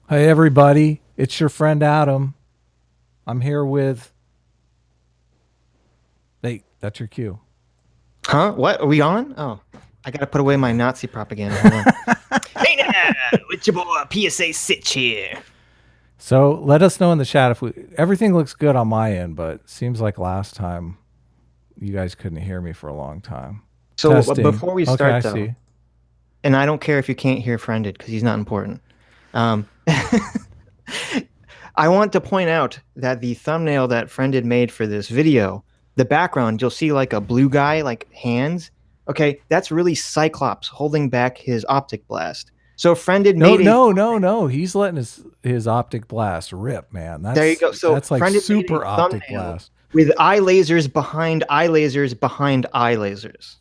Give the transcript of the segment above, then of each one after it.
Hey everybody, it's your friend Adam. I'm here with. Hey, that's your cue. Huh? What? Are we on? Oh, I gotta put away my Nazi propaganda. Hold on. Hey now, it's your boy PSA Sitch here. So let us know in the chat if everything looks good on my end, but it seems like last time you guys couldn't hear me for a long time. So Testing. before we Okay, I start though, see. and I don't care if you can't hear Friended because he's not important. I want to point out that the thumbnail that Friended made for this video, the background, you'll see like a blue guy, like hands. Okay, that's really Cyclops holding back his optic blast. So Friended No, made a no, no, no. He's letting his optic blast rip, man. there you That's go. So that's like Friended made a super optic thumbnail blast. with eye lasers behind eye lasers behind eye lasers.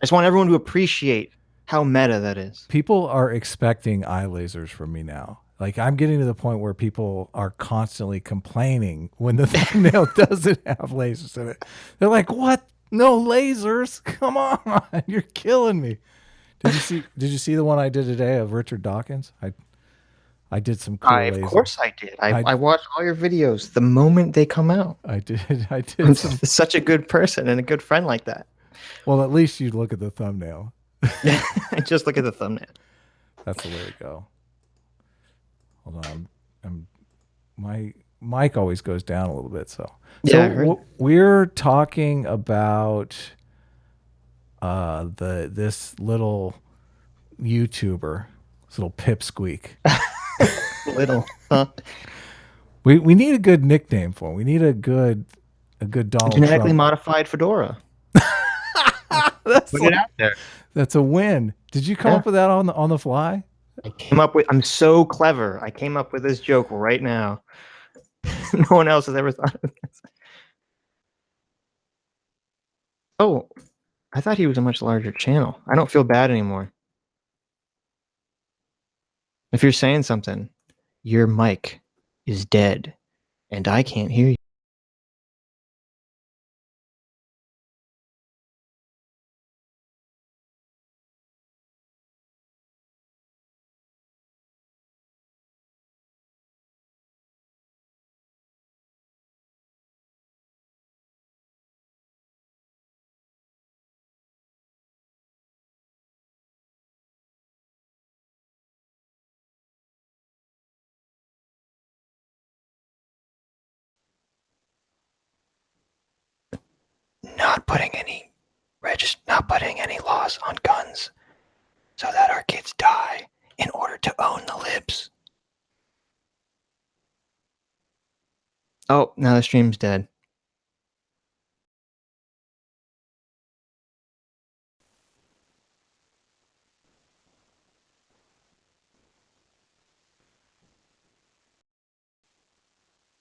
I just want everyone to appreciate how meta that is. People are expecting eye lasers from me now. Like I'm getting to the point where people are constantly complaining when the thumbnail doesn't have lasers in it. They're like, "What? No lasers? Come on, you're killing me." Did you see the one I did today of Richard Dawkins? I did some cool Of laser. course I did. I, I I watched all your videos the moment they come out. I did I I'm did some. such a good person and a good friend like that. Well, at least you look at the thumbnail. Just look at the thumbnail. That's the way to go. Hold on, my mic always goes down a little bit. So Yeah, I heard. we're talking about this little YouTuber, this little pipsqueak. Little, huh? We need a good nickname for him. We need a good Donald Genetically Trump. modified fedora. That's Put like, it out there. that's a win. Did you come Yeah. up with that on the fly? I came up with. I'm so clever. I came up with this joke right now. No one else has ever thought of this. Oh, I thought he was a much larger channel. I don't feel bad anymore. If you're saying something, your mic is dead, and I can't hear you. Not putting any laws on guns so that our kids die in order to own the libs. Oh, now the stream's dead.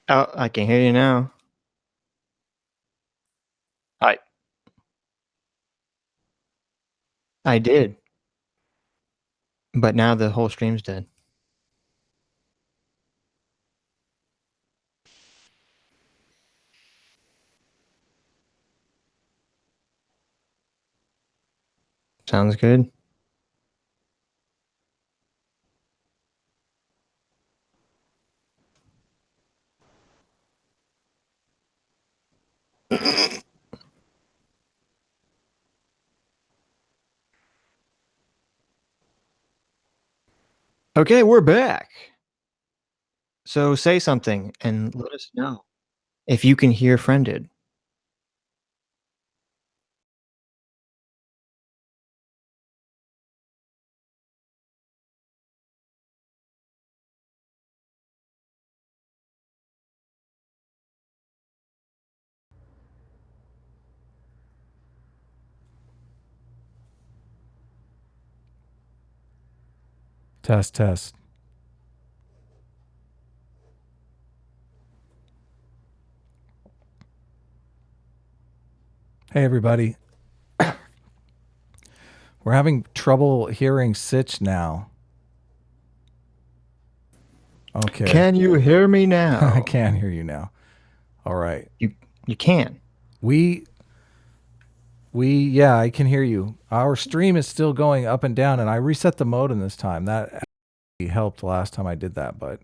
Oh, I can hear you now. I did, but now the whole stream's dead. Sounds good. Okay, we're back. So say something and let us know if you can hear Friended. Test test. Hey everybody. We're having trouble hearing Sitch now. Okay. Can you hear me now? I can hear you now. All right. You can. We yeah, I can hear you. Our stream is still going up and down, and I reset the modem this time. That helped last time I did that, but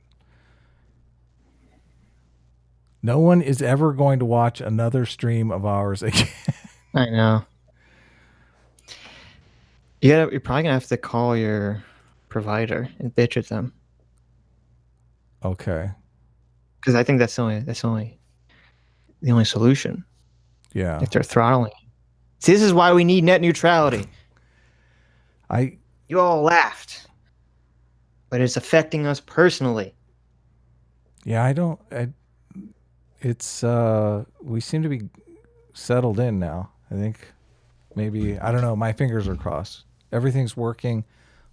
no one is ever going to watch another stream of ours again. I know. You're probably gonna have to call your provider and bitch at them. Okay. Because I think that's the only solution. Yeah. If they're throttling. See, this is why we need net neutrality. You all laughed, but it's affecting us personally. Yeah, it's we seem to be settled in now. I think maybe, I don't know, my fingers are crossed. Everything's working.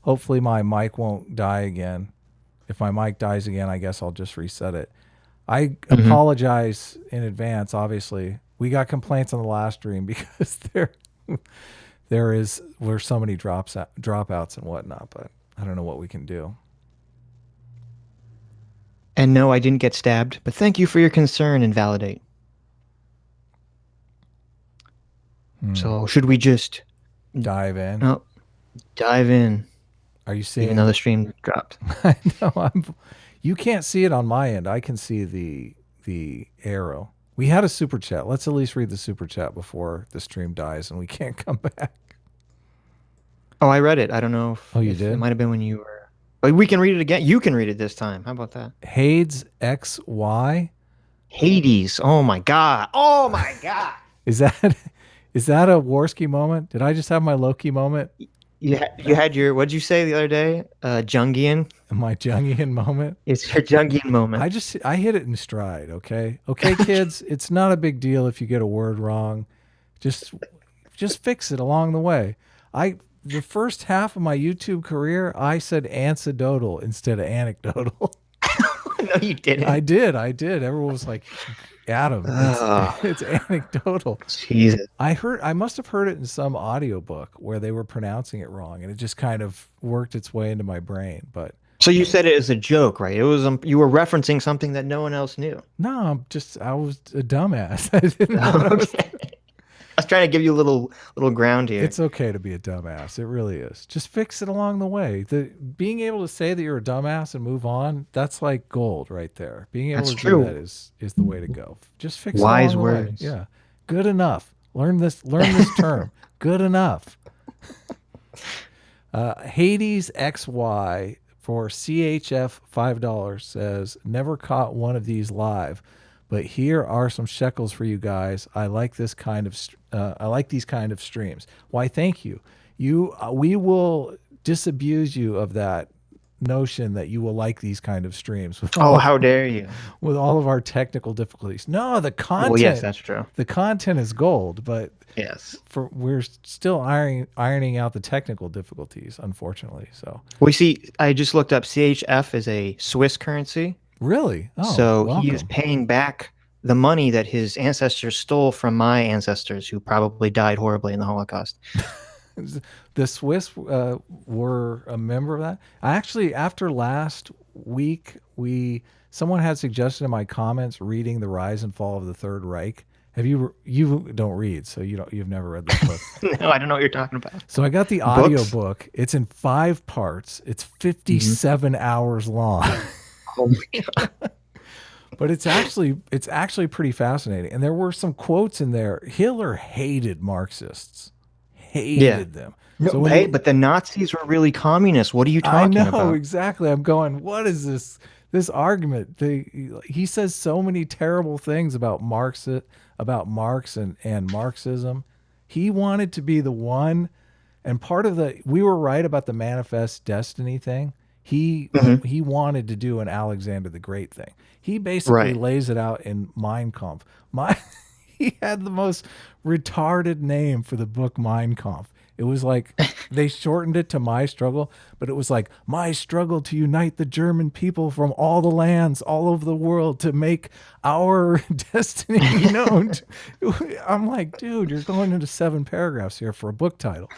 Hopefully my mic won't die again. If my mic dies again, I guess I'll just reset it. I apologize in advance, obviously. We got complaints on the last stream because were so many dropouts and whatnot, but I don't know what we can do. And no, I didn't get stabbed, but thank you for your concern and validate. So should we just dive in? Oh, dive in. Are you seeing? Even though the stream dropped. I know. You can't see it on my end. I can see the arrow. We had a super chat. Let's at least read the super chat before the stream dies and we can't come back. Oh, I read it. I don't know if, you did? It might have been when you were. But we can read it again. You can read it this time. How about that? Hades XY. Hades. Oh my god. Oh my god. Is that a Warski moment? Did I just have my Loki moment? You had your, what'd you say the other day? Jungian? My Jungian moment? It's your Jungian moment. I hit it in stride, okay? Okay, kids, it's not a big deal if you get a word wrong. Just fix it along the way. The first half of my YouTube career, I said anecdotal instead of anecdotal. No, you didn't. I did. Everyone was like, Adam, it's anecdotal. Jesus. I must have heard it in some audiobook where they were pronouncing it wrong, and it just kind of worked its way into my brain. But so you said it as a joke, right? It was you were referencing something that no one else knew. No, I was a dumbass. I didn't know what I was doing. I was trying to give you a little ground here. It's okay to be a dumbass. It really is. Just fix it along the way. Being able to say that you're a dumbass and move on, that's like gold right there. Being able to do that is the way to go. Just fix it along the way. Yeah. Good enough. Learn this term. Good enough. Hades XY for CHF $5 says, never caught one of these live, but here are some shekels for you guys. I like these kind of streams. Why, thank you. We will disabuse you of that notion that you will like these kind of streams. How dare you? With all of our technical difficulties. No, the content. Well, yes, that's true. The content is gold, but yes, we're still ironing out the technical difficulties, unfortunately. So we see. I just looked up. CHF is a Swiss currency. Really? Oh, so welcome. he is paying back the money that his ancestors stole from my ancestors, who probably died horribly in the Holocaust. The Swiss were a member of that. Actually, after last week, someone had suggested in my comments reading The Rise and Fall of the Third Reich. You don't read, so you've never read this book. No, I don't know what you're talking about. So I got the audio book. It's in 5 parts. It's 57 hours long. Oh my god. But it's actually pretty fascinating. And there were some quotes in there. Hitler hated Marxists. Hated them. No, but the Nazis were really communists. What are you talking about? I know, exactly. I'm going, what is this argument? He says so many terrible things about Marx and Marxism. He wanted to be the one, and part of we were right about the manifest destiny thing. He wanted to do an Alexander the Great thing. He basically lays it out in Mein Kampf. He had the most retarded name for the book Mein Kampf. It was like, they shortened it to My Struggle, but it was like, my struggle to unite the German people from all the lands all over the world to make our destiny known. I'm like, dude, you're going into 7 paragraphs here for a book title.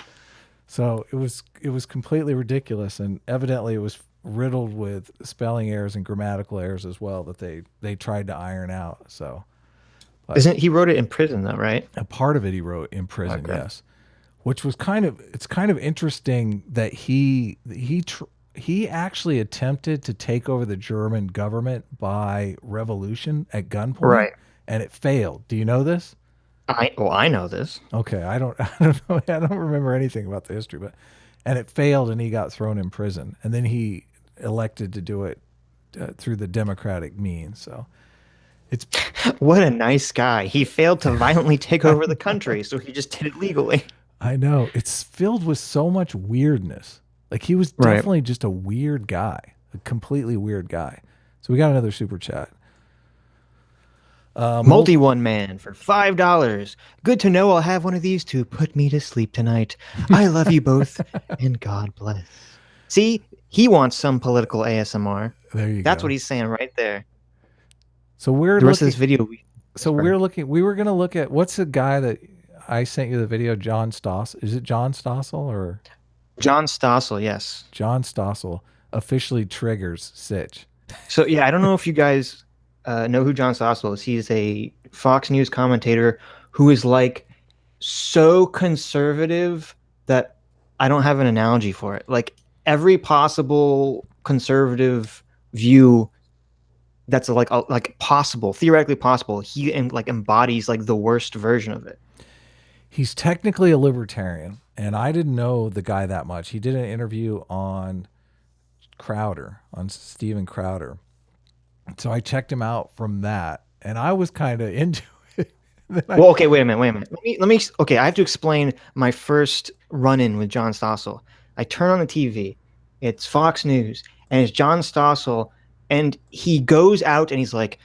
So it was completely ridiculous, and evidently it was riddled with spelling errors and grammatical errors as well that they tried to iron out. So, he wrote it in prison though, right? A part of it he wrote in prison, yes. Which was kind of interesting that he actually attempted to take over the German government by revolution at gunpoint, Right. and it failed. Do you know this? I know this. Okay, I don't I don't know. I don't remember anything about the history, but and it failed, and he got thrown in prison, and then he elected to do it through the democratic means. So it's What a nice guy. He failed to violently take over the country, so he just did it legally. I know it's filled with so much weirdness. Like he was Right. definitely just a weird guy, a completely weird guy. So we got another super chat. Multi-one man for $5. Good to know I'll have one of these to put me to sleep tonight. I love you both, and God bless. See, he wants some political ASMR. There you go. That's what he's saying right there. So we're The rest looking, of this video. we were going to look at, what's the guy that I sent you the video, John Stossel? Is it John Stossel or? John Stossel, yes. John Stossel officially triggers SITCH. So yeah, I don't know if you guys know who John Stossel is. He's a Fox News commentator who is like so conservative that I don't have an analogy for it. Like every possible conservative view that's like possible, theoretically possible, he like embodies like the worst version of it. He's technically a libertarian, and I didn't know the guy that much. He did an interview on Crowder, on Steven Crowder. So I checked him out from that, and I was kind of into it. Well, okay, wait a minute. Okay, I have to explain my first run-in with John Stossel. I turn on the TV. It's Fox News, and it's John Stossel, and he goes out and he's like,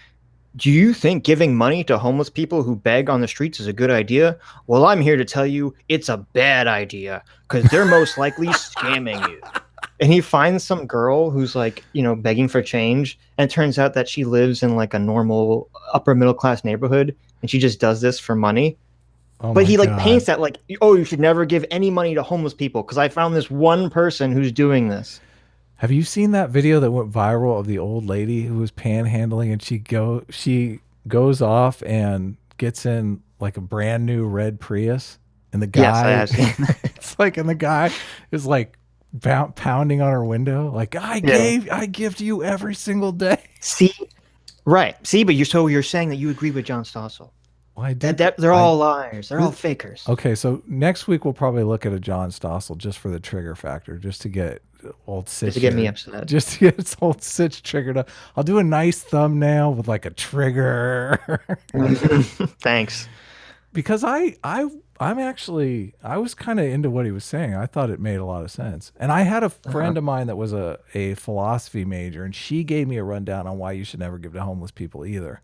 do you think giving money to homeless people who beg on the streets is a good idea? Well, I'm here to tell you it's a bad idea because they're most likely scamming you. And he finds some girl who's like, begging for change. And it turns out that she lives in like a normal upper middle class neighborhood. And she just does this for money. But he like paints that like, oh, you should never give any money to homeless people because I found this one person who's doing this. Have you seen that video that went viral of the old lady who was panhandling, and she goes off and gets in like a brand new red Prius, and the guy, yes, I have seen that. It's like, and the guy is like pounding on her window, like I give to you every single day. See, right? See, but you're saying that you agree with John Stossel. Well, I did. They're all liars. They're all fakers. Okay, so next week we'll probably look at a John Stossel just for the trigger factor, just to get old SITCH. Just to get me upset. Just to get old SITCH triggered up. I'll do a nice thumbnail with like a trigger. Thanks. Because I was kind of into what he was saying. I thought it made a lot of sense. And I had a friend of mine that was a philosophy major, and she gave me a rundown on why you should never give to homeless people either.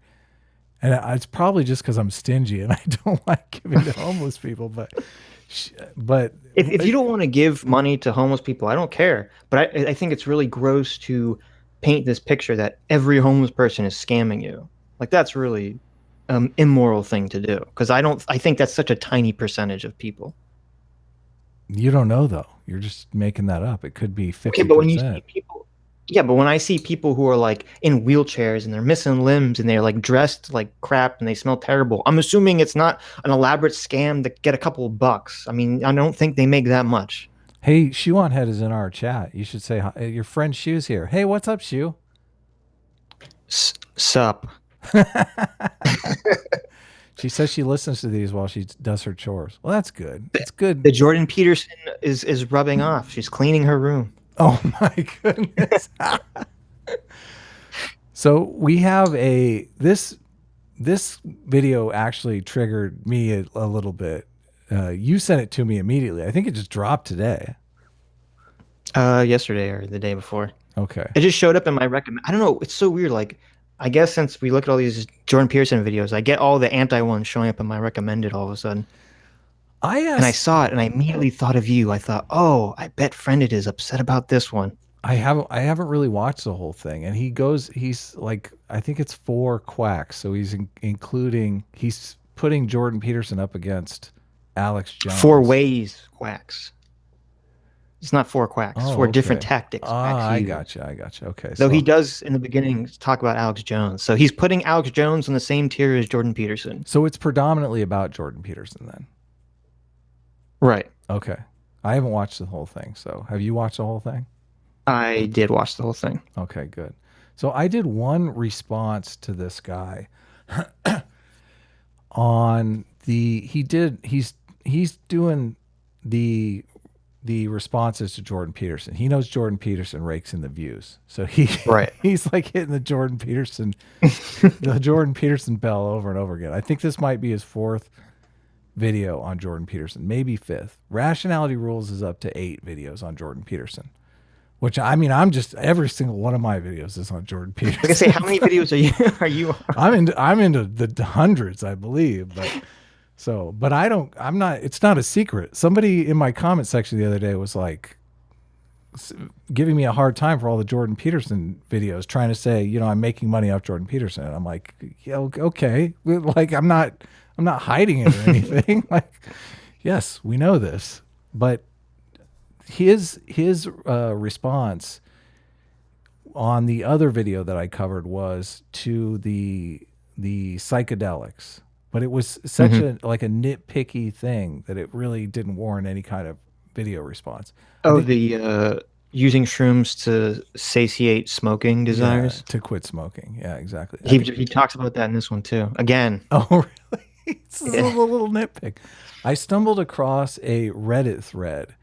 And it's probably just because I'm stingy and I don't like giving to homeless people. But if you don't want to give money to homeless people, I don't care. But I think it's really gross to paint this picture that every homeless person is scamming you. Like that's really immoral thing to do, because I think that's such a tiny percentage of people. You don't know though. You're just making that up. It could be 50%. Okay, but when you see people, but when I see people who are like in wheelchairs and they're missing limbs and they're like dressed like crap and they smell terrible, I'm assuming it's not an elaborate scam to get a couple of bucks. I mean, I don't think they make that much. Hey, Shoe on Head is in our chat. You should say hi. Your friend Shoe's here. Hey, what's up, Shoe? Sup. She says she listens to these while she does her chores. Well, that's good. It's good. The Jordan Peterson is rubbing off. She's cleaning her room. Oh my goodness. So we have this video actually triggered me a little bit. You sent it to me immediately. I think it just dropped today. Yesterday or the day before. Okay. It just showed up in my recommend. I don't know. It's so weird. Like, I guess since we look at all these Jordan Peterson videos, I get all the anti ones showing up in my recommended all of a sudden. And I saw it and I immediately thought of you. I thought, oh, I bet Friended is upset about this one. I haven't really watched the whole thing. And he's like, I think it's 4 quacks. So he's he's putting Jordan Peterson up against Alex Jones. 4 ways quacks. It's not 4 quacks. It's 4 okay. different tactics. I gotcha. Okay. So he does in the beginning talk about Alex Jones. So he's putting Alex Jones on the same tier as Jordan Peterson. So it's predominantly about Jordan Peterson then. Right. Okay. I haven't watched the whole thing. So have you watched the whole thing? I did watch the whole thing. Okay, good. So I did one response to this guy on he's doing the responses to Jordan Peterson. He knows Jordan Peterson rakes in the views. So he's like hitting the Jordan Peterson bell over and over again. I think this might be his 4th video on Jordan Peterson, maybe 5th. Rationality Rules is up to 8 videos on Jordan Peterson. Which, I mean, I'm just, every single one of my videos is on Jordan Peterson. Like I say, how many videos are you I'm on? into the hundreds, I believe, but I'm not, it's not a secret. Somebody in my comment section the other day was like giving me a hard time for all the Jordan Peterson videos, trying to say, I'm making money off Jordan Peterson. And I'm like, yeah, okay. Like, I'm not hiding it or anything. Like, yes, we know this, but his response on the other video that I covered was to the psychedelics, but it was such a nitpicky thing that it really didn't warrant any kind of video response. Oh, the using shrooms to satiate smoking desires, to quit smoking. Yeah, exactly. He talks about that in this one too. Again. Oh, really? It's a little nitpick. I stumbled across a Reddit thread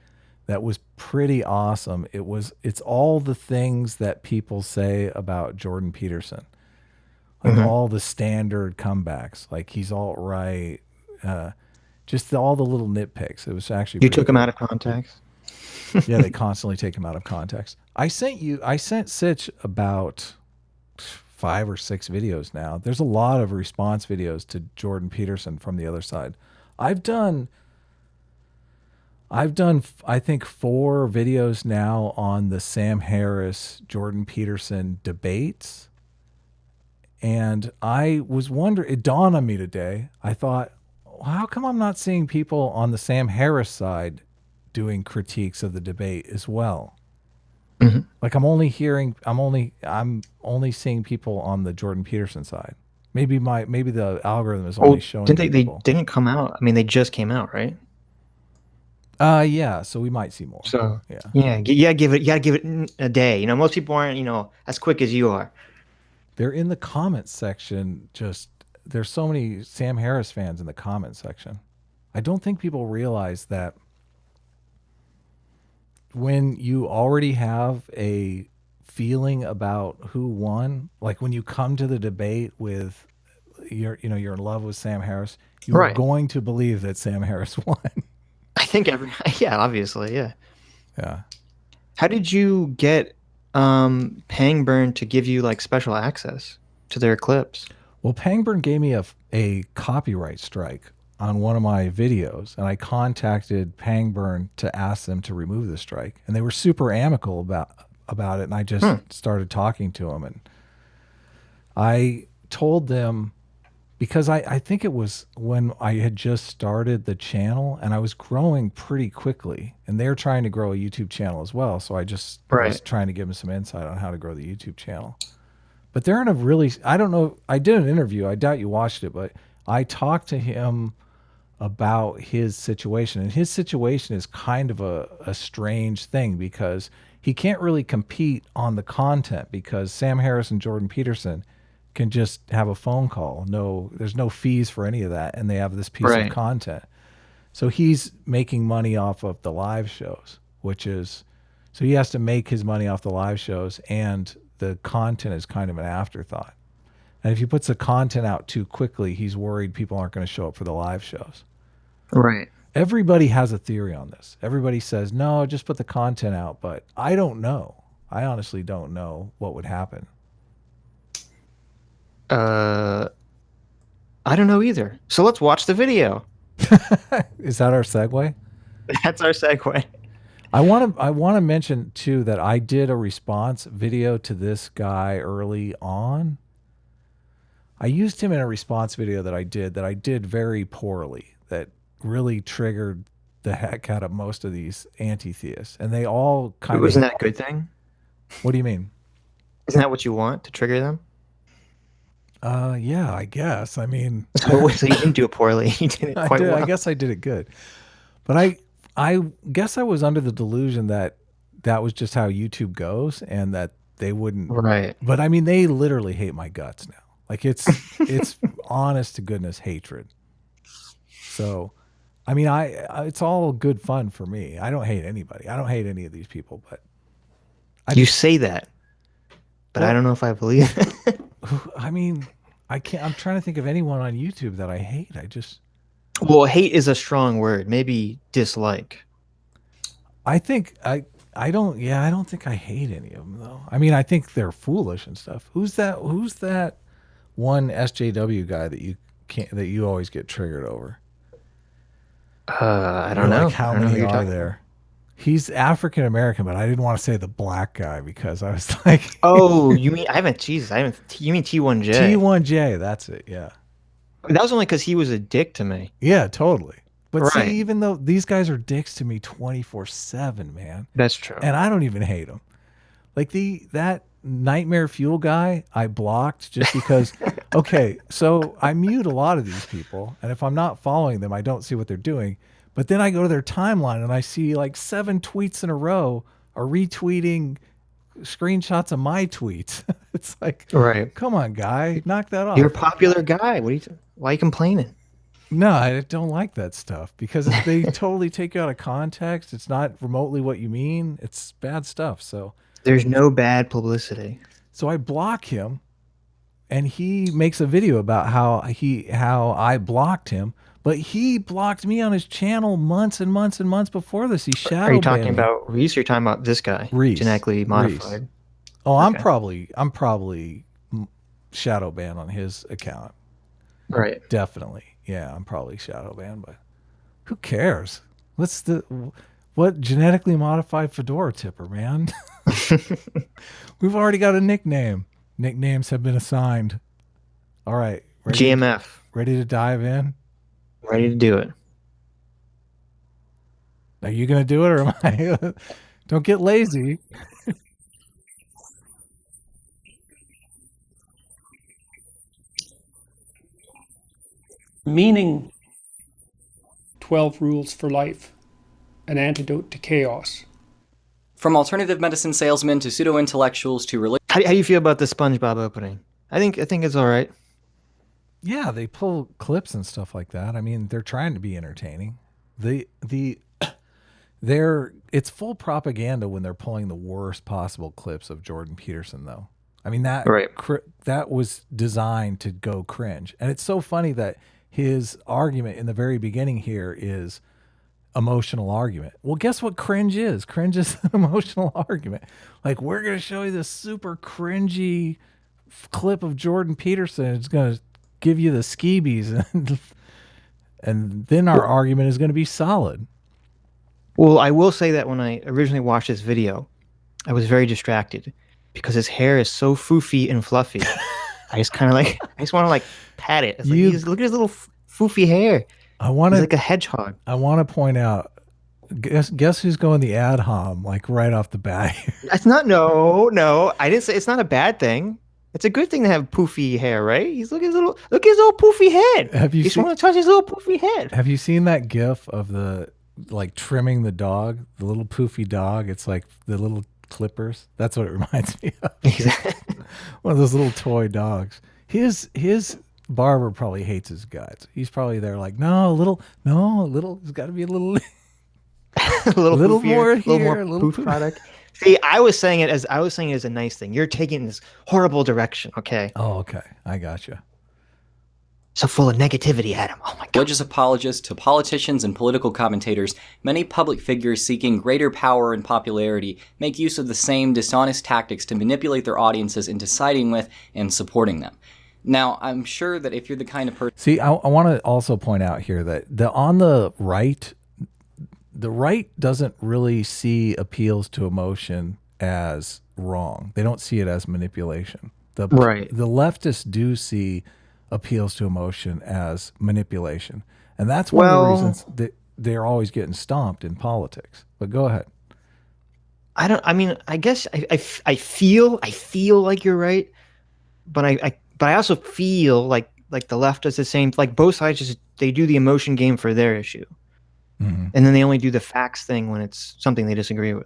that was pretty awesome. It's all the things that people say about Jordan Peterson, like all the standard comebacks, like he's all right, just all the little nitpicks. It was actually took him out of context. Yeah, they constantly take him out of context. I sent Sitch about 5 or 6 videos now. There's a lot of response videos to Jordan Peterson from the other side. I've done I think 4 videos now on the Sam Harris Jordan Peterson debates. And I was wondering, it dawned on me today. I thought, well, how come I'm not seeing people on the Sam Harris side doing critiques of the debate as well? Like I'm only seeing people on the Jordan Peterson side. Maybe the algorithm is only showing they people. Didn't come out. I mean, they just came out, right? Yeah, so we might see more. So you gotta give it a day. Most people aren't as quick as you are. They're in the comments section. There's so many Sam Harris fans in the comments section. I don't think people realize that when you already have a feeling about who won, like when you come to the debate with you're in love with Sam Harris, you're going to believe that Sam Harris won. I think obviously, yeah. Yeah. How did you get Pangburn to give you like special access to their clips? Well, Pangburn gave me a copyright strike on one of my videos, and I contacted Pangburn to ask them to remove the strike, and they were super amicable about it. And I just started talking to them, and I told them, because I think it was when I had just started the channel and I was growing pretty quickly, and they're trying to grow a YouTube channel as well. So I just was trying to give them some insight on how to grow the YouTube channel. But they're in a really, I don't know, I did an interview, I doubt you watched it, but I talked to him about his situation. And his situation is kind of a strange thing, because he can't really compete on the content, because Sam Harris and Jordan Peterson can just have a phone call. There's no fees for any of that, and they have this piece of content. So he's making money off of the live shows, so he has to make his money off the live shows, and the content is kind of an afterthought. And if he puts the content out too quickly, he's worried people aren't going to show up for the live shows. Right. Everybody has a theory on this. Everybody says, no, just put the content out. But I don't know. I honestly don't know what would happen. I don't know either. So let's watch the video. Is that our segue? That's our segue. I want to mention too that I did a response video to this guy early on. I used him in a response video that I did very poorly, that really triggered the heck out of most of these anti-theists, and they all kind of. Wasn't that a good thing? What do you mean? Isn't that what you want, to trigger them? Yeah, I guess. I mean, so you didn't do it poorly. You did it quite well. I guess I did it good, but I guess I was under the delusion that that was just how YouTube goes, and that they wouldn't. Right. But I mean, they literally hate my guts now. Like it's honest to goodness hatred. So, I mean, it's all good fun for me. I don't hate anybody. I don't hate any of these people, but You say that, but I don't know if I believe it. I mean, I can't. I'm trying to think of anyone on YouTube that I hate. Well, hate is a strong word. Maybe dislike. I think I don't. Yeah, I don't think I hate any of them though. I mean, I think they're foolish and stuff. Who's that one SJW guy that you always get triggered over? I don't know. Like how many are there? He's African American, but I didn't want to say the black guy because I was like, oh, you mean I haven't? You mean T1J? T1J, that's it. Yeah. That was only because he was a dick to me. Yeah, totally. But Right. see, even though these guys are dicks to me 24/7, man. That's true. And I don't even hate them. Like that Nightmare Fuel guy, I blocked just because. Okay, so I mute a lot of these people, and if I'm not following them, I don't see what they're doing. But then I go to their timeline and I see like 7 tweets in a row are retweeting screenshots of my tweets. It's like, right. Come on, guy, knock that off. You're a popular guy. Why are you complaining? No, I don't like that stuff because they totally take you out of context. It's not remotely what you mean. It's bad stuff. So there's no bad publicity. So I block him, and he makes a video about how I blocked him, but he blocked me on his channel months and months and months before this. He shadow Are you talking banned me. about Reese? Or are you talking about this guy? Reese. Genetically modified. Reese. Oh, okay. I'm probably shadow banned on his account. Right. Definitely. Yeah, I'm probably shadow banned, but who cares? What genetically modified fedora tipper, man? We've already got a nickname. Nicknames have been assigned. All right. GMF. Ready to dive in? Ready to do it. Are you going to do it or am I? Don't get lazy. Meaning 12 Rules for Life, an antidote to chaos. From alternative medicine salesmen to pseudo-intellectuals to religious... How do you feel about the SpongeBob opening? I think it's all right. Yeah, they pull clips and stuff like that. I mean, they're trying to be entertaining. It's full propaganda when they're pulling the worst possible clips of Jordan Peterson, though. I mean, that was designed to go cringe. And it's so funny that his argument in the very beginning here is emotional argument. Well, guess what cringe is? Cringe is an emotional argument. Like, we're going to show you this super cringy clip of Jordan Peterson. It's going to give you the skeebies, and then our argument is going to be solid. Well, I will say that when I originally watched this video, I was very distracted because his hair is so foofy and fluffy. I just want to pat it. Look at his little foofy hair. He's like a hedgehog. I want to point out, guess who's going the ad hom like right off the bat? That's not no. I didn't say it's not a bad thing. It's a good thing to have poofy hair, right? Look at his little poofy head. You just want to touch his little poofy head. Have you seen that GIF of the trimming the dog, the little poofy dog? It's like the little clippers. That's what it reminds me of. One of those little toy dogs. His barber probably hates his guts. He's probably there like, no, a little. It's got to be a little, a little more here, a little poof product. See, I was saying it as a nice thing. You're taking this horrible direction. Okay. Oh, okay. I gotcha. So full of negativity, Adam. Oh my God. Religious apologists to politicians and political commentators, many public figures seeking greater power and popularity make use of the same dishonest tactics to manipulate their audiences into siding with and supporting them. Now, I'm sure that if you're the kind of person... See, I want to also point out here that on the right doesn't really see appeals to emotion as wrong. They don't see it as manipulation. The leftists do see appeals to emotion as manipulation. And that's one of the reasons that they're always getting stomped in politics. But go ahead. I guess I feel like you're right, but I also feel like the left does the same. Like both sides they do the emotion game for their issue, and then they only do the facts thing when it's something they disagree with.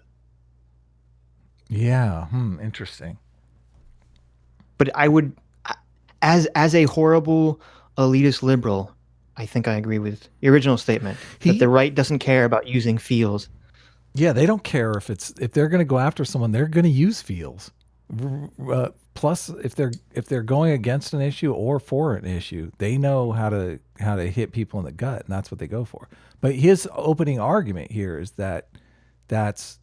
Yeah. Interesting. But I would, as a horrible elitist liberal, I think I agree with the original statement that the right doesn't care about using feels. Yeah, they don't care if they're going to go after someone, they're going to use feels. Plus, if they're going against an issue or for an issue, they know how to hit people in the gut, and that's what they go for. But his opening argument here is that that's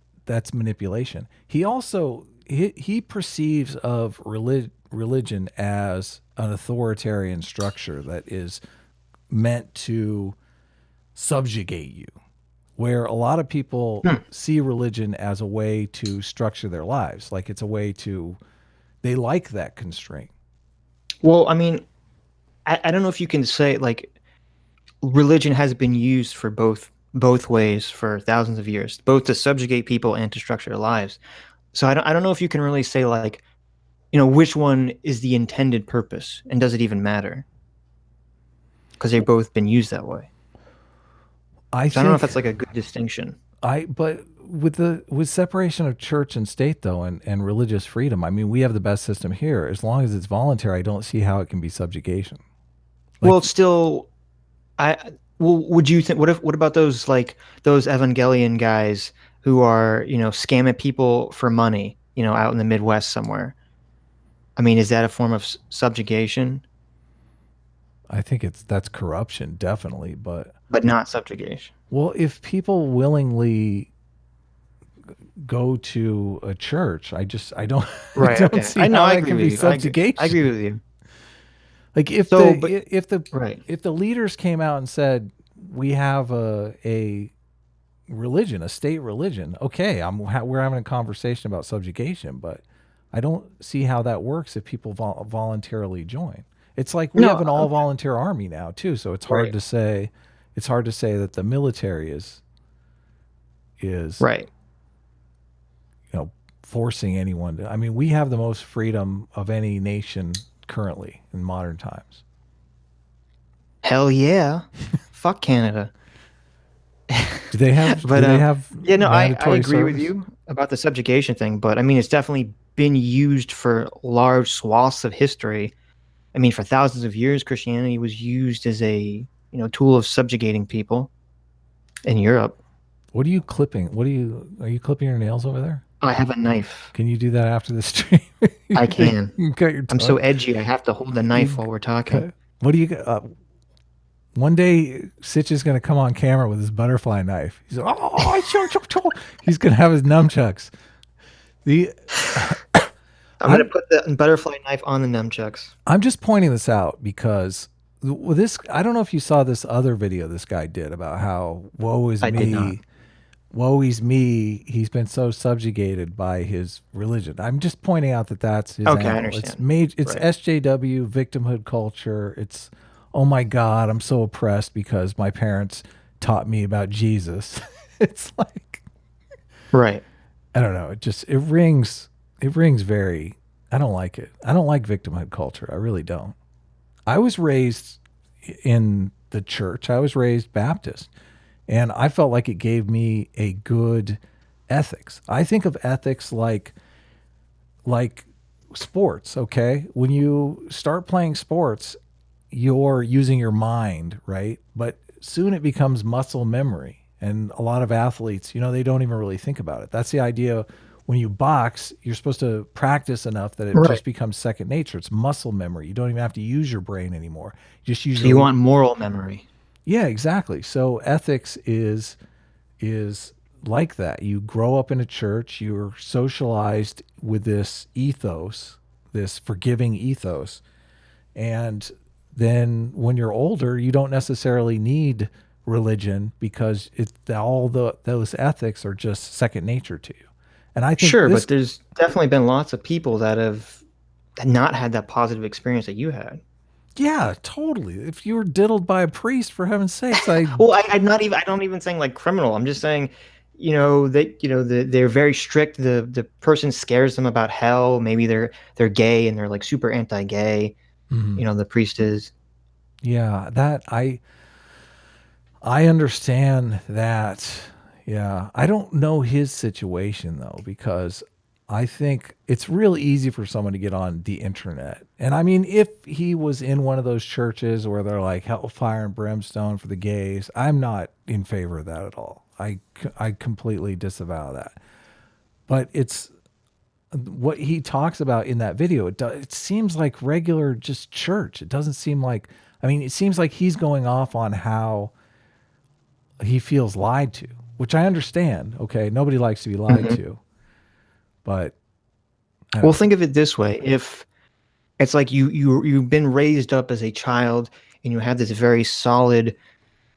manipulation. He also he perceives of religion as an authoritarian structure that is meant to subjugate you, where a lot of people see religion as a way to structure their lives. Like it's a way to, they like that constraint. Well, I mean, I don't know if you can say, like, religion has been used for both ways for thousands of years, both to subjugate people and to structure their lives. So I don't know if you can really say, like, which one is the intended purpose, and does it even matter? Because they've both been used that way. I don't know if that's like a good distinction. But with separation of church and state though, and religious freedom, I mean, we have the best system here. As long as it's voluntary, I don't see how it can be subjugation. Well, still, would you think? What about those evangelion guys who are scamming people for money, out in the Midwest somewhere? I mean, is that a form of subjugation? I think that's corruption, definitely, but not subjugation. Well, if people willingly go to a church, I don't right. I don't see how that can be subjugation. I agree with you. Like if the leaders came out and said we have a religion, a state religion, okay, we're having a conversation about subjugation, but I don't see how that works if people voluntarily join. It's like we have an all-volunteer army now too, so it's hard to say. It's hard to say that the military is right. Forcing anyone to. I mean, we have the most freedom of any nation currently in modern times. Hell yeah! Fuck Canada. Do they have? Yeah, no, I agree with you about the subjugation thing, but I mean, it's definitely been used for large swaths of history. I mean, for thousands of years, Christianity was used as a tool of subjugating people in Europe. What are you clipping? Are you clipping your nails over there? I have a knife. Can you do that after the stream? I can. I'm so edgy. I have to hold the knife while we're talking. What do you? One day, Sitch is going to come on camera with his butterfly knife. He's like, he's going to have his nunchucks. I'm going to put the butterfly knife on the nunchucks. I'm just pointing this out because this. I don't know if you saw this other video this guy did about how woe is me. Woe is me. He's been so subjugated by his religion. I'm just pointing out that that's his angle. I understand. It's SJW, victimhood culture. It's, oh my God, I'm so oppressed because my parents taught me about Jesus. It's like, right. I don't know. It rings very, I don't like it. I don't like victimhood culture. I really don't. I was raised in the church. I was raised Baptist. And I felt like it gave me a good ethics. I think of ethics like sports, okay? When you start playing sports, you're using your mind, right? But soon it becomes muscle memory. And a lot of athletes, they don't even really think about it. That's the idea. When you box, you're supposed to practice enough that it just becomes second nature. It's muscle memory. You don't even have to use your brain anymore. You just use you want moral memory. Yeah, exactly. So ethics is like that. You grow up in a church, you're socialized with this ethos, this forgiving ethos. And then when you're older, you don't necessarily need religion because those ethics are just second nature to you. And I think but there's definitely been lots of people that have not had that positive experience that you had. Yeah, totally. If you were diddled by a priest, for heaven's sakes, I don't even saying like criminal. I'm just saying, they're very strict. The person scares them about hell. Maybe they're gay and they're like super anti-gay. Mm-hmm. The priest is. Yeah, that I understand that. Yeah, I don't know his situation though, because I think it's really easy for someone to get on the internet. And I mean, if he was in one of those churches where they're like hellfire and brimstone for the gays, I'm not in favor of that at all. I completely disavow that. But it's what he talks about in that video. It seems like regular just church. It doesn't seem like, I mean, it seems like he's going off on how he feels lied to, which I understand. Okay. Nobody likes to be lied to, but Well, think of it this way: if it's like you've been raised up as a child and you have this very solid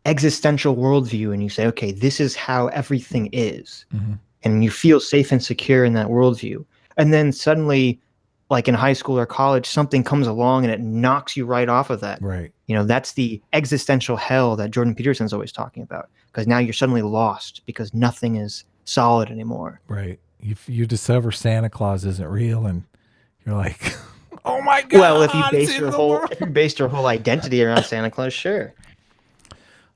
existential worldview, and you say, okay, this is how everything is, and you feel safe and secure in that worldview, and then suddenly, like in high school or college, something comes along and it knocks you right off of that. right. You know, that's the existential hell that Jordan Peterson's always talking about, because now you're suddenly lost because nothing is solid anymore. Right. You discover Santa Claus isn't real, and you're like, oh my God. Well, if you it's base in your the whole world. if you based your whole identity around Santa Claus, sure.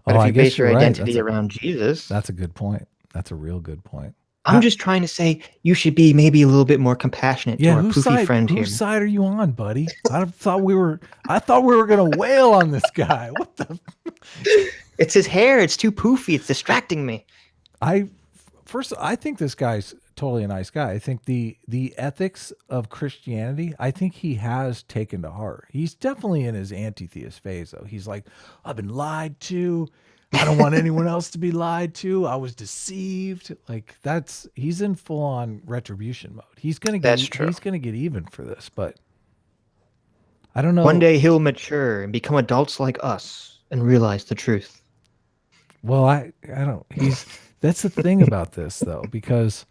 But Oh, if I you guess base your you're right. identity around Jesus, That's a good point. That's a real good point. I'm just trying to say you should be maybe a little bit more compassionate to our poofy friend here. Whose side are you on, buddy? I thought we were gonna wail on this guy. What the? It's his hair. It's too poofy. It's distracting me. I think this guy's totally a nice guy. I think the ethics of Christianity, I think he has taken to heart. He's definitely in his anti-theist phase, though. He's like, I've been lied to. I don't want anyone else to be lied to. I was deceived. Like he's in full on retribution mode. He's gonna get even for this, but I don't know. One day he'll mature and become adults like us and realize the truth. Well, I don't. That's the thing about this though, because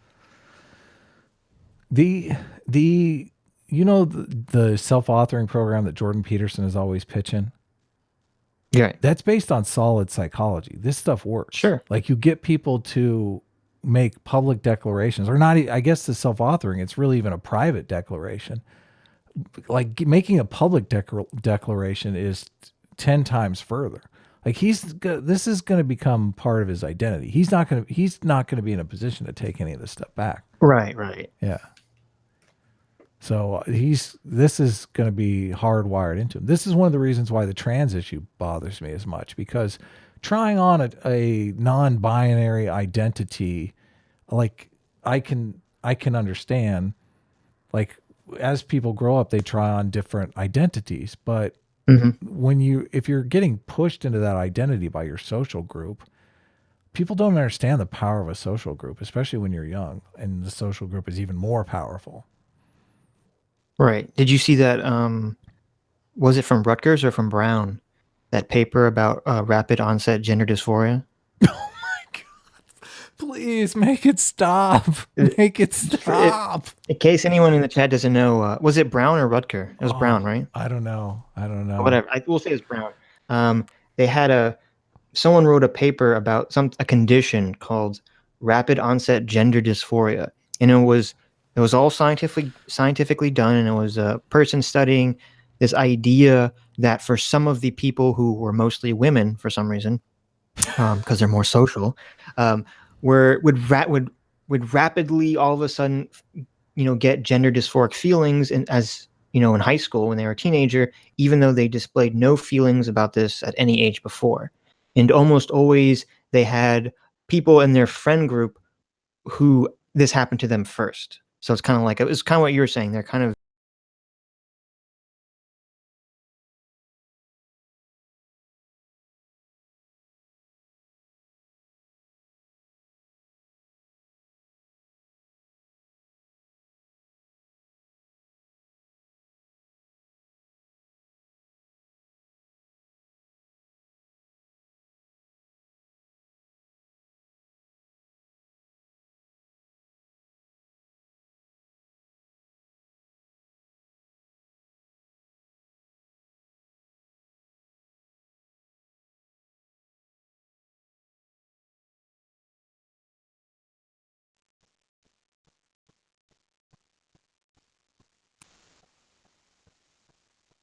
the the self-authoring program that Jordan Peterson is always pitching. Yeah. That's based on solid psychology. This stuff works. Sure. Like you get people to make public declarations, or not. I guess the self-authoring, it's really even a private declaration. Like making a public declaration is 10 times further. Like this is going to become part of his identity. He's not going to be in a position to take any of this stuff back. Right. Yeah. So this is going to be hardwired into him. This is one of the reasons why the trans issue bothers me as much, because trying on a non-binary identity, like I can understand, like as people grow up, they try on different identities, but if you're getting pushed into that identity by your social group, people don't understand the power of a social group, especially when you're young, and the social group is even more powerful. Right. Did you see that? Was it from Rutgers or from Brown? That paper about rapid onset gender dysphoria? Oh my God. Please make it stop. Make it stop. In case anyone in the chat doesn't know, was it Brown or Rutger? It was Brown, right? I don't know. Whatever. We'll say it's Brown. They had someone wrote a paper about a condition called rapid onset gender dysphoria, and it was all scientifically done, and it was a person studying this idea that for some of the people who were mostly women for some reason, because they're more social, would rapidly all of a sudden, get gender dysphoric feelings, and as in high school when they were a teenager, even though they displayed no feelings about this at any age before. And almost always they had people in their friend group who this happened to them first. So it's kind of like, it was kind of what you were saying. They're kind of,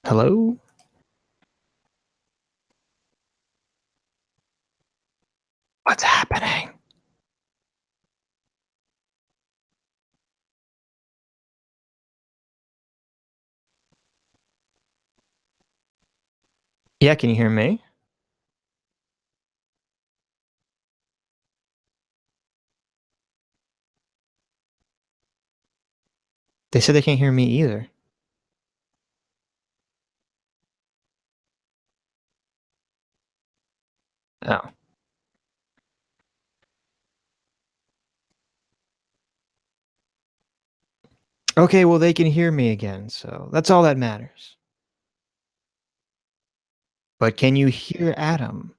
hello? What's happening? Yeah, can you hear me? They said they can't hear me either. Oh. Okay, well, they can hear me again, so that's all that matters. But can you hear Adam?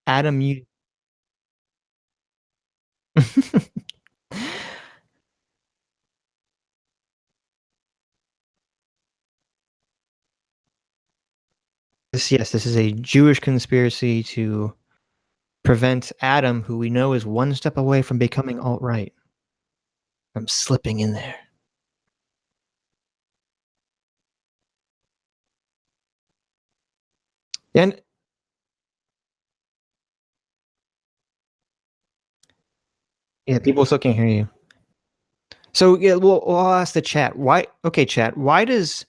Adam, you... Yes, this is a Jewish conspiracy to prevent Adam, who we know is one step away from becoming alt-right, from slipping in there. And yeah, people still can't hear you. So yeah, we'll ask the chat. Why? Okay, chat. Why does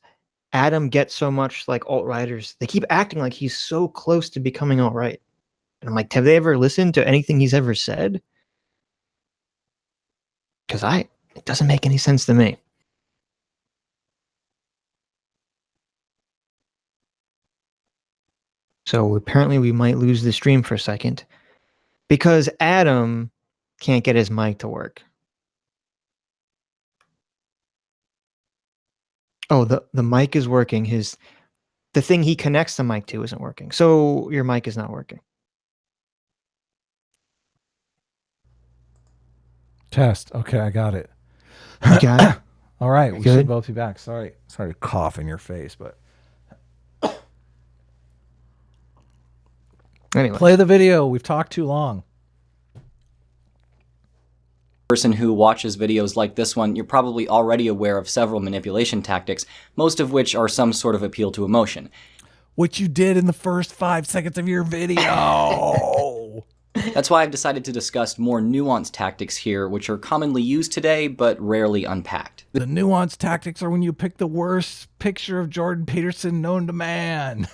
Adam get so much like alt-righters? They keep acting like he's so close to becoming alt-right. And I'm like, have they ever listened to anything he's ever said? Because it doesn't make any sense to me. So apparently we might lose the stream for a second because Adam can't get his mic to work. Oh, the mic is working. The thing he connects the mic to isn't working. So your mic is not working. Test. Okay, I got it. You got it? All right, we Good. should both be back. Sorry to cough in your face, but Anyway. play the video. We've talked too long. Person who watches videos like this one, you're probably already aware of several manipulation tactics, most of which are some sort of appeal to emotion. Which you did in the first 5 seconds of your video. That's why I've decided to discuss more nuanced tactics here, which are commonly used today, but rarely unpacked. The nuanced tactics are when you pick the worst picture of Jordan Peterson known to man.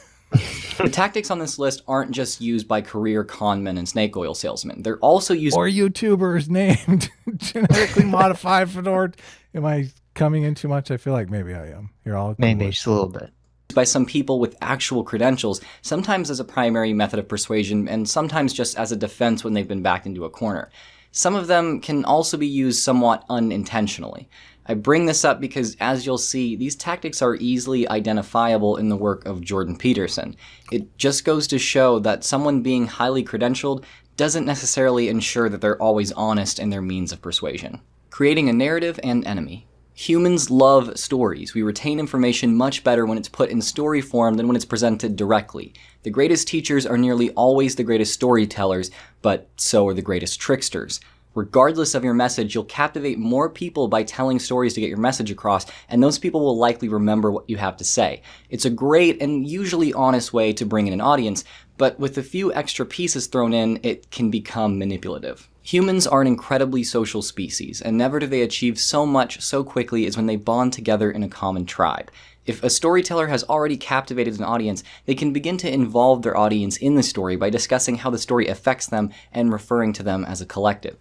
The tactics on this list aren't just used by career conmen and snake oil salesmen. They're also used or YouTubers named genetically modified Fedor. Am I coming in too much? I feel like maybe I am. You're all Maybe cool. just a little bit. by some people with actual credentials, sometimes as a primary method of persuasion, and sometimes just as a defense when they've been backed into a corner. Some of them can also be used somewhat unintentionally. I bring this up because, as you'll see, these tactics are easily identifiable in the work of Jordan Peterson. It just goes to show that someone being highly credentialed doesn't necessarily ensure that they're always honest in their means of persuasion. Creating a narrative and enemy. Humans love stories. We retain information much better when it's put in story form than when it's presented directly. The greatest teachers are nearly always the greatest storytellers, but so are the greatest tricksters. Regardless of your message, you'll captivate more people by telling stories to get your message across, and those people will likely remember what you have to say. It's a great and usually honest way to bring in an audience, but with a few extra pieces thrown in, it can become manipulative. Humans are an incredibly social species, and never do they achieve so much so quickly as when they bond together in a common tribe. If a storyteller has already captivated an audience, they can begin to involve their audience in the story by discussing how the story affects them and referring to them as a collective.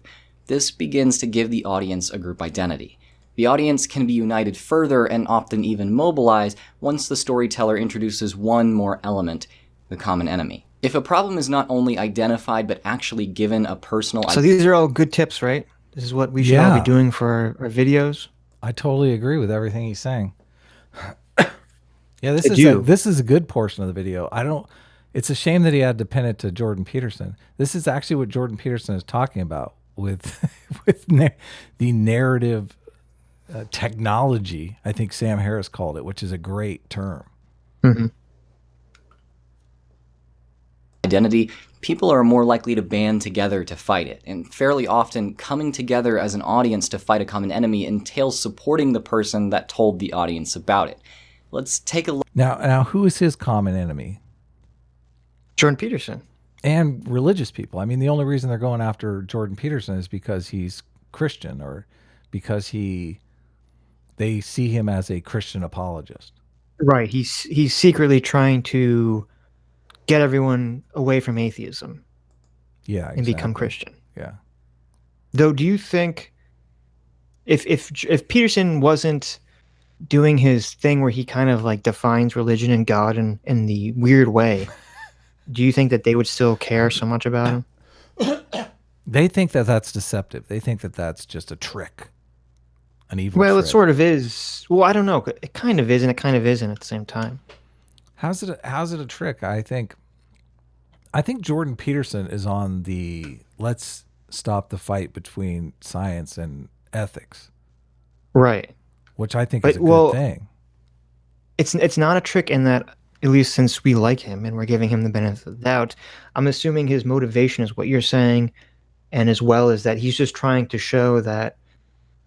This begins to give the audience a group identity. The audience can be united further and often even mobilized once the storyteller introduces one more element, the common enemy. If a problem is not only identified but actually given a personal... So these are all good tips, right? This is what we should all be doing for our videos. I totally agree with everything he's saying. Yeah, this is a good portion of the video. It's a shame that he had to pin it to Jordan Peterson. This is actually what Jordan Peterson is talking about with the narrative technology. I think Sam Harris called it, which is a great term. Mm-hmm. Identity, people are more likely to band together to fight it, and fairly often coming together as an audience to fight a common enemy entails supporting the person that told the audience about it. Let's take a look. Now, who is his common enemy? Jordan Peterson. And religious people. I mean, the only reason they're going after Jordan Peterson is because he's Christian, or because they see him as a Christian apologist. Right. He's secretly trying to get everyone away from atheism Yeah, and become exactly. Christian. Yeah. Though, do you think if Peterson wasn't doing his thing where he kind of like defines religion and God in the weird way, do you think that they would still care so much about him? They think that that's deceptive. They think that that's just a trick, an evil Well, trick. it sort of is. Well, I don't know. It kind of is, and it kind of isn't at the same time. How's it a trick? I think Jordan Peterson is on the let's stop the fight between science and ethics, Right. which I think But, is a well, good thing. It's not a trick in that, at least since we like him and we're giving him the benefit of the doubt, I'm assuming his motivation is what you're saying, and as well as that he's just trying to show that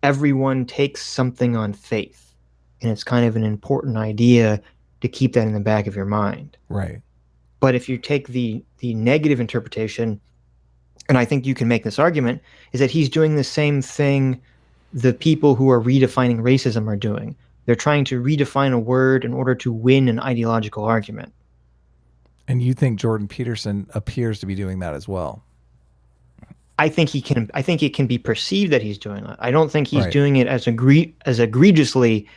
everyone takes something on faith, and it's kind of an important idea to keep that in the back of your mind. Right. But if you take the negative interpretation, and I think you can make this argument, is that he's doing the same thing the people who are redefining racism are doing. They're trying to redefine a word in order to win an ideological argument. And you think Jordan Peterson appears to be doing that as well? I think it can be perceived that he's doing that. I don't think he's Right. doing it as egregiously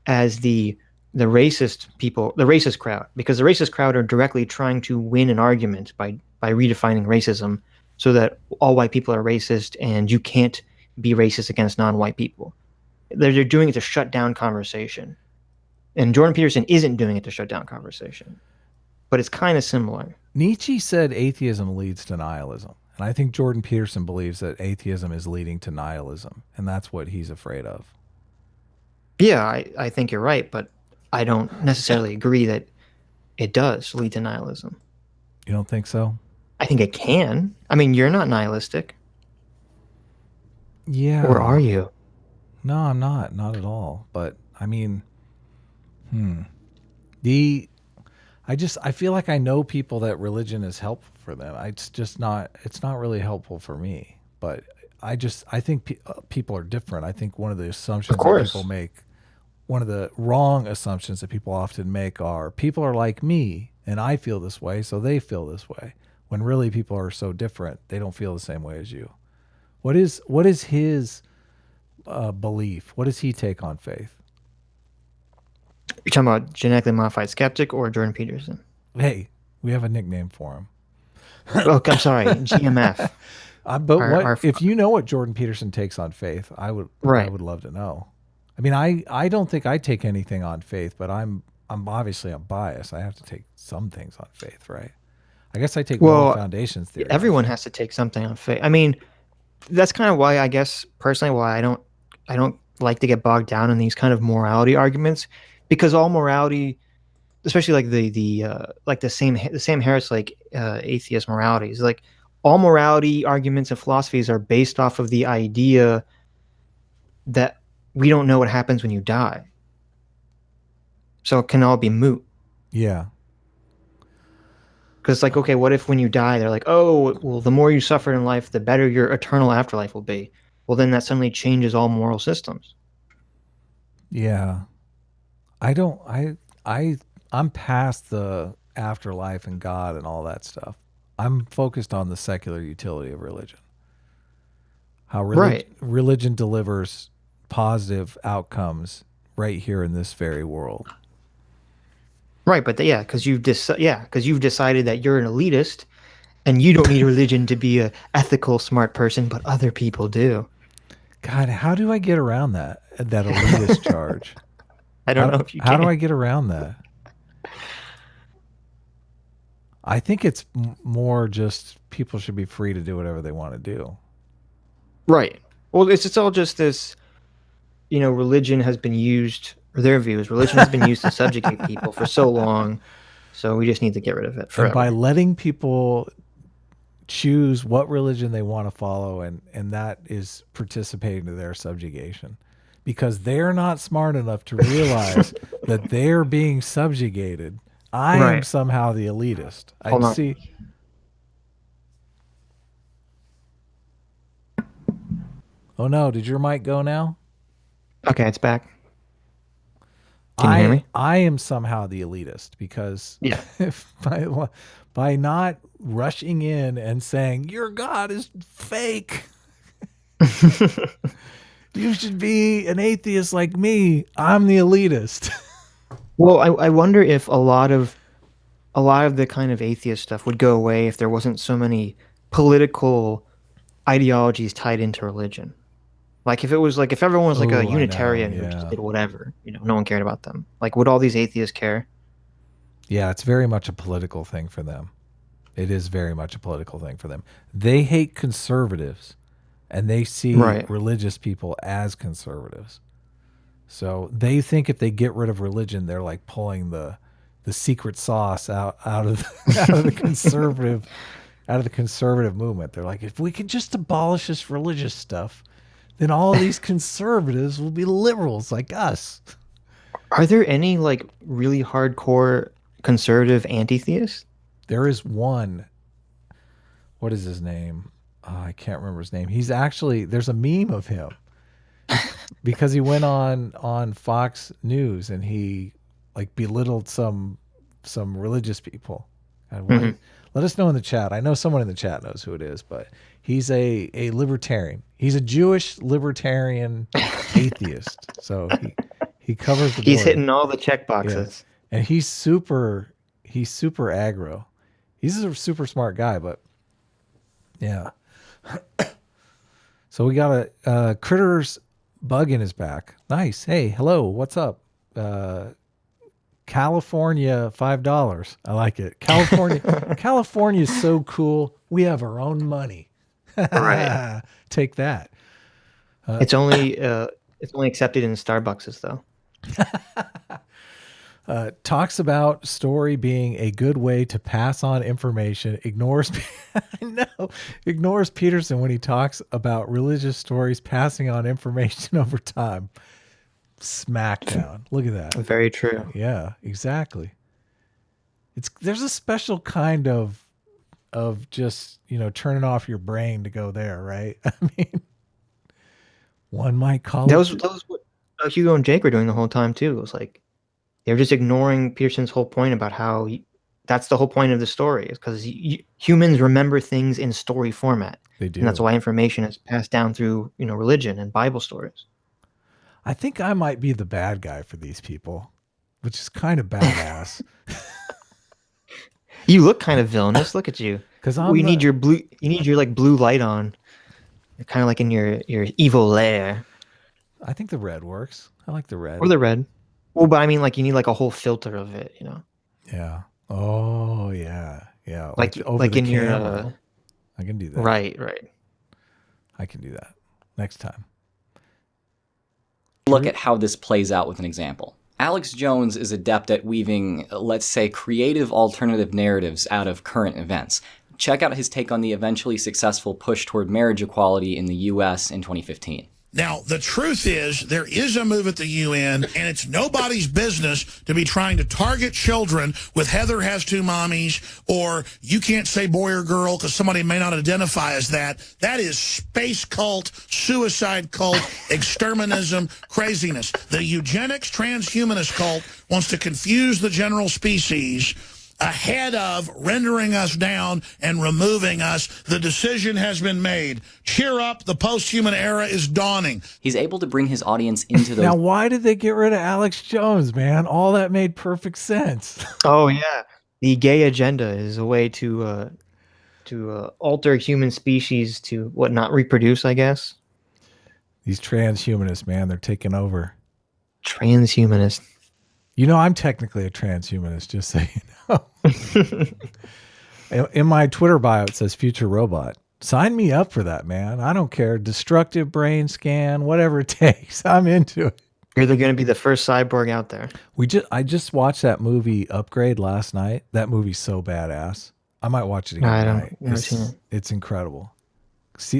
as the racist people, the racist crowd, because the racist crowd are directly trying to win an argument by redefining racism so that all white people are racist and you can't be racist against non-white people. They're doing it to shut down conversation. And Jordan Peterson isn't doing it to shut down conversation. But it's kind of similar. Nietzsche said atheism leads to nihilism. And I think Jordan Peterson believes that atheism is leading to nihilism. And that's what he's afraid of. Yeah, I think you're right, but I don't necessarily agree that it does lead to nihilism. You don't think so? I think it can. I mean, you're not nihilistic. Yeah. Or are you? No, I'm not. Not at all. But I mean, I feel like I know people that religion is helpful for them. It's not really helpful for me. But I think people are different. I think one of the assumptions that people make, one of the wrong assumptions that people often make are people are like me and I feel this way, so they feel this way. When really people are so different, they don't feel the same way as you. What is his belief? What does he take on faith? You're talking about genetically modified skeptic or Jordan Peterson? Hey, we have a nickname for him. Oh, I'm sorry, GMF. But if you know what Jordan Peterson takes on faith, I would love to know. I mean, I don't think I take anything on faith, but I'm obviously biased. I have to take some things on faith, right? I guess I take moral foundations theory. Everyone has to take something on faith. I mean, that's kind of why I guess personally why I don't like to get bogged down in these kind of morality arguments, because all morality, especially like the same Harris like atheist moralities, like all morality arguments and philosophies are based off of the idea that we don't know what happens when you die. So it can all be moot. Yeah. Because like, okay, what if when you die, they're like, oh, well, the more you suffer in life, the better your eternal afterlife will be. Well, then that suddenly changes all moral systems. Yeah. I'm past the afterlife and God and all that stuff. I'm focused on the secular utility of religion. How religion delivers positive outcomes right here in this very world. Right, but because you've decided that you're an elitist, and you don't need religion to be a ethical, smart person, but other people do. God, how do I get around that elitist charge? I don't know if you can. How do I get around that? I think it's more just people should be free to do whatever they want to do. Right. Well, it's all just this, religion has been used, or their views, religion has been used to subjugate people for so long, so we just need to get rid of it forever. And by letting people choose what religion they want to follow, and that is participating in their subjugation. Because they're not smart enough to realize that they're being subjugated. I am somehow the elitist. Hold on. See. Oh no, did your mic go now? Okay, it's back. Can you hear me? I am somehow the elitist because Yeah. if by not rushing in and saying your God is fake, you should be an atheist like me. I'm the elitist. Well, I wonder if a lot of the kind of atheist stuff would go away if there wasn't so many political ideologies tied into religion. Like if it was like if everyone was like Oh, I a know, Unitarian who yeah. just did whatever, no one cared about them. Like would all these atheists care? Yeah, it's very much a political thing for them. It is very much a political thing for them. They hate conservatives, and they see Right. religious people as conservatives. So they think if they get rid of religion, they're like pulling the secret sauce out of the conservative movement. They're like, if we could just abolish this religious stuff, then all of these conservatives will be liberals like us. Are there any like really hardcore conservative anti-theists? There is one. What is his name? I can't remember his name. He's actually, there's a meme of him because he went on Fox News and he like belittled some religious people. And let us know in the chat. I know someone in the chat knows who it is, but he's a libertarian. He's a Jewish libertarian atheist. So he covers the He's board. hitting all the check boxes. Yeah. And he's super aggro. He's a super smart guy, but yeah. So we got a Critter's bug in his back. Nice. Hey, hello. What's up? California, $5. I like it. California is so cool. We have our own money. Right. Take that. It's only accepted in Starbucks though. Talks about story being a good way to pass on information. Ignores Peterson when he talks about religious stories passing on information over time. Smackdown. Look at that. Very true. Yeah, exactly. There's a special kind of just, turning off your brain to go there, right? I mean, one might call That it. was what Hugo and Jake were doing the whole time too. It was like they were just ignoring Peterson's whole point about how that's the whole point of the story is because humans remember things in story format. They do. And that's why information is passed down through, religion and Bible stories. I think I might be the bad guy for these people, which is kind of badass. You look kind of villainous. Look at you. Because You need your like blue light on. You're kind of like in your evil lair. I think the red works. I like the red. Or the red. Well, but I mean, like you need like a whole filter of it, Yeah. Oh yeah. Yeah. Like over the in camera. your. I can do that. Right. I can do that next time. Look at how this plays out with an example. Alex Jones is adept at weaving, let's say, creative alternative narratives out of current events. Check out his take on the eventually successful push toward marriage equality in the US in 2015. Now, the truth is there is a move at the UN, and it's nobody's business to be trying to target children with Heather has two mommies, or you can't say boy or girl because somebody may not identify as that. That is space cult, suicide cult, exterminism, craziness. The eugenics transhumanist cult wants to confuse the general species ahead of rendering us down and removing us. The decision has been made. Cheer up, the post-human era is dawning. He's able to bring his audience into those Now, why did they get rid of Alex Jones, man? All that made perfect sense. Oh yeah, the gay agenda is a way to alter human species to not reproduce, I guess. These transhumanists, man, they're taking over. Transhumanist. I'm technically a transhumanist, just so you know. In my Twitter bio, it says future robot. Sign me up for that, man. I don't care. Destructive brain scan, whatever it takes. I'm into it. You're going to be the first cyborg out there. I just watched that movie Upgrade last night. That movie's so badass. I might watch it again I tonight. never seen it. It's incredible.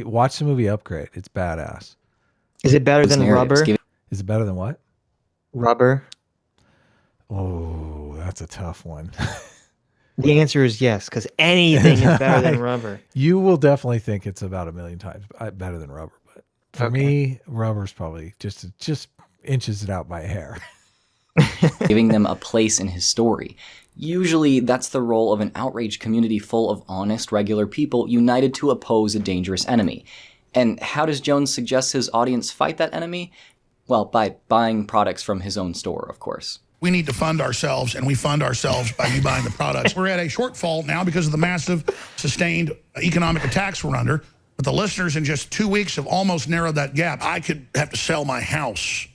Watch the movie Upgrade. It's badass. Is it better than narratives. Rubber? Is it better than what? Rubber? Oh, that's a tough one. The answer is yes, because anything is better than Rubber. You will definitely think it's about a million times better than Rubber, but for me, Rubber's probably just inches it out by a hair. giving them a place in his story. Usually, that's the role of an outraged community full of honest, regular people united to oppose a dangerous enemy. And how does Jones suggest his audience fight that enemy? Well, by buying products from his own store, of course. We need to fund ourselves, and we fund ourselves by you buying the products. We're at a shortfall now because of the massive, sustained economic attacks we're under. But the listeners in just 2 weeks have almost narrowed that gap. I could have to sell my house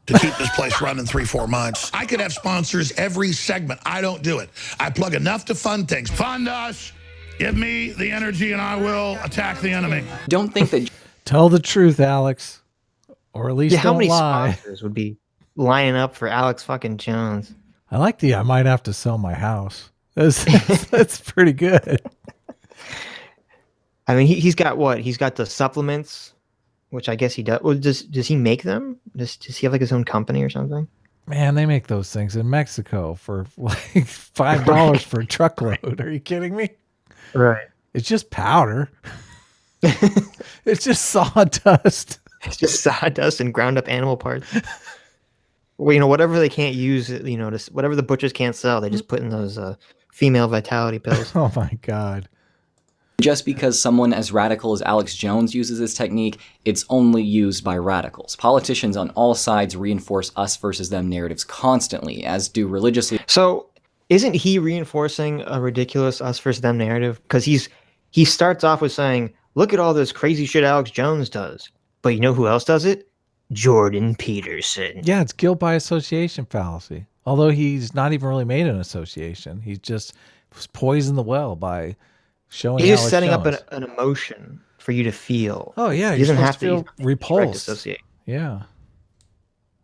to keep this place running 3-4 months. I could have sponsors every segment. I don't do it. I plug enough to fund things. Fund us. Give me the energy, and I will attack the enemy. Don't think that... Tell the truth, Alex. Or at least Yeah, how don't many lie. sponsors would be lining up for Alex fucking Jones? I like I might have to sell my house. That's pretty good. I mean, he's got what? He's got the supplements, which I guess he does. Well, does he make them? Does he have like his own company or something? Man, they make those things in Mexico for like $5 for a truckload. Are you kidding me? Right. It's just powder. It's just sawdust. It's just sawdust and ground up animal parts. Well, whatever they can't use, whatever the butchers can't sell, they just put in those female vitality pills. Oh my God. Just because someone as radical as Alex Jones uses this technique, it's only used by radicals. Politicians on all sides reinforce us versus them narratives constantly, as do religious leaders. So isn't he reinforcing a ridiculous us versus them narrative? Because he starts off with saying, look at all this crazy shit Alex Jones does. But you know who else does it? Jordan Peterson. Yeah, it's guilt by association fallacy. Although he's not even really made an association. He just poisoned the well by showing He's Alex just setting Jones. up an emotion for you to feel. Oh, yeah. He You're doesn't supposed have to feel direct repulsed. associate. Yeah.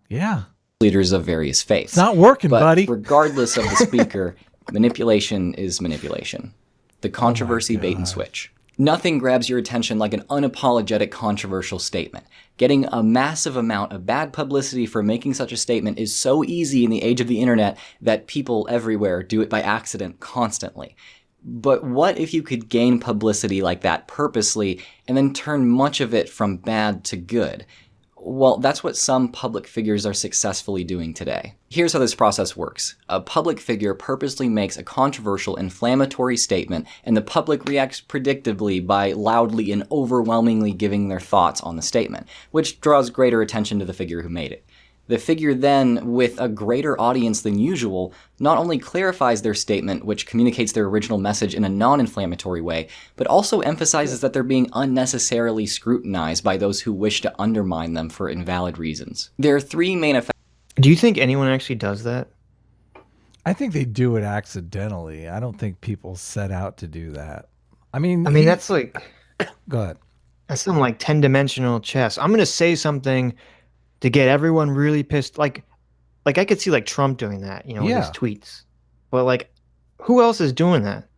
Yeah. Leaders of various faiths. It's not working, But buddy. regardless of the speaker, manipulation is manipulation. The controversy bait and switch. Nothing grabs your attention like an unapologetic controversial statement. Getting a massive amount of bad publicity for making such a statement is so easy in the age of the internet that people everywhere do it by accident constantly. But what if you could gain publicity like that purposely and then turn much of it from bad to good? Well, that's what some public figures are successfully doing today. Here's how this process works. A public figure purposely makes a controversial, inflammatory statement, and the public reacts predictably by loudly and overwhelmingly giving their thoughts on the statement, which draws greater attention to the figure who made it. The figure then, with a greater audience than usual, not only clarifies their statement, which communicates their original message in a non-inflammatory way, but also emphasizes that they're being unnecessarily scrutinized by those who wish to undermine them for invalid reasons. There are three main effects. Do you think anyone actually does that? I think they do it accidentally. I don't think people set out to do that. I mean, That's like, go ahead. that's some like 10-dimensional chess. I'm going to say something to get everyone really pissed. Like I could see like Trump doing that, with his tweets. But like, who else is doing that?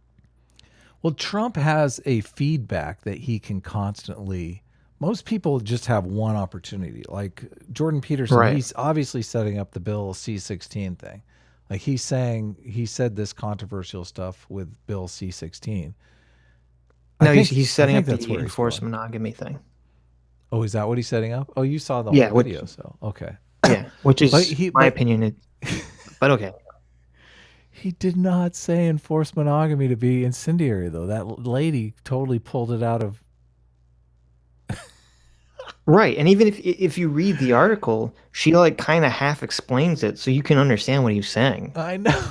Well, Trump has a feedback that he can constantly. Most people just have one opportunity. Like Jordan Peterson, Right. He's obviously setting up the Bill C-16 thing. Like he said this controversial stuff with Bill C-16. No, he's setting up the that's where he's enforced going. monogamy thing. Oh, is that what he's setting up? Oh, you saw the Yeah, whole video, so okay. Yeah, which is But my opinion. But okay. He did not say enforced monogamy to be incendiary, though. That lady totally pulled it out of. Right, and even if you read the article, she like kind of half explains it, so you can understand what he's saying. I know.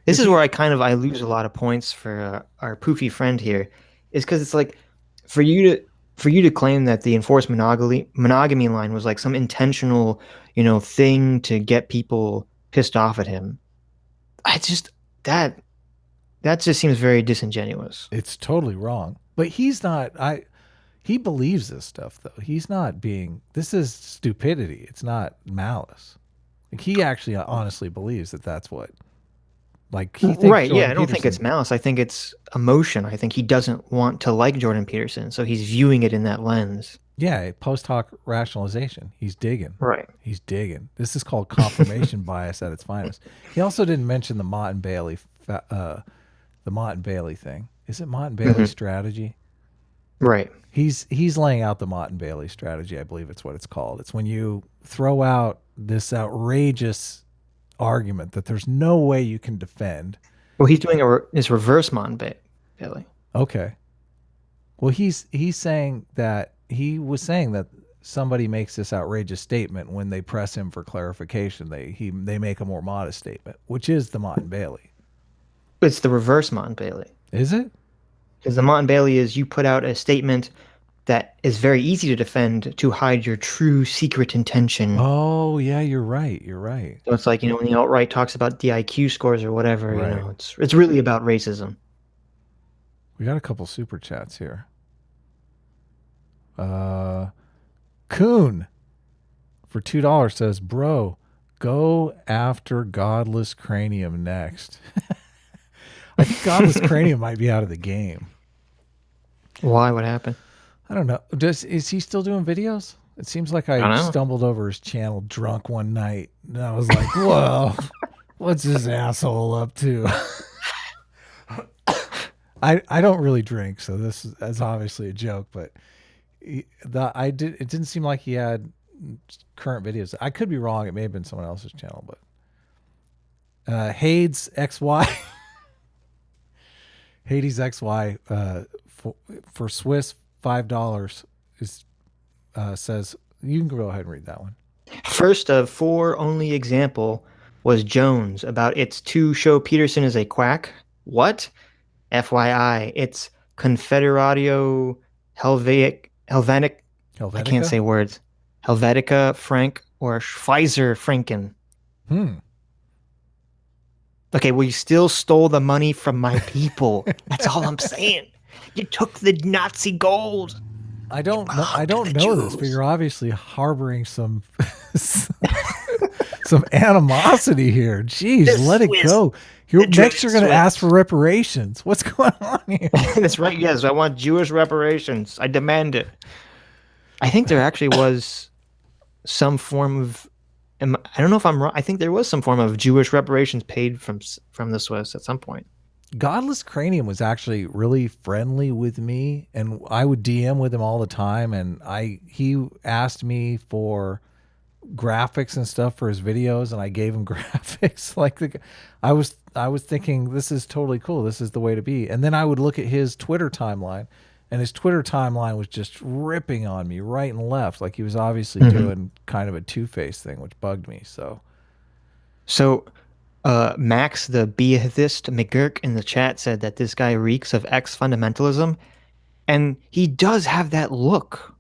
This is where I lose a lot of points for our poofy friend here, is because it's like for you to claim that the enforced monogamy line was like some intentional, thing to get people pissed off at him. That just seems very disingenuous. It's totally wrong. But he's not. He believes this stuff, though. He's not being. This is stupidity. It's not malice. Like, he actually honestly believes that that's what. Like he thinks Right, Jordan yeah, I don't think it's Peterson- malice. I think it's emotion. I think he doesn't want to like Jordan Peterson, so he's viewing it in that lens. Yeah, post hoc rationalization. He's digging. Right. He's digging. This is called confirmation bias at its finest. He also didn't mention the Mott and Bailey, thing. Is it Mott and Bailey strategy? Right. He's laying out the Mott and Bailey strategy. I believe it's what it's called. It's when you throw out this outrageous argument that there's no way you can defend. Well, he's doing his reverse Mon Bailey. Okay. Well, he's saying that he was saying that somebody makes this outrageous statement when they press him for clarification. They make a more modest statement, which is the Mon Bailey. It's the reverse Mon Bailey. Is it? Because the Mon Bailey is you put out a statement that is very easy to defend to hide your true secret intention. Oh, yeah, you're right. You're right. So it's like, when the alt-right talks about DIQ scores or whatever, Right. It's really about racism. We got a couple super chats here. Coon for $2 says, bro, go after Godless Cranium next. I think Godless Cranium might be out of the game. Why? What happened? I don't know. Is he still doing videos? It seems like I don't know. stumbled over his channel drunk one night, and I was like, whoa, what's this asshole up to? I don't really drink, so this is obviously a joke, but it didn't seem like he had current videos. I could be wrong. It may have been someone else's channel, but Hades XY Hades XY for Swiss $5 is says, you can go ahead and read that one. First of four only example was Jones about its to show Peterson is a quack. What? FYI, it's Confederatio Helvetic. I can't say words. Helvetica Frank or Pfizer Franken. Okay, well, you still stole the money from my people. That's all I'm saying. You took the Nazi gold. I don't know this, but you're obviously harboring some some animosity here. Jeez, let it go. Next, you're going to ask for reparations. What's going on here? That's right. Yes, I want Jewish reparations. I demand it. I think there actually was some form of. I don't know if I'm wrong. I think there was some form of Jewish reparations paid from the Swiss at some point. Godless Cranium was actually really friendly with me, and I would DM with him all the time. And he asked me for graphics and stuff for his videos, and I gave him graphics. I was thinking, this is totally cool. This is the way to be. And then I would look at his Twitter timeline, and his Twitter timeline was just ripping on me right and left. Like he was obviously doing kind of a two-faced thing, which bugged me. So Max, the Beathist McGurk in the chat, said that this guy reeks of ex-fundamentalism, and he does have that look,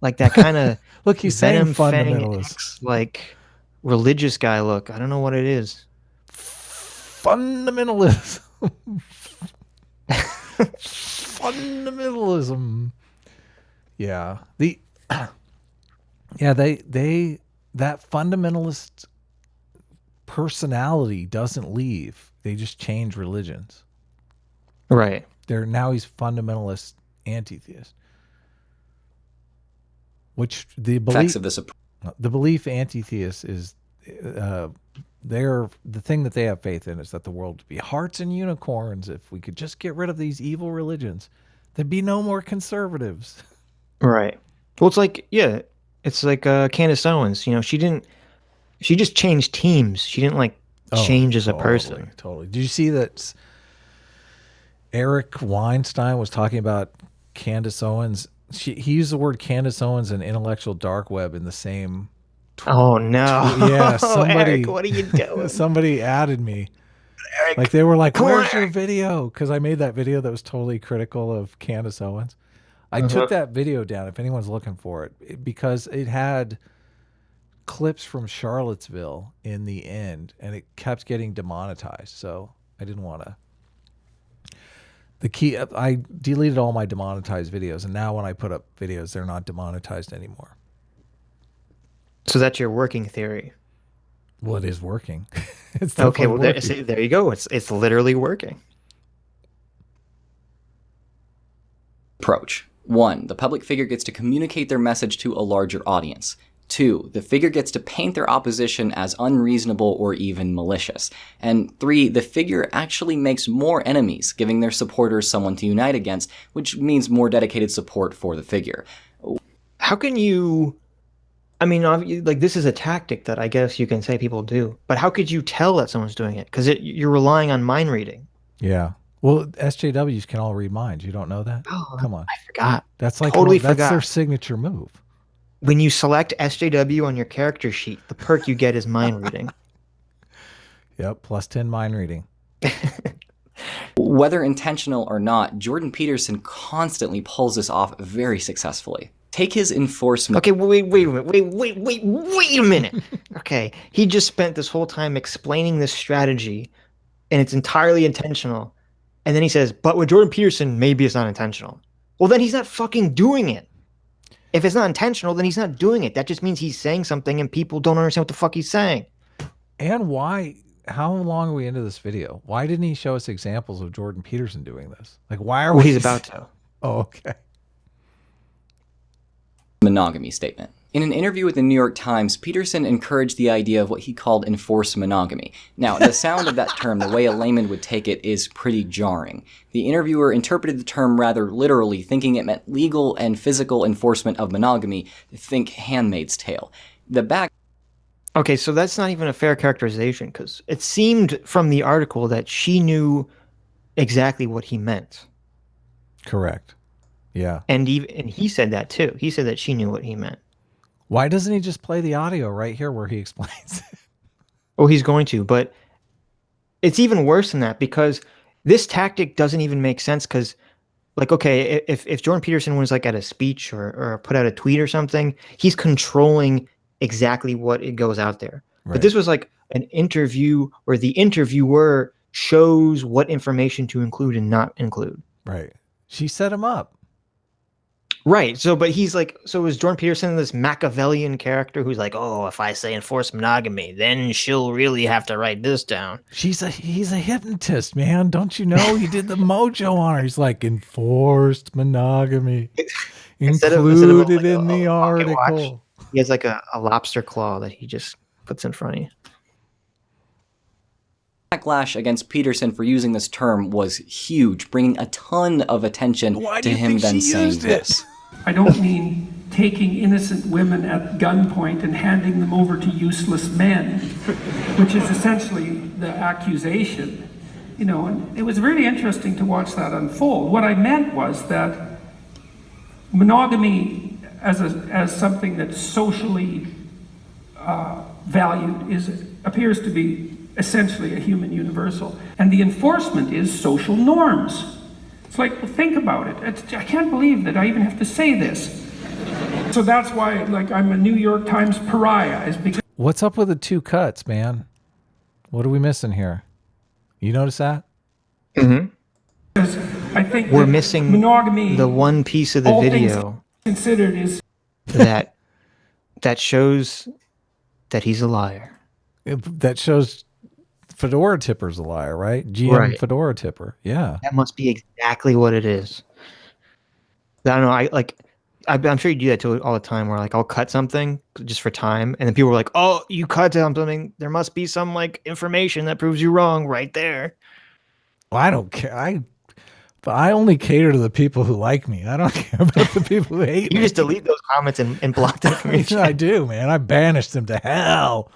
like that kind of look. He's saying fundamentalist, like religious guy look. I don't know what it is. Fundamentalism. Fundamentalism. Yeah. That fundamentalist personality doesn't leave. They just change religions. Right. Now he's fundamentalist anti-theist. Which the belief anti-theist is the thing that they have faith in is that the world would be hearts and unicorns. If we could just get rid of these evil religions, there'd be no more conservatives. Right. Well, it's like Candace Owens. She just changed teams. She didn't change as a person. Totally. Did you see that Eric Weinstein was talking about Candace Owens? He used the word Candace Owens and intellectual dark web in the same. Oh no! Yeah, somebody. Eric, what are you doing? Somebody added me. Eric, they were like, "Where's your video?" Because I made that video that was totally critical of Candace Owens. I took that video down. If anyone's looking for it, because it had clips from Charlottesville in the end, and it kept getting demonetized. So I didn't want to. I deleted all my demonetized videos, and now when I put up videos, they're not demonetized anymore. So that's your working theory. Well, it is working. It's okay. Well, there you go. It's literally working. Approach. 1. The public figure gets to communicate their message to a larger audience. 2. The figure gets to paint their opposition as unreasonable or even malicious. And 3. The figure actually makes more enemies, giving their supporters someone to unite against, which means more dedicated support for the figure. How can you I mean, like this is a tactic that I guess you can say people do, but how could you tell that someone's doing it? Because you're relying on mind reading. Yeah. Well, SJWs can all read minds. You don't know that? Oh, Come on. I forgot. That's like Totally that's their forgot. signature move. When you select SJW on your character sheet, the perk you get is mind reading. Yep, plus 10 mind reading. Whether intentional or not, Jordan Peterson constantly pulls this off very successfully. Take his enforcement. Okay, wait a minute. Okay, he just spent this whole time explaining this strategy, and it's entirely intentional. And then he says, but with Jordan Peterson, maybe it's not intentional. Well, then he's not fucking doing it. If it's not intentional, then he's not doing it. That just means he's saying something and people don't understand what the fuck he's saying. And why? How long are we into this video? Why didn't he show us examples of Jordan Peterson doing this? Like, why are we? He's about to. Oh, okay. Monogamy statement. In an interview with the New York Times, Peterson encouraged the idea of what he called enforced monogamy. Now, the sound of that term, the way a layman would take it, is pretty jarring. The interviewer interpreted the term rather literally, thinking it meant legal and physical enforcement of monogamy. Think Handmaid's Tale. Okay, so that's not even a fair characterization, because it seemed from the article that she knew exactly what he meant. Correct. Yeah. And he said that too. He said that she knew what he meant. Why doesn't he just play the audio right here where he explains it? Oh, he's going to, but it's even worse than that, because this tactic doesn't even make sense. Because, like, okay, if Jordan Peterson was like at a speech or put out a tweet or something, he's controlling exactly what it goes out there. Right. But this was like an interview where the interviewer shows what information to include and not include. Right. She set him up. Right. So, but he's like, so is Jordan Peterson this Machiavellian character who's like, oh, if I say enforced monogamy, then she'll really have to write this down. He's a hypnotist, man. Don't you know? He did the mojo on her. He's like, enforced monogamy Instead of included like in the pocket watch, article. he has like a lobster claw that he just puts in front of you. Backlash against Peterson for using this term was huge, bringing a ton of attention Why do to you him think then she saying used it? this. I don't mean taking innocent women at gunpoint and handing them over to useless men, which is essentially the accusation. You know, and it was really interesting to watch that unfold. What I meant was that monogamy as something that's socially valued appears to be essentially a human universal. And the enforcement is social norms. It's like, well, think about it. I can't believe that I even have to say this. So that's why, like, I'm a New York Times pariah, is because... What's up with the two cuts, man? What are we missing here? You notice that? Mm-hmm. I think We're missing monogamy, the one piece of the all video things considered, is that shows that he's a liar. That shows Fedora Tipper's a liar, right? GM Right. Fedora Tipper. Yeah. That must be exactly what it is. I don't know. I'm sure you do that too all the time, where like I'll cut something just for time, and then people are like, "Oh, you cut something. There must be some like information that proves you wrong right there." Well, I don't care. But I only cater to the people who like me. I don't care about the people who hate You me. just delete those comments and block the information. I do, man. I banish them to hell.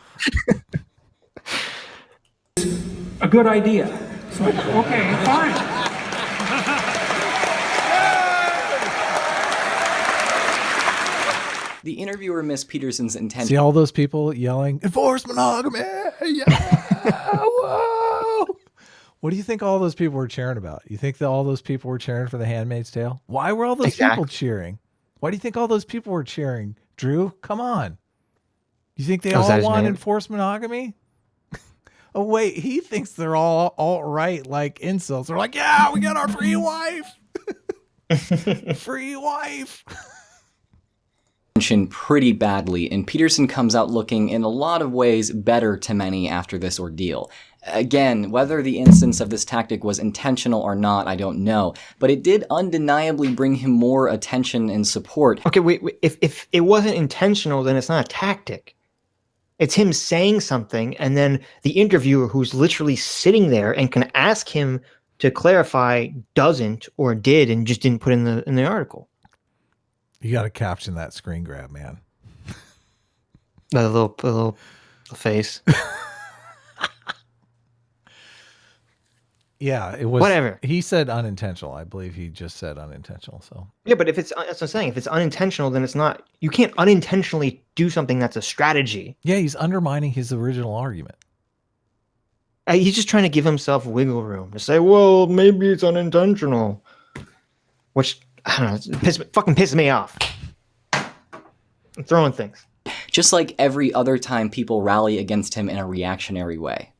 a good idea. So, okay, fine. The interviewer missed Peterson's intention. See all those people yelling, enforce monogamy. Yeah. Whoa. What do you think all those people were cheering about? You think that all those people were cheering for The Handmaid's Tale? Why were all those people cheering? Why do you think all those people were cheering? Drew, come on. You think they all want enforced monogamy? Oh, wait, he thinks they're all alt-right like incels. They're like, yeah, we got our free wife. Free wife. Pretty badly, and Peterson comes out looking in a lot of ways better to many after this ordeal. Again, whether the instance of this tactic was intentional or not, I don't know, but it did undeniably bring him more attention and support. Okay, wait. If it wasn't intentional, then it's not a tactic. It's him saying something, and then the interviewer, who's literally sitting there and can ask him to clarify, doesn't or did and just didn't put in the article. You got to caption that screen grab, man. The little face. Yeah, it was. Whatever. He said unintentional. I believe he just said unintentional. So Yeah, but if it's that's what I'm saying. If it's unintentional, then it's not. You can't unintentionally do something that's a strategy. yeah, he's undermining his original argument. He's just trying to give himself wiggle room to say, well, maybe it's unintentional. Which, I don't know, fucking pisses me off. I'm throwing things. Just like every other time people rally against him in a reactionary way.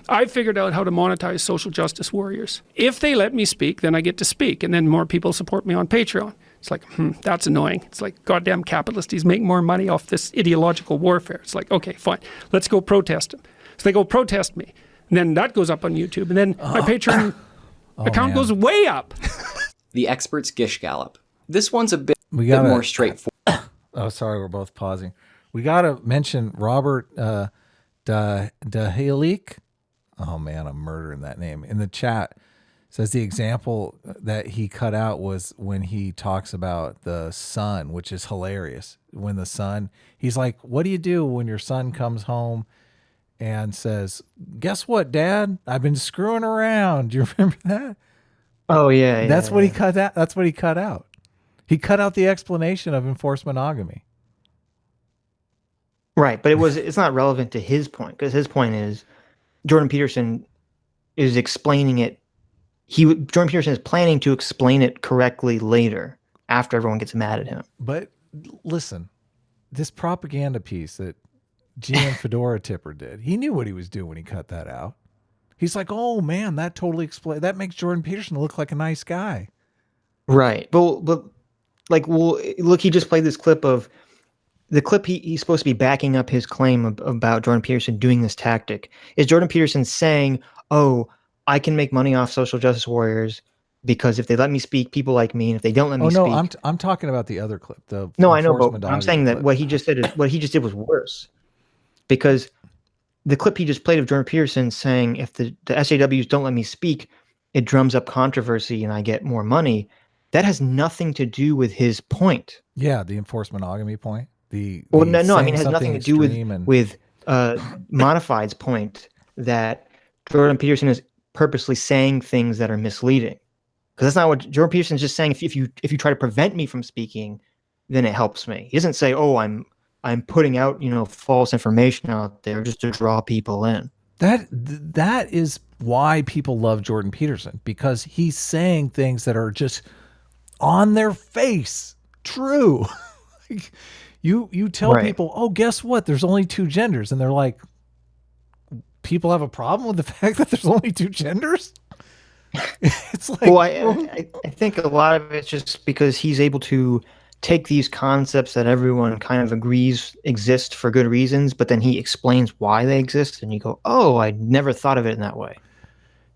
I figured out how to monetize social justice warriors. If they let me speak, then I get to speak, and then more people support me on Patreon. It's like, that's annoying. It's like, goddamn capitalists make more money off this ideological warfare. It's like, okay, fine, let's go protest them. So they go protest me, and then that goes up on YouTube, and then my Patreon account goes way up. The expert's Gish Gallop. This one's a bit more straightforward. Oh, sorry, we're both pausing. We got to mention Robert Dahalik. Oh man, I'm murdering that name. In the chat, says the example that he cut out was when he talks about the son, which is hilarious. When the son, he's like, what do you do when your son comes home and says, guess what, Dad? I've been screwing around. Do you remember that? Oh, yeah. That's what he cut out. That's what he cut out. He cut out the explanation of enforced monogamy. Right, but it's not relevant to his point, because his point is Jordan Peterson is explaining it. Jordan Peterson is planning to explain it correctly later, after everyone gets mad at him. But listen, this propaganda piece that GM Fedora Tipper did, he knew what he was doing when he cut that out. He's like, oh man, that totally that makes Jordan Peterson look like a nice guy. Right, but look, he just played this clip of the clip he's supposed to be backing up his claim about Jordan Peterson doing this tactic. Is Jordan Peterson saying, oh, I can make money off social justice warriors because if they let me speak, people like me, and if they don't let me speak. Oh no, I'm talking about the other clip. No, I know, but I'm saying that what he just did was worse, because the clip he just played of Jordan Peterson saying if the SJWs don't let me speak, it drums up controversy and I get more money. That has nothing to do with his point. Yeah, the enforced monogamy point. No, I mean, it has nothing to do with Modified's point that Jordan Peterson is purposely saying things that are misleading. Because that's not what Jordan Peterson's just saying. If you try to prevent me from speaking, then it helps me. He doesn't say, oh, I'm putting out, false information out there just to draw people in. That is why people love Jordan Peterson, because he's saying things that are just on their face true. Like, you tell people, oh, guess what? There's only two genders. And they're like, people have a problem with the fact that there's only two genders? It's like, well, I think a lot of it's just because he's able to take these concepts that everyone kind of agrees exist for good reasons, but then he explains why they exist, and you go, oh, I never thought of it in that way.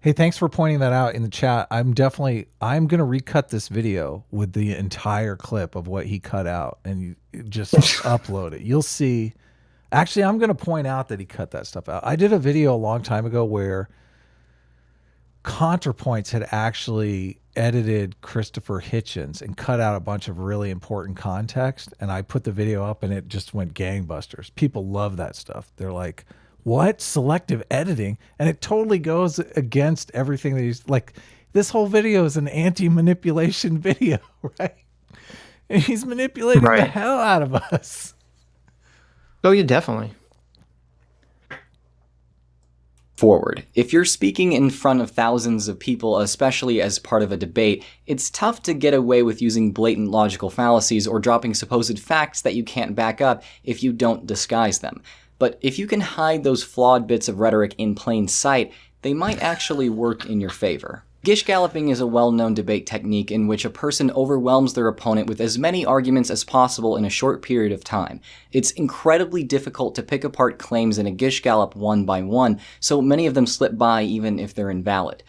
Hey, thanks for pointing that out in the chat. I'm going to recut this video with the entire clip of what he cut out, and you just upload it. You'll see. Actually, I'm going to point out that he cut that stuff out. I did a video a long time ago where ContraPoints had actually edited Christopher Hitchens and cut out a bunch of really important context, and I put the video up and it just went gangbusters. People love that stuff. They're like, what? Selective editing? And it totally goes against everything that he's like. This whole video is an anti-manipulation video, right? And he's manipulating the hell out of us. Oh, yeah, definitely. Forward. If you're speaking in front of thousands of people, especially as part of a debate, it's tough to get away with using blatant logical fallacies or dropping supposed facts that you can't back up if you don't disguise them. But if you can hide those flawed bits of rhetoric in plain sight, they might actually work in your favor. Gish galloping is a well-known debate technique in which a person overwhelms their opponent with as many arguments as possible in a short period of time. It's incredibly difficult to pick apart claims in a gish gallop one by one, so many of them slip by even if they're invalid.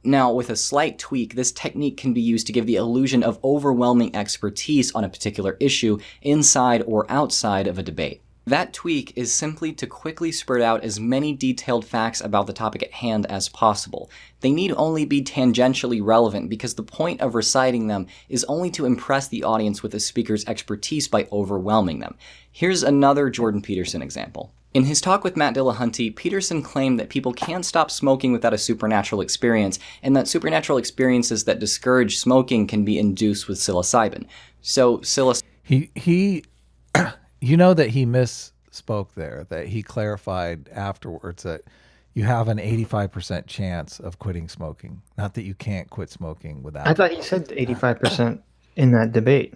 Now, with a slight tweak, this technique can be used to give the illusion of overwhelming expertise on a particular issue inside or outside of a debate. That tweak is simply to quickly spurt out as many detailed facts about the topic at hand as possible. They need only be tangentially relevant because the point of reciting them is only to impress the audience with the speaker's expertise by overwhelming them. Here's another Jordan Peterson example. In his talk with Matt Dillahunty, Peterson claimed that people can't stop smoking without a supernatural experience, and that supernatural experiences that discourage smoking can be induced with psilocybin. So He you know that he misspoke there, that he clarified afterwards that you have an 85% chance of quitting smoking, not that you can't quit smoking without. I thought he said 85% in that debate.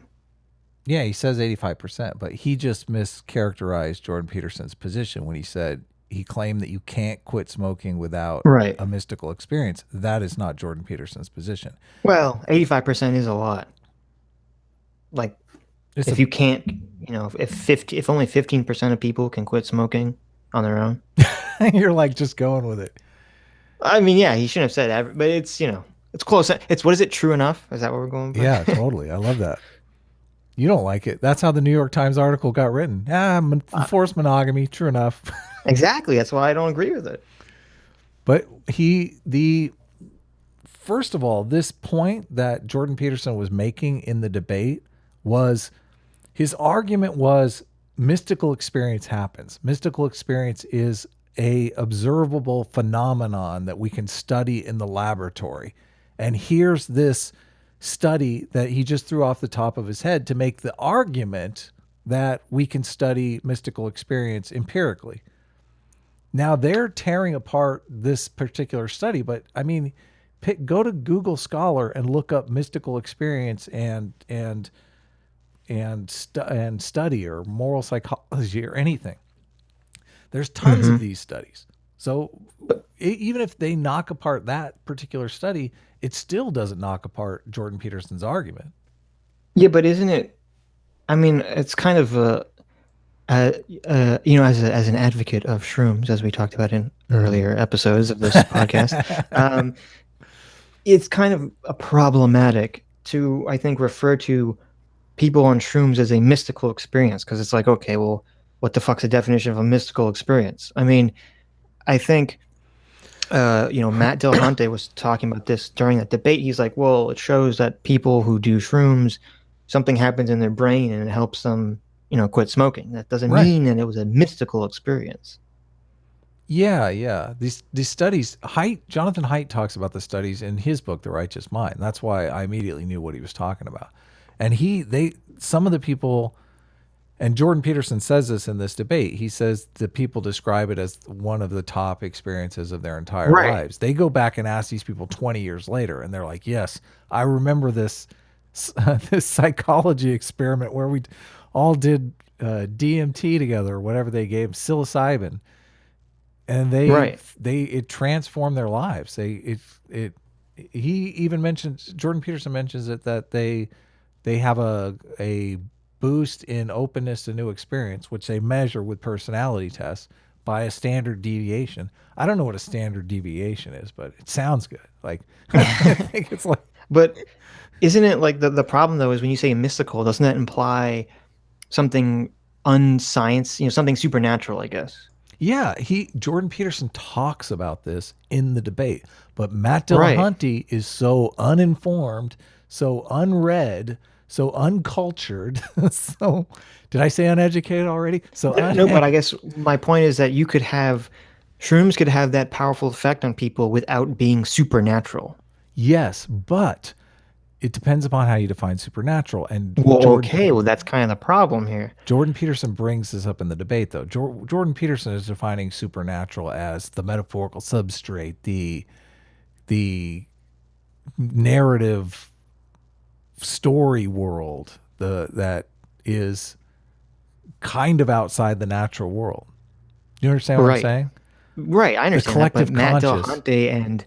Yeah, he says 85%, but he just mischaracterized Jordan Peterson's position when he said he claimed that you can't quit smoking without Right. a mystical experience. That is not Jordan Peterson's position. Well, 85% is a lot. Like, if you can't, you know, if only 15% of people can quit smoking on their own. You're like just going with it. I mean, yeah, he shouldn't have said that, but it's, you know, it's close. It's, what is it, true enough? Is that what we're going with? Yeah, totally. I love that. You don't like it. That's how the New York Times article got written. Forced monogamy, true enough. Exactly. That's why I don't agree with it. But first of all, this point that Jordan Peterson was making in the debate was, his argument was mystical experience happens. Mystical experience is a observable phenomenon that we can study in the laboratory. And here's this study that he just threw off the top of his head to make the argument that we can study mystical experience empirically. Now they're tearing apart this particular study, but I mean, go to Google Scholar and look up mystical experience and study or moral psychology or anything. There's tons of these studies. So even if they knock apart that particular study, it still doesn't knock apart Jordan Peterson's argument. Yeah, but isn't it? I mean, it's kind of you know, as an advocate of shrooms, as we talked about in earlier episodes of this podcast, it's kind of a problematic to, I think, refer to people on shrooms as a mystical experience, because it's like, okay, well, what the fuck's the definition of a mystical experience? I mean, I think, you know, Matt Dillahunty was talking about this during that debate. He's like, well, it shows that people who do shrooms, something happens in their brain and it helps them, you know, quit smoking. That doesn't mean that it was a mystical experience. Yeah. These studies, Jonathan Haidt talks about the studies in his book, The Righteous Mind. That's why I immediately knew what he was talking about. And some of the people, and Jordan Peterson says this in this debate, he says the people describe it as one of the top experiences of their entire lives. They go back and ask these people 20 years later, and they're like, yes, I remember this psychology experiment where we all did DMT together, or whatever they gave, psilocybin, and it transformed their lives. He even mentions, Jordan Peterson mentions it, that they have a boost in openness to new experience, which they measure with personality tests by a standard deviation. I don't know what a standard deviation is, but it sounds good. Like, I think it's like. But isn't it like the problem though is when you say mystical, doesn't that imply something unscience, you know, something supernatural, I guess? Yeah, Jordan Peterson talks about this in the debate, but Matt Dillahunty is so uninformed, so unread, so uncultured. So, did I say uneducated already? So no, but I guess my point is that shrooms could have that powerful effect on people without being supernatural. Yes, but it depends upon how you define supernatural. And well, that's kind of the problem here. Jordan Peterson brings this up in the debate, though. Jordan Peterson is defining supernatural as the metaphorical substrate, the narrative story world that is kind of outside the natural world. You understand what I'm saying? Right, I understand. The collective that, but Matt conscious. Dillahunty and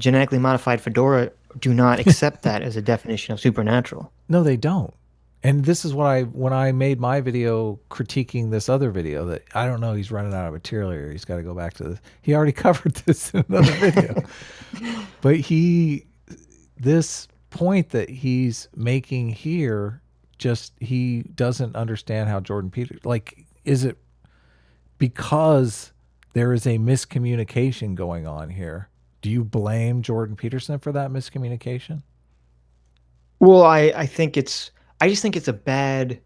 genetically modified Fedora do not accept that as a definition of supernatural. No, they don't. And this is what when I made my video critiquing this other video, that I don't know, he's running out of material here. He's got to go back to this. He already covered this in another video. But this point that he's making here, he doesn't understand how Jordan Peterson, like, is it because there is a miscommunication going on here? Do you blame Jordan Peterson for that miscommunication? Well, I just think it's a bad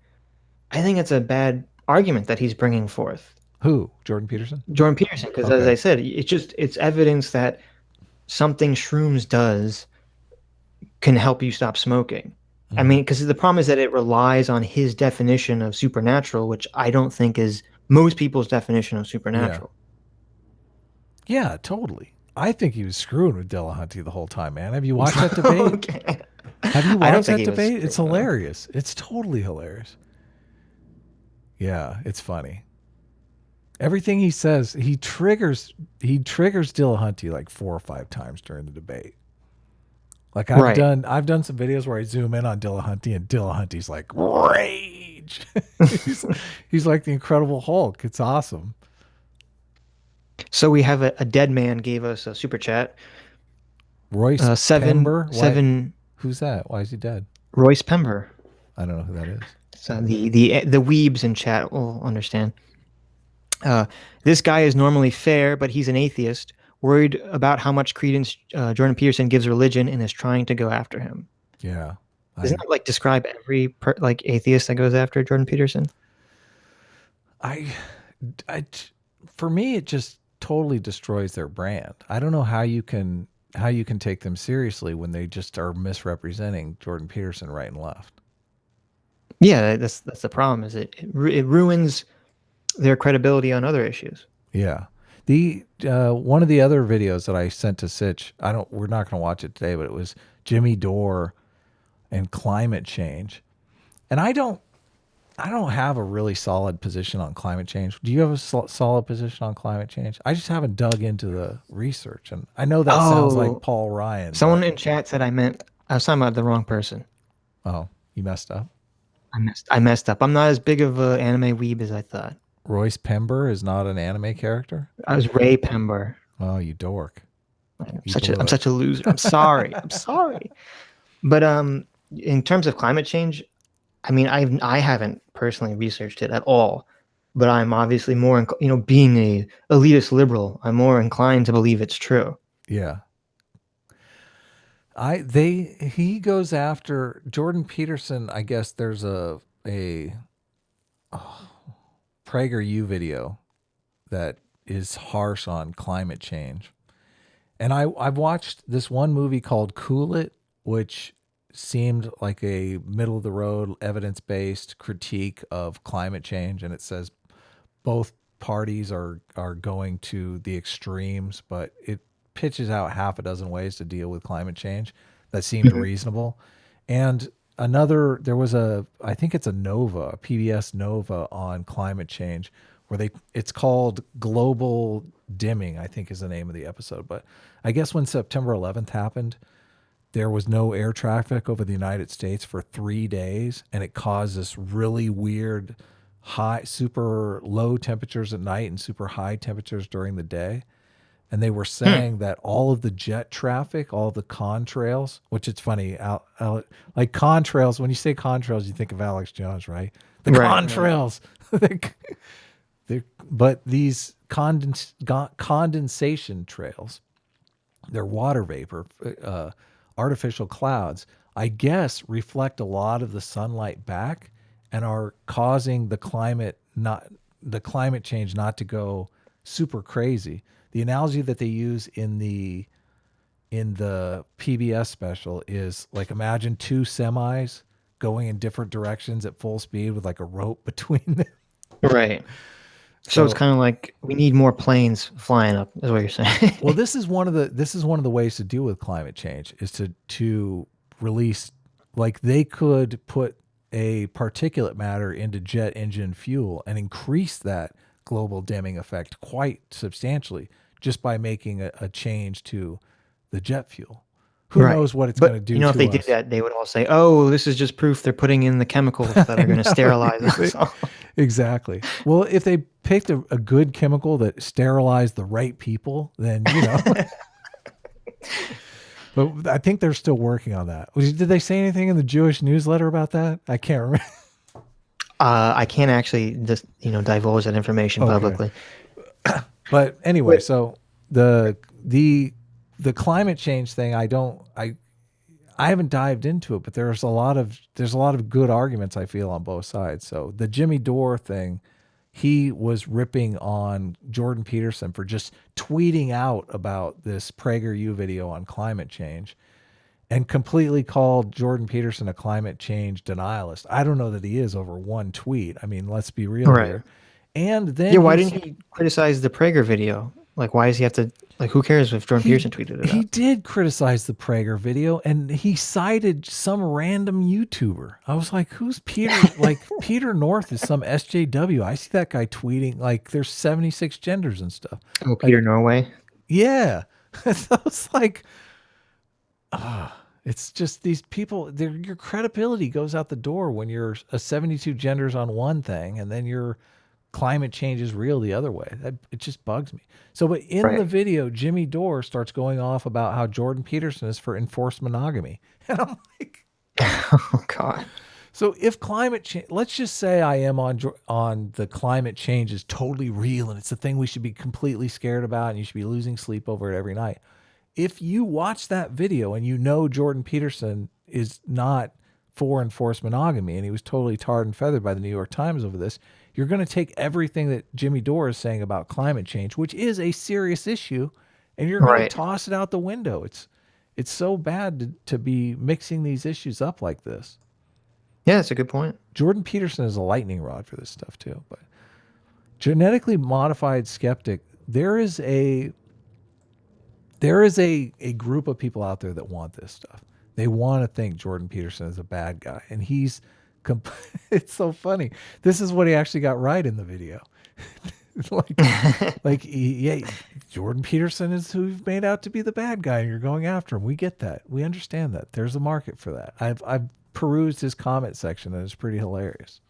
argument that he's bringing forth. Who? Jordan Peterson? Jordan Peterson, because as I said, it's evidence that something shrooms does can help you stop smoking. I mean, because the problem is that it relies on his definition of supernatural, which I don't think is most people's definition of supernatural. Yeah, totally. I think he was screwing with Dillahunty the whole time, man. Have you watched that debate? Okay. Have you I don't watched think that he was debate? It's screwing, hilarious. It's totally hilarious. Yeah, it's funny. Everything he says, he triggers Dillahunty like 4 or 5 times during the debate. Like I've done some videos where I zoom in on Dillahunty and Dillahunty's like rage. he's like the Incredible Hulk. It's awesome. So we have a dead man gave us a super chat. Royce Pember? Seven. Who's that? Why is he dead? Royce Pember. I don't know who that is. So the weebs in chat will understand. This guy is normally fair, but he's an atheist, worried about how much credence Jordan Peterson gives religion and is trying to go after him. Yeah. Doesn't that like describe every atheist that goes after Jordan Peterson? For me, it just totally destroys their brand. I don't know how you can take them seriously when they just are misrepresenting Jordan Peterson right and left. Yeah, that's the problem. Is it ruins their credibility on other issues. Yeah. The one of the other videos that I sent to Sitch, we're not going to watch it today, but it was Jimmy Dore and climate change. And I don't have a really solid position on climate change. Do you have a solid position on climate change? I just haven't dug into the research, and I know that sounds like Paul Ryan. Someone in chat said I was talking about the wrong person. Oh, you messed up. I messed up. I'm not as big of an anime weeb as I thought. Royce Pember is not an anime character? I was Ray Pember. Oh, you dork. I'm such a loser. I'm sorry. I'm sorry. But in terms of climate change, I mean, I haven't personally researched it at all, but I'm obviously more, being a elitist liberal, I'm more inclined to believe it's true. Yeah. He goes after Jordan Peterson. I guess there's a PragerU video that is harsh on climate change. And I've watched this one movie called Cool It, which seemed like a middle of the road, evidence-based critique of climate change. And it says both parties are going to the extremes, but it pitches out half a dozen ways to deal with climate change that seemed reasonable. And there was I think it's a PBS Nova on climate change, where it's called Global Dimming, I think is the name of the episode. But I guess when September 11th happened, there was no air traffic over the United States for 3 days, and it caused this really weird super low temperatures at night and super high temperatures during the day. And they were saying that all of the jet traffic, all of the contrails, which it's funny, like contrails, when you say contrails, you think of Alex Jones, right? The contrails. But these condensation trails, they're water vapor, artificial clouds, I guess reflect a lot of the sunlight back and are causing the climate change not to go super crazy. The analogy that they use in the PBS special is like, imagine 2 semis going in different directions at full speed with like a rope between them. Right. So it's kind of like we need more planes flying up, is what you're saying. Well, this is one of the ways to deal with climate change is to release, like they could put a particulate matter into jet engine fuel and increase that global dimming effect quite substantially just by making a change to the jet fuel. Who knows what it's going to do to us. If they did that, they would all say, oh, this is just proof they're putting in the chemicals that are going to sterilize us all. Exactly. Well, if they picked a good chemical that sterilized the right people, then, But I think they're still working on that. Did they say anything in the Jewish newsletter about that? I can't remember. I can't actually just divulge that information publicly. But anyway, so the climate change thing, I haven't dived into it, but there's a lot of good arguments I feel on both sides. So the Jimmy Dore thing, he was ripping on Jordan Peterson for just tweeting out about this PragerU video on climate change and completely called Jordan Peterson a climate change denialist. I don't know that he is over one tweet. I mean, let's be real here. And then why didn't he criticize the Prager video? Like, why does he have to? Like, who cares if Jordan Peterson tweeted it? He did criticize the Prager video, and he cited some random YouTuber. I was like, "Who's Peter?" Like, Peter North is some SJW. I see that guy tweeting like there's 76 genders and stuff. Oh, Peter Norway. Yeah, so I was like, it's just these people. Your credibility goes out the door when you're a 72 genders on one thing, and then you're climate change is real the other way. It just bugs me. So, but in the video, Jimmy Dore starts going off about how Jordan Peterson is for enforced monogamy. And I'm like, oh God. So if climate change, let's just say I am on the climate change is totally real and it's the thing we should be completely scared about and you should be losing sleep over it every night. If you watch that video and you know Jordan Peterson is not for enforced monogamy and he was totally tarred and feathered by the New York Times over this, you're going to take everything that Jimmy Dore is saying about climate change, which is a serious issue, and you're going to toss it out the window. It's so bad to be mixing these issues up like this. Yeah, that's a good point. Jordan Peterson is a lightning rod for this stuff too. But genetically modified skeptic, there is a group of people out there that want this stuff. They want to think Jordan Peterson is a bad guy, and he's it's so funny. This is what he actually got right in the video. Jordan Peterson is who you've made out to be the bad guy, and you're going after him. We get that. We understand that. There's a market for that. I've perused his comment section, and it's pretty hilarious.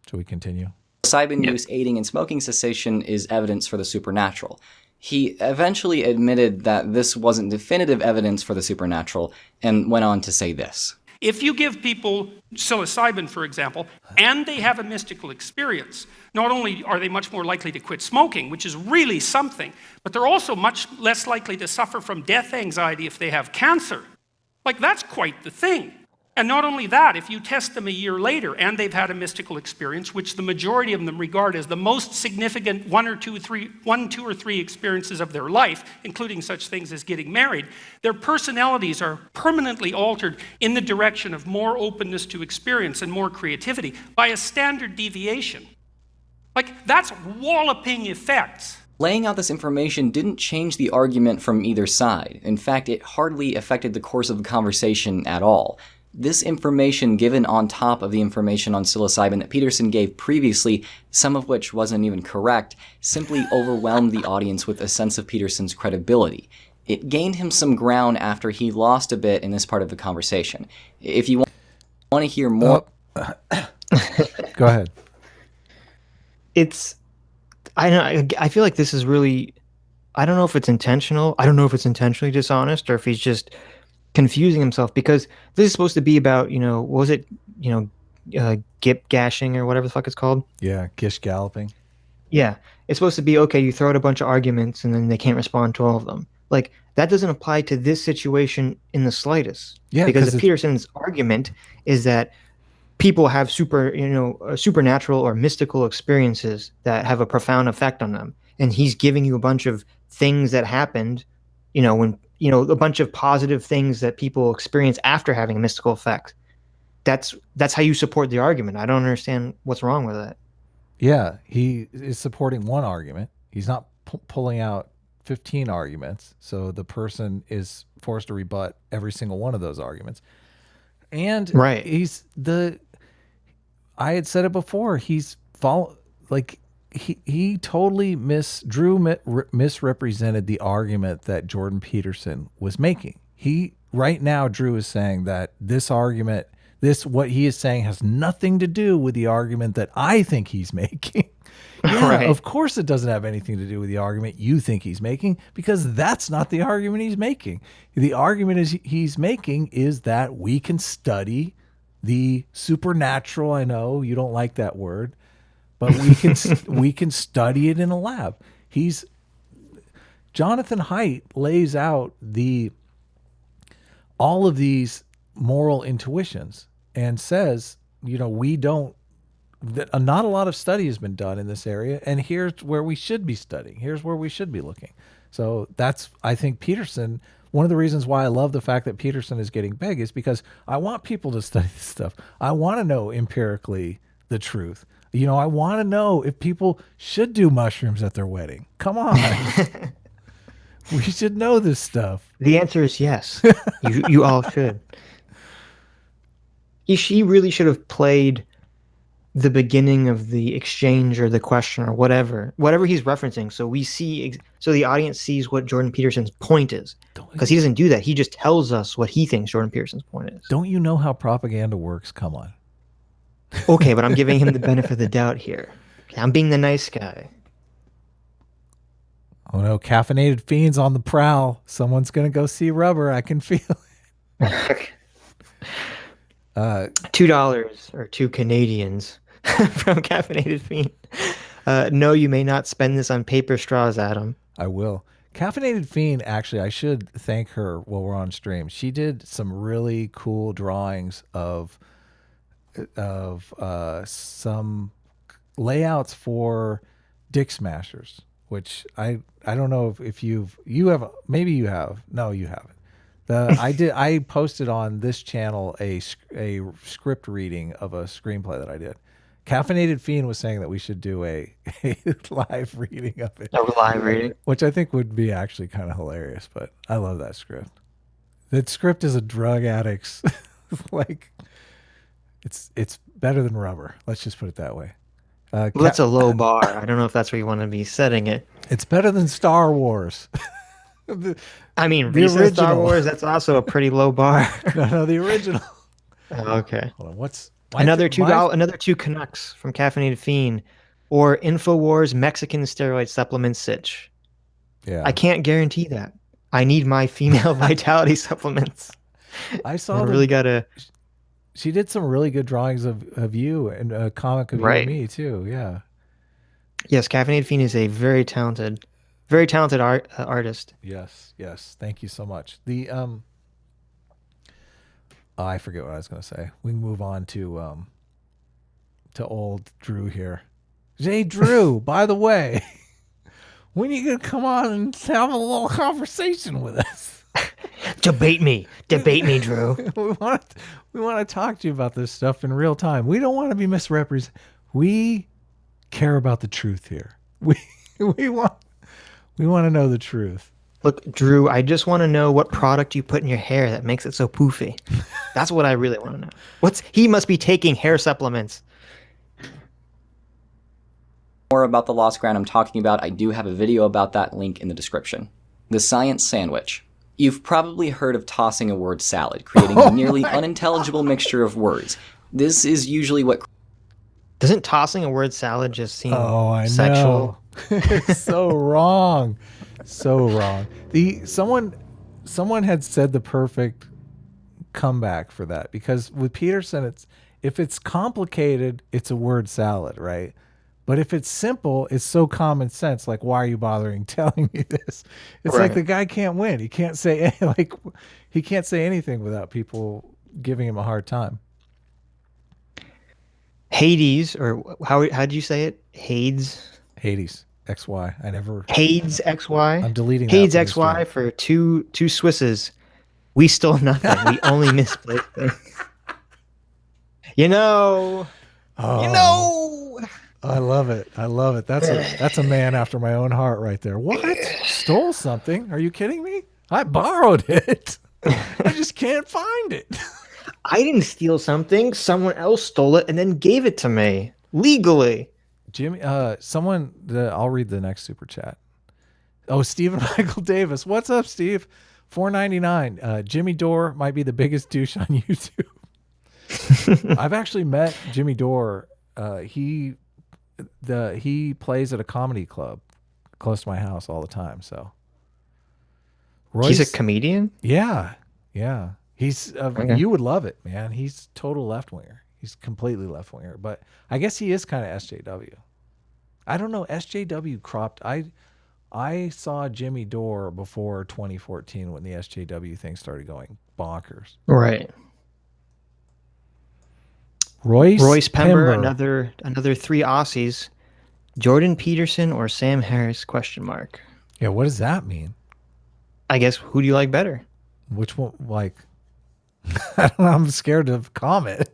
Shall we continue? Psilocybin use aiding in smoking cessation is evidence for the supernatural. He eventually admitted that this wasn't definitive evidence for the supernatural and went on to say this. If you give people psilocybin, for example, and they have a mystical experience, not only are they much more likely to quit smoking, which is really something, but they're also much less likely to suffer from death anxiety if they have cancer. Like, that's quite the thing. And not only that, if you test them a year later and they've had a mystical experience, which the majority of them regard as the most significant one, two, or three experiences of their life, including such things as getting married, their personalities are permanently altered in the direction of more openness to experience and more creativity by a standard deviation. Like, that's walloping effects. Laying out this information didn't change the argument from either side. In fact, it hardly affected the course of the conversation at all. This information given on top of the information on psilocybin that Peterson gave previously, some of which wasn't even correct, simply overwhelmed the audience with a sense of Peterson's credibility. It gained him some ground after he lost a bit in this part of the conversation. If you want to hear more... Go ahead. I feel like this is really... I don't know if it's intentional. I don't know if it's intentionally dishonest or if he's just confusing himself, because this is supposed to be about, what was it, gip gashing or whatever the fuck it's called? Yeah, gish galloping. Yeah, it's supposed to be, okay, you throw out a bunch of arguments and then they can't respond to all of them. Like, that doesn't apply to this situation in the slightest. Yeah, because Peterson's argument is that people have supernatural or mystical experiences that have a profound effect on them. And he's giving you a bunch of things that happened, when a bunch of positive things that people experience after having a mystical effect. That's how you support the argument. I don't understand what's wrong with that. Yeah, he is supporting one argument. He's not pulling out 15 arguments, so the person is forced to rebut every single one of those arguments. And I had said it before, he totally misrepresented the argument that Jordan Peterson was making. Right now, Drew is saying that this argument, what he is saying has nothing to do with the argument that I think he's making. Yeah, of course it doesn't have anything to do with the argument you think he's making, because that's not the argument he's making. The argument he's making is that we can study the supernatural. I know you don't like that word, but we can we can study it in a lab. Jonathan Haidt lays out all of these moral intuitions and says, not a lot of study has been done in this area, and here's where we should be studying. Here's where we should be looking. So I think Peterson, one of the reasons why I love the fact that Peterson is getting big is because I want people to study this stuff. I want to know empirically the truth. I want to know if people should do mushrooms at their wedding. Come on. We should know this stuff. The answer is yes. You all should. She really should have played the beginning of the exchange or the question or whatever he's referencing, so the audience sees what Jordan Peterson's point is, because he doesn't do that. He just tells us what he thinks Jordan Peterson's point is. Don't you know how propaganda works? Come on. Okay, but I'm giving him the benefit of the doubt here. I'm being the nice guy. Oh no, caffeinated fiends on the prowl. Someone's gonna go see Rubber. I can feel it. $2 or 2 Canadians from Caffeinated Fiend. No, you may not spend this on paper straws, Adam. I will. Caffeinated Fiend, actually, I should thank her while we're on stream. She did some really cool drawings of some layouts for Dick Smashers, which I don't know if you have, maybe you have. No, you haven't. I posted on this channel a script reading of a screenplay that I did. Caffeinated Fiend was saying that we should do a live reading of it. A live reading? Which I think would be actually kind of hilarious, but I love that script. That script is a drug addict's, it's better than Rubber. Let's just put it that way. Well, that's a low bar. I don't know if that's where you want to be setting it. It's better than Star Wars. I mean, the recent Star Wars, that's also a pretty low bar. No, the original. Okay. Hold on, another $2 Canucks from Caffeinated Fiend, or InfoWars Mexican steroid supplement SITCH. Yeah. I can't guarantee that. I need my female vitality supplements. I saw really gotta. She did some really good drawings of you and a comic of you and me too. Yeah. Yes, Caffeinated Fiend is a very talented artist. Yes. Thank you so much. I forget what I was going to say. We can move on to old Drew here. Hey, Drew, by the way, when are you going to come on and have a little conversation with us? Debate me, Drew. we want to talk to you about this stuff in real time. We don't want to be misrepresented. We care about the truth here. We want to know the truth. Look, Drew, I just want to know what product you put in your hair that makes it so poofy. That's what I really want to know. He must be taking hair supplements. More about the lost ground I'm talking about, I do have a video about that, link in the description. The science sandwich. You've probably heard of tossing a word salad, creating a nearly unintelligible mixture of words. This is usually what... Doesn't tossing a word salad just seem Know. sexual? It's so wrong. So wrong. Someone had said the perfect comeback for that, because with Peterson, if it's complicated, it's a word salad, right? But if it's simple, it's so common sense. Like, why are you bothering telling me this? It's like the guy can't win. He can't say he can't say anything without people giving him a hard time. Hades, or how did you say it? Hades XY. I never. Hades XY. I'm deleting Hades that XY for two Swisses. We stole nothing. We only misplaced things. You know. I love it. That's a man after my own heart right there. What? Stole something? Are you kidding me? I borrowed it. I just can't find it. I didn't steal something. Someone else stole it and then gave it to me legally. Jimmy, I'll read the next super chat. Oh, Stephen Michael Davis. What's up, Steve? $4.99. Jimmy Dore might be the biggest douche on YouTube. I've actually met Jimmy Dore. He plays at a comedy club close to my house all the time. So he's a comedian? Yeah. He's Okay. you would love it, man. He's total left winger. He's completely left winger, but I guess he is kind of SJW. I don't know. SJW cropped. I saw Jimmy Dore before 2014 when the SJW thing started going bonkers. Right. Royce Pember, Pember. another 3 Aussies. Jordan Peterson or Sam Harris? ? Yeah, what does that mean? I guess, who do you like better? Which one? Like, I don't know. I'm scared to comment.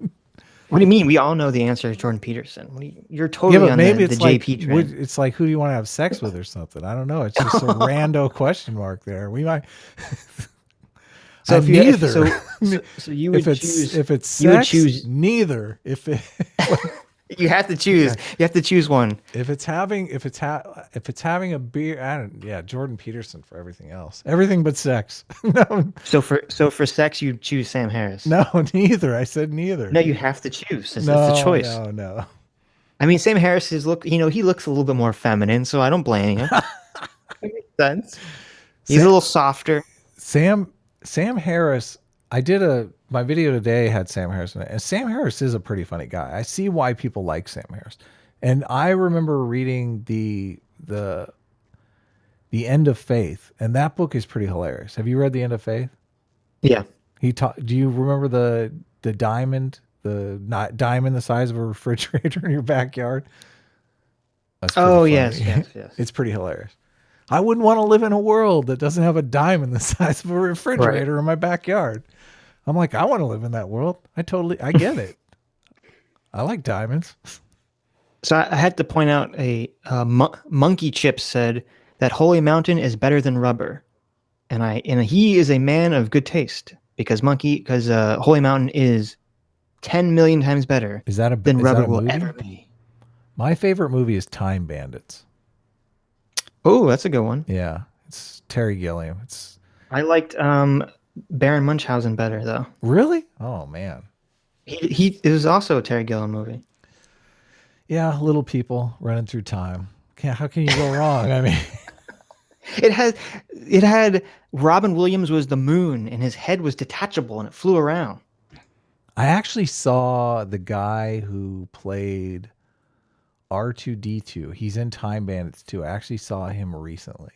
What do you mean? We all know the answer is Jordan Peterson. You're Yeah, totally but on maybe the it's like JP train. it's like, who do you want to have sex with or something? I don't know. It's just a rando question mark there. We might. So if you neither. so you would choose if it's you would sex, choose neither. If it, you have to choose. Okay. You have to choose one. if it's having a beer, Jordan Peterson for everything else. Everything but sex. No, So for sex you choose Sam Harris. no, neither. I said neither. No, you have to choose. It's no, a choice. No. I mean, Sam Harris he looks a little bit more feminine, so I don't blame him. That makes sense. He's a little softer. Sam Harris, my video today had Sam Harris in it, and Sam Harris is a pretty funny guy. I see why people like Sam Harris. And I remember reading the End of Faith, and that book is pretty hilarious. Have you read The End of Faith? Yeah. Do you remember the diamond, diamond the size of a refrigerator in your backyard? That's pretty Oh, funny. yes. It's pretty hilarious. I wouldn't want to live in a world that doesn't have a diamond the size of a refrigerator in my backyard. I'm like, I want to live in that world. I get it. I like diamonds. So I had to point out Monkey Chips said that Holy Mountain is better than rubber, and he is a man of good taste because Holy Mountain is 10 million times better than rubber will ever be. My favorite movie is Time Bandits. Oh, that's a good one. Yeah, it's Terry Gilliam. I liked Baron Munchausen better though. Really? Oh man. It was also a Terry Gilliam movie. Yeah, little people running through time. How can you go wrong? I mean, it had Robin Williams was the moon and his head was detachable and it flew around. I actually saw the guy who played R2-D2. He's in Time Bandits too. I actually saw him recently.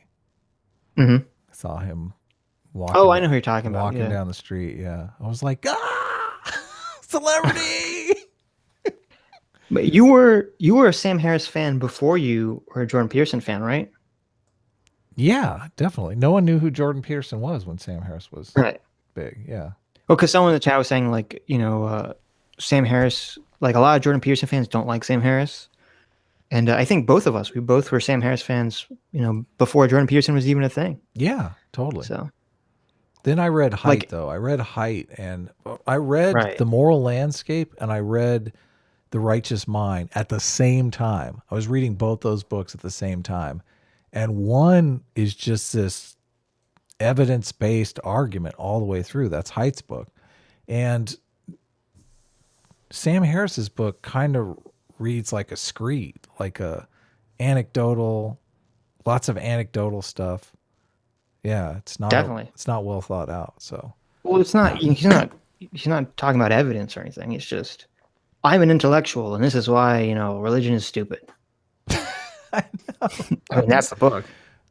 Mm-hmm. I saw him walking. Oh, I know who you're talking about. Walking down the street. Yeah, I was like, celebrity. But you were a Sam Harris fan before you were a Jordan Peterson fan, right? Yeah, definitely. No one knew who Jordan Peterson was when Sam Harris was big. Yeah. Well, because someone in the chat was saying Sam Harris, like a lot of Jordan Peterson fans don't like Sam Harris. And I think we both were Sam Harris fans, before Jordan Peterson was even a thing. Yeah, totally. So then I read Height, though. I read Height, and I read The Moral Landscape, and I read The Righteous Mind at the same time. I was reading both those books at the same time. And one is just this evidence-based argument all the way through. That's Height's book. And Sam Harris's book kind of reads like a screed, like lots of anecdotal stuff. Yeah, it's not well thought out. So, well, it's not. He's not talking about evidence or anything. It's just, I'm an intellectual, and this is why religion is stupid. I know. I mean, that's the book.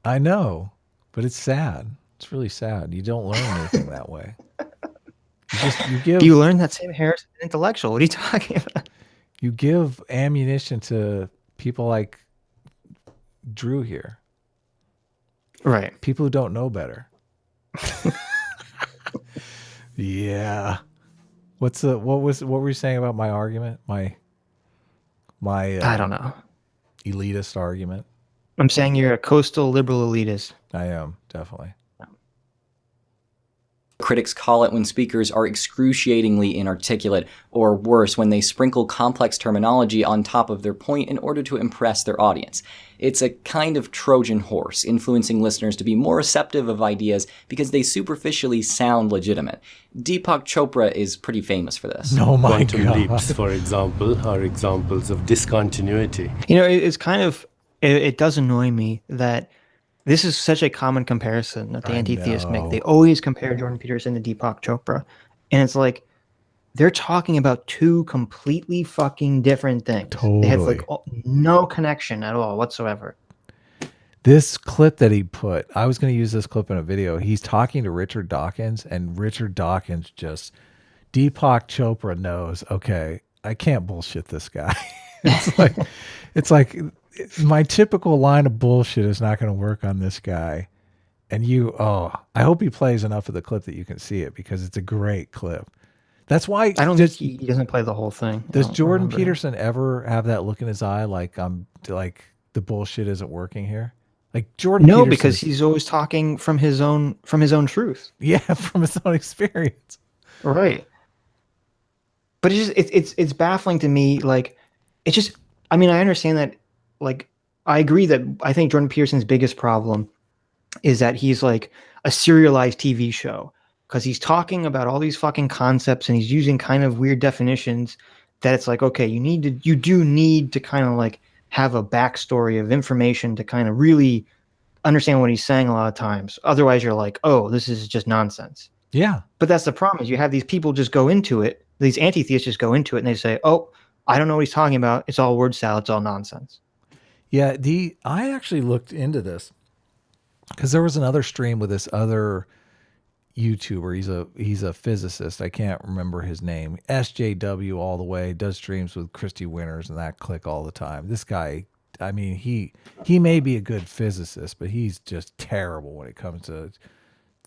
I know, but it's sad. It's really sad. You don't learn anything that way. Do you learn that Sam Harris is an intellectual? What are you talking about? You give ammunition to people like Drew here. Right. People who don't know better. Yeah. What were you saying about my argument? My I don't know. Elitist argument. I'm saying you're a coastal liberal elitist. I am, definitely. Critics call it when speakers are excruciatingly inarticulate, or worse, when they sprinkle complex terminology on top of their point in order to impress their audience. It's a kind of Trojan horse, influencing listeners to be more receptive of ideas because they superficially sound legitimate. Deepak Chopra is pretty famous for this. Oh my Quantum God. leaps, for example, are examples of discontinuity. It's kind of, it does annoy me that this is such a common comparison that the anti-theists make. They always compare Jordan Peterson to Deepak Chopra. And it's like, they're talking about two completely fucking different things. Totally. They have like no connection at all whatsoever. This clip that he put, I was going to use this clip in a video. He's talking to Richard Dawkins, and Richard Dawkins just, Deepak Chopra knows, okay, I can't bullshit this guy. it's like my typical line of bullshit is not going to work on this guy. And I hope he plays enough of the clip that you can see it, because it's a great clip. That's why I don't think he doesn't play the whole thing. Does Jordan Peterson ever have that look in his eye, like the bullshit isn't working here? Like Jordan No, Peterson, because he's always talking from his own truth. Yeah, from his own experience. Right. But it's baffling to me. Like, it's just, I mean, I understand that. Like, I agree that I think Jordan Peterson's biggest problem is that he's like a serialized TV show, because he's talking about all these fucking concepts and he's using kind of weird definitions that it's like, okay, you do need to kind of like have a backstory of information to kind of really understand what he's saying a lot of times. Otherwise you're like, oh, this is just nonsense. Yeah. But that's the problem, is you have these people just go into it. These anti-theists just go into it and they say, oh, I don't know what he's talking about. It's all word salad. It's all nonsense. Yeah. I actually looked into this because there was another stream with this other YouTuber. He's a physicist. I can't remember his name. SJW all the way, does streams with Christy Winters and that clique all the time. This guy, I mean, he may be a good physicist, but he's just terrible when it comes to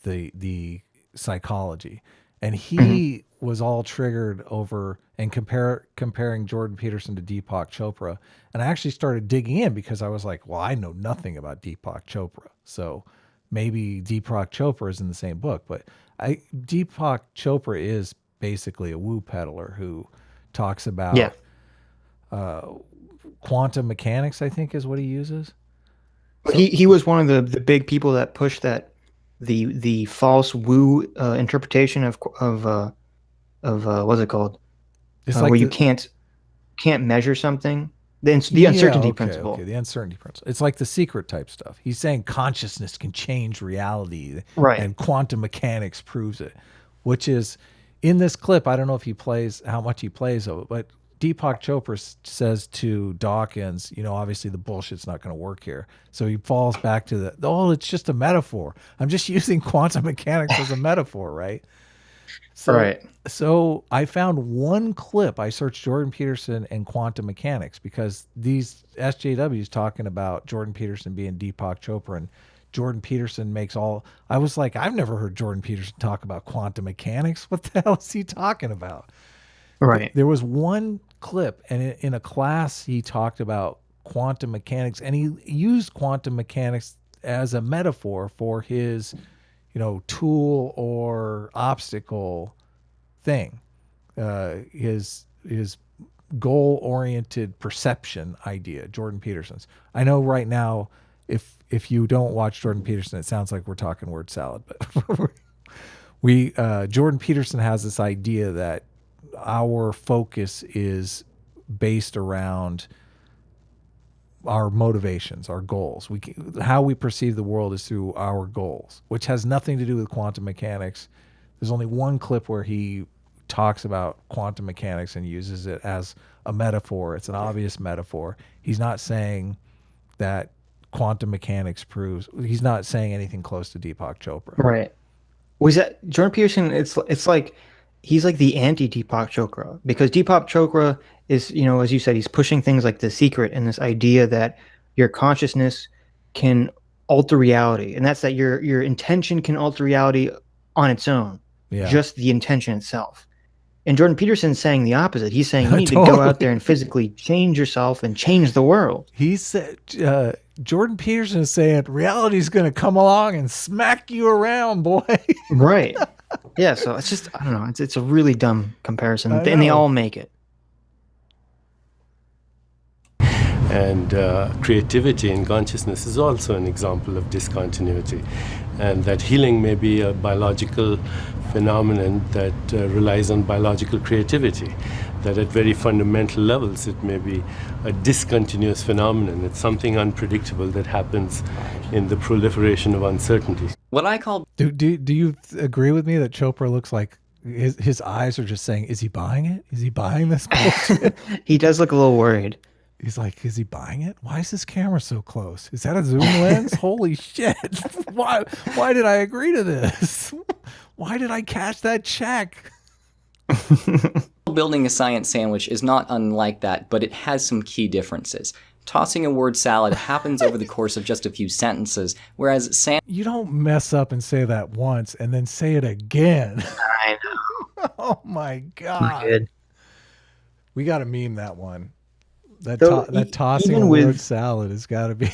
the psychology. And he was all triggered over and comparing Jordan Peterson to Deepak Chopra. And I actually started digging in because I was like, well, I know nothing about Deepak Chopra. So maybe Deepak Chopra is in the same book, but Deepak Chopra is basically a woo peddler who talks about quantum mechanics, I think is what he uses. So, he was one of the big people that pushed that the false woo interpretation of what's it called? It's like where you can't measure something. The uncertainty principle. Okay, the uncertainty principle. It's like the secret type stuff. He's saying consciousness can change reality, right? And quantum mechanics proves it. Which is in this clip. I don't know if how much he plays of it, but Deepak Chopra says to Dawkins, obviously the bullshit's not going to work here. So he falls back to it's just a metaphor. I'm just using quantum mechanics as a metaphor, right? So I found one clip. I searched Jordan Peterson and quantum mechanics because these SJWs talking about Jordan Peterson being Deepak Chopra, and Jordan Peterson makes all. I was like, I've never heard Jordan Peterson talk about quantum mechanics. What the hell is he talking about? Right. There was one clip, and in a class he talked about quantum mechanics, and he used quantum mechanics as a metaphor for his tool or obstacle thing, his goal-oriented perception idea, Jordan Peterson's. I know right now, if you don't watch Jordan Peterson, it sounds like we're talking word salad, but Jordan Peterson has this idea that our focus is based around our motivations, our goals. How we perceive the world is through our goals, which has nothing to do with quantum mechanics. There's only one clip where he talks about quantum mechanics and uses it as a metaphor. It's an obvious metaphor. He's not saying that quantum mechanics proves. He's not saying anything close to Deepak Chopra. Right. Was that Jordan Peterson? It's like he's like the anti-Deepak Chopra, because Deepak Chopra is, as you said, he's pushing things like The Secret and this idea that your consciousness can alter reality, and that's that your intention can alter reality on its own, just the intention itself. And Jordan Peterson's saying the opposite. He's saying you need to go out there and physically change yourself and change the world. He said, Jordan Peterson is saying reality's going to come along and smack you around, boy. Right. Yeah, so it's just, I don't know, it's a really dumb comparison, and they all make it. And creativity and consciousness is also an example of discontinuity, and that healing may be a biological phenomenon that relies on biological creativity, that at very fundamental levels it may be a discontinuous phenomenon. It's something unpredictable that happens in the proliferation of uncertainty. What I call... Do you agree with me that Chopra looks like his eyes are just saying, is he buying it? Is he buying this bullshit? He does look a little worried. He's like, is he buying it? Why is this camera so close? Is that a zoom lens? Holy shit. Why did I agree to this? Why did I cash that check? Building a science sandwich is not unlike that, but it has some key differences. Tossing a word salad happens over the course of just a few sentences, whereas You don't mess up and say that once and then say it again. I know. Oh my God. Good. We got to meme that one. That, Though, that tossing even a with- word salad has got to be.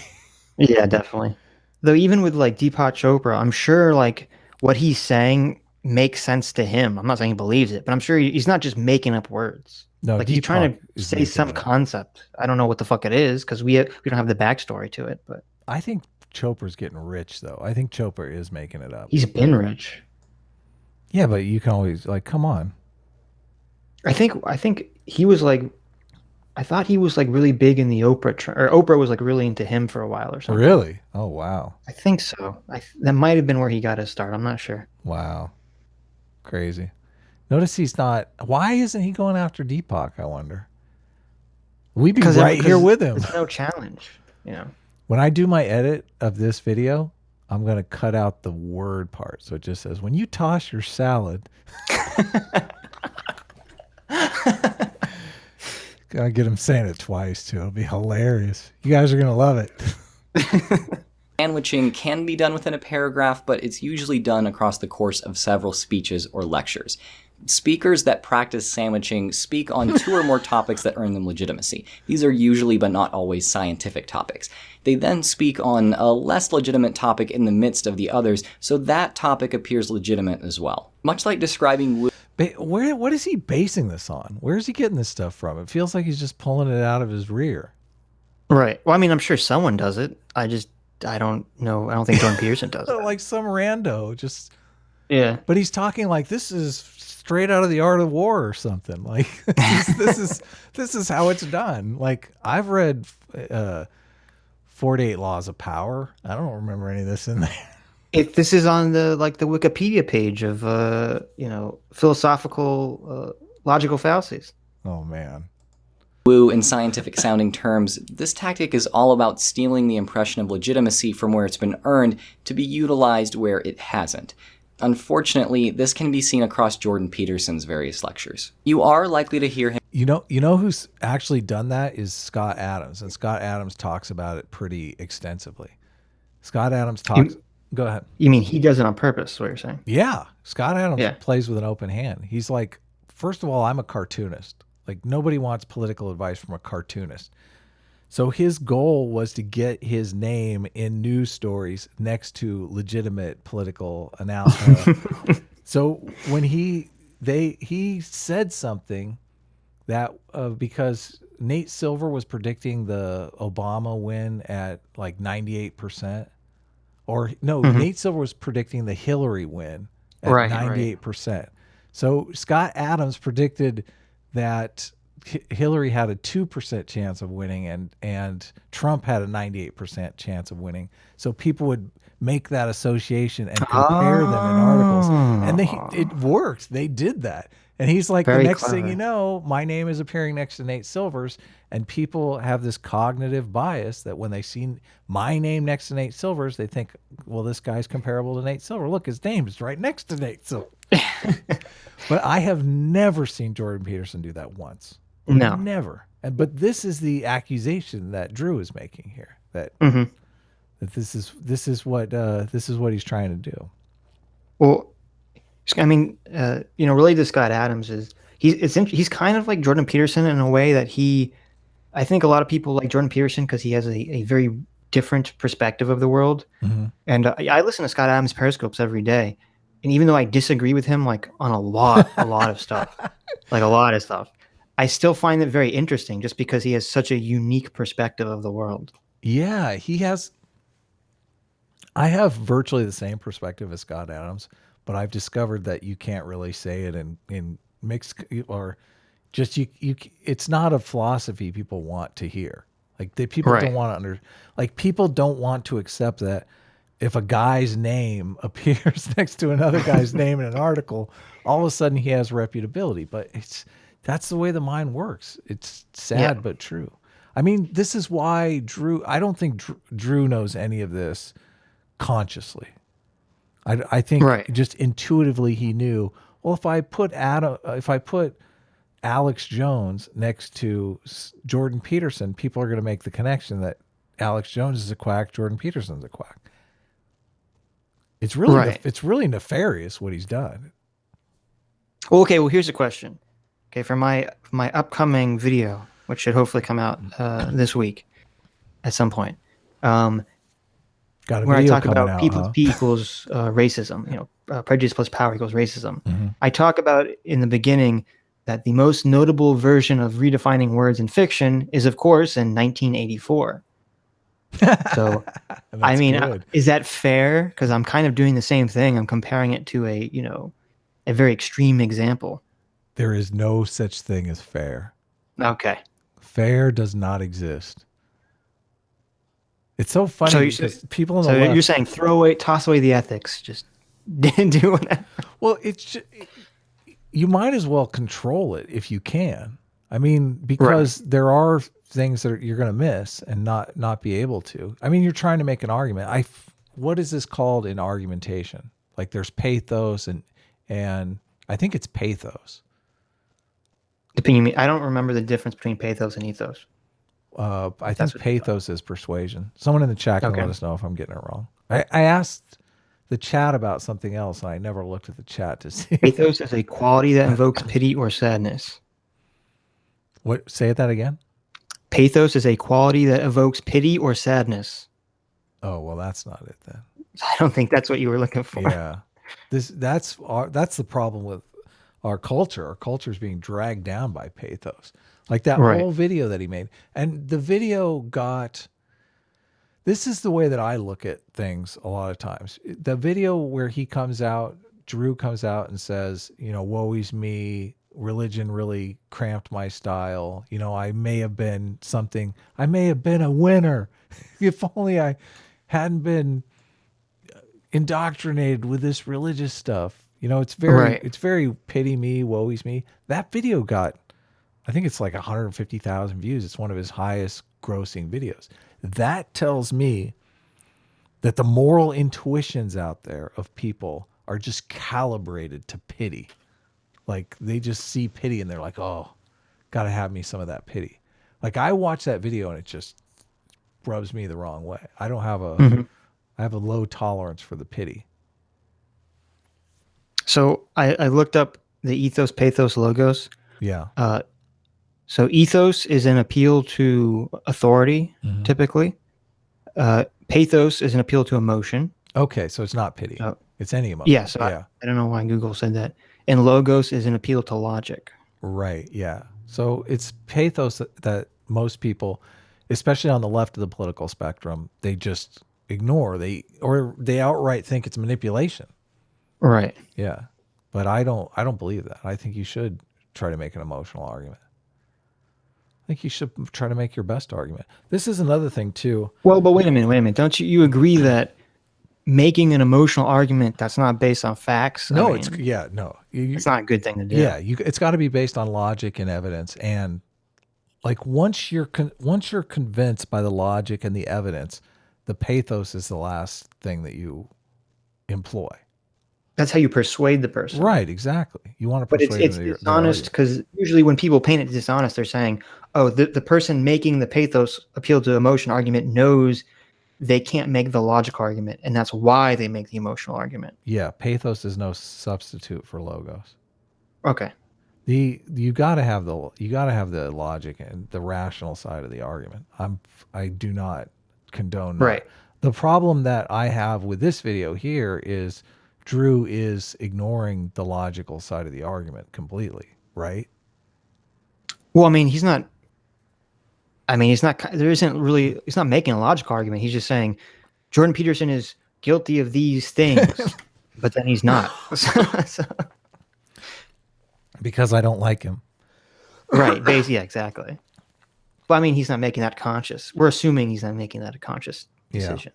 Yeah, definitely. Though even with like Deepak Chopra, I'm sure like what he's saying makes sense to him. I'm not saying he believes it, but I'm sure he's not just making up words. No, Like he's trying Deepak to is say making some it up. concept. I don't know what the fuck it is because we don't have the backstory to it. But I think Chopra's getting rich, though. I think Chopra is making it up. he's been rich. Yeah, but you can always, like, come on. I think he was like, I thought he was like really big in the Oprah, or Oprah was like really into him for a while or something. Really? Oh, wow. I think so. That might have been where he got his start. I'm not sure. Wow. Crazy. Notice he's not. Why isn't he going after Deepak, I wonder? We'd be right here with him. It's no challenge, you know. When I do my edit of this video, I'm going to cut out the word part. So it just says, when you toss your salad. Gotta get him saying it twice, too. It'll be hilarious. You guys are going to love it. sandwiching can be done within a paragraph, but it's usually done across the course of several speeches or lectures. Speakers that practice sandwiching speak on two or more topics that earn them legitimacy. These are usually, but not always, scientific topics. They then speak on a less legitimate topic in the midst of the others, so that topic appears legitimate as well. Much like describing What is he basing this on? Where is he getting this stuff from? It feels like he's just pulling it out of his rear. Right. Well, I mean, I'm sure someone does it. I don't know. I don't think Jordan Peterson does it. Like some rando, just. Yeah. But he's talking like this is straight out of the Art of War or something. Like this is how it's done. Like I've read 48 Laws of Power. I don't remember any of this in there. If this is on the Wikipedia page of philosophical logical fallacies. Oh man. Woo in scientific sounding terms, this tactic is all about stealing the impression of legitimacy from where it's been earned to be utilized where it hasn't. Unfortunately, this can be seen across Jordan Peterson's various lectures. You are likely to hear him. You know who's actually done that is Scott Adams, and Scott Adams talks about it pretty extensively. Scott Adams talks. Go ahead. You mean he does it on purpose? Is what you're saying? Yeah, Scott Adams Yeah. plays with an open hand. He's like, first of all, I'm a cartoonist. Like nobody wants political advice from a cartoonist. So his goal was to get his name in news stories next to legitimate political analysis. So when he said something that because Nate Silver was predicting the Obama win at like 98%, or no, Nate Silver was predicting the Hillary win at 98%. So Scott Adams predicted that Hillary had a 2% chance of winning and Trump had a 98% chance of winning. So people would make that association and compare them in articles. And it worked. They did that. And he's like, Very the next clever. thing you know, my name is appearing next to Nate Silver's, and people have this cognitive bias that when they see my name next to Nate Silver's, they think, well, this guy's comparable to Nate Silver. Look, his name is right next to Nate Silver. But I have never seen Jordan Peterson do that once. No. Never. But this is the accusation that Drew is making here, that that this is what he's trying to do. Well, I mean, related to Scott Adams is he's kind of like Jordan Peterson in a way that I think a lot of people like Jordan Peterson because he has a very different perspective of the world. And I listen to Scott Adams Periscopes every day. And even though I disagree with him like on a lot of stuff, like a lot of stuff, I still find it very interesting just because he has such a unique perspective of the world. Yeah, he has. I have virtually the same perspective as Scott Adams, but I've discovered that you can't really say it in mixed or just you. It's not a philosophy people want to hear. Like people don't want to people don't want to accept that if a guy's name appears next to another guy's name in an article, all of a sudden he has reputability. But that's the way the mind works. It's sad, but true. I mean, this is why I don't think Drew knows any of this consciously. I think just intuitively he knew, well, if I put Alex Jones next to Jordan Peterson, people are going to make the connection that Alex Jones is a quack, Jordan Peterson's a quack. It's really nefarious what he's done. Well, okay, well, here's a question. Okay, for my upcoming video, which should hopefully come out this week at some point, where I talk about P plus P equals racism, prejudice plus power equals racism. Mm-hmm. I talk about in the beginning that the most notable version of redefining words in fiction is, of course, in 1984. So, I mean, is that fair? Because I'm kind of doing the same thing. I'm comparing it to a very extreme example. There is no such thing as fair. Okay. Fair does not exist. It's so funny because people on the left... you're saying toss away the ethics, just do whatever. Well, you might as well control it if you can. I mean, because there are things that you're going to miss and not be able to. I mean, you're trying to make an argument. What is this called in argumentation? Like there's pathos and I think it's pathos. I don't remember the difference between pathos and ethos. I think pathos is persuasion. Someone in the chat can let us know if I'm getting it wrong. I asked the chat about something else and I never looked at the chat to see. Pathos is a quality that invokes pity or sadness. What? Say that again. Pathos is a quality that evokes pity or sadness. Oh, well, that's not it then. I don't think that's what you were looking for. Yeah. That's the problem with our culture. Our culture is being dragged down by pathos. Like that whole video that he made. And the video this is the way that I look at things a lot of times. The video where Drew comes out and says, woe is me, religion really cramped my style. I may have been something. I may have been a winner if only I hadn't been indoctrinated with this religious stuff. It's very pity me, woe is me. That video got, I think it's like 150,000 views. It's one of his highest grossing videos. That tells me that the moral intuitions out there of people are just calibrated to pity. Like they just see pity and they're like, oh, gotta have me some of that pity. Like I watch that video and it just rubs me the wrong way. I don't have I have a low tolerance for the pity. So I looked up the ethos pathos logos. Yeah. So ethos is an appeal to authority, typically. Pathos is an appeal to emotion. Okay, so it's not pity. It's any emotion. Yeah, so I don't know why Google said that. And logos is an appeal to logic. Right, yeah. So it's pathos that most people, especially on the left of the political spectrum, they just ignore. They outright think it's manipulation. Right. Yeah. But I don't believe that. I think you should try to make an emotional argument. I think you should try to make your best argument. This is another thing too. Well, but wait a minute. Don't you agree that making an emotional argument that's not based on facts? No, it's not a good thing to do. Yeah, it's got to be based on logic and evidence. And like once you're convinced by the logic and the evidence, the pathos is the last thing that you employ. That's how you persuade the person. Right, exactly. You want to persuade them. But it's dishonest because usually when people paint it dishonest, they're saying, oh, the person making the pathos appeal to emotion argument knows they can't make the logic argument, and that's why they make the emotional argument. Yeah, pathos is no substitute for logos. Okay. You got to have the logic and the rational side of the argument. I do not condone that. Right. The problem that I have with this video here is Drew is ignoring the logical side of the argument completely, right? Well, he's not making a logical argument. He's just saying Jordan Peterson is guilty of these things, but then he's not. Because I don't like him. Right. Yeah, exactly. But he's not making that conscious. We're assuming he's not making that a conscious decision.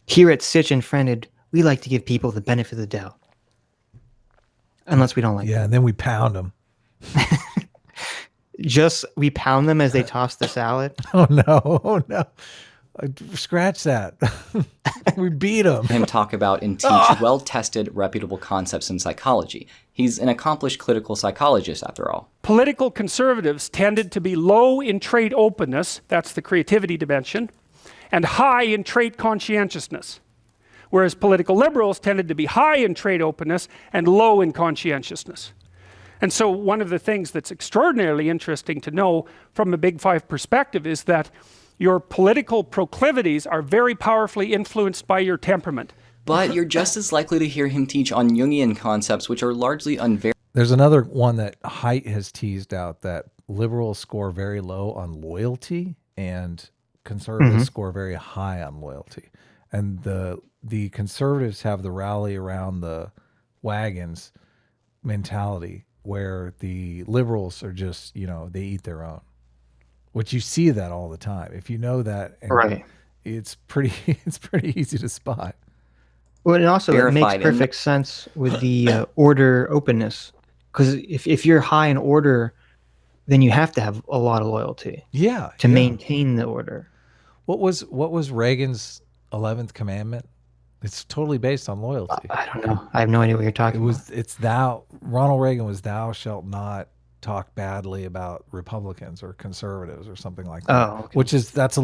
Here at Sitch and Friended, we like to give people the benefit of the doubt. Unless we don't like Yeah, and then we pound them. We pound them as they toss the salad. Oh no. Scratch that. We beat them. Him talk about and teach well-tested, reputable concepts in psychology. He's an accomplished clinical psychologist, after all. Political conservatives tended to be low in trait openness, that's the creativity dimension, and high in trait conscientiousness. Whereas political liberals tended to be high in trait openness and low in conscientiousness. And so one of the things that's extraordinarily interesting to know from a Big Five perspective is that your political proclivities are very powerfully influenced by your temperament. But you're just as likely to hear him teach on Jungian concepts, which are largely unverified. There's another one that Haidt has teased out, that liberals score very low on loyalty and conservatives score very high on loyalty. And the conservatives have the rally around the wagons mentality, where the liberals are just, they eat their own. Which you see that all the time. If you know that, Right. it's pretty easy to spot. Well, and also it makes Verified. perfect sense with the order openness. Because if you're high in order, then you have to have a lot of loyalty Yeah. to maintain the order. What was Reagan's 11th commandment? It's totally based on loyalty. I don't know. I have no idea what you're talking about. It's Ronald Reagan was thou shalt not talk badly about Republicans or conservatives or something like that. Oh, okay. Which is that's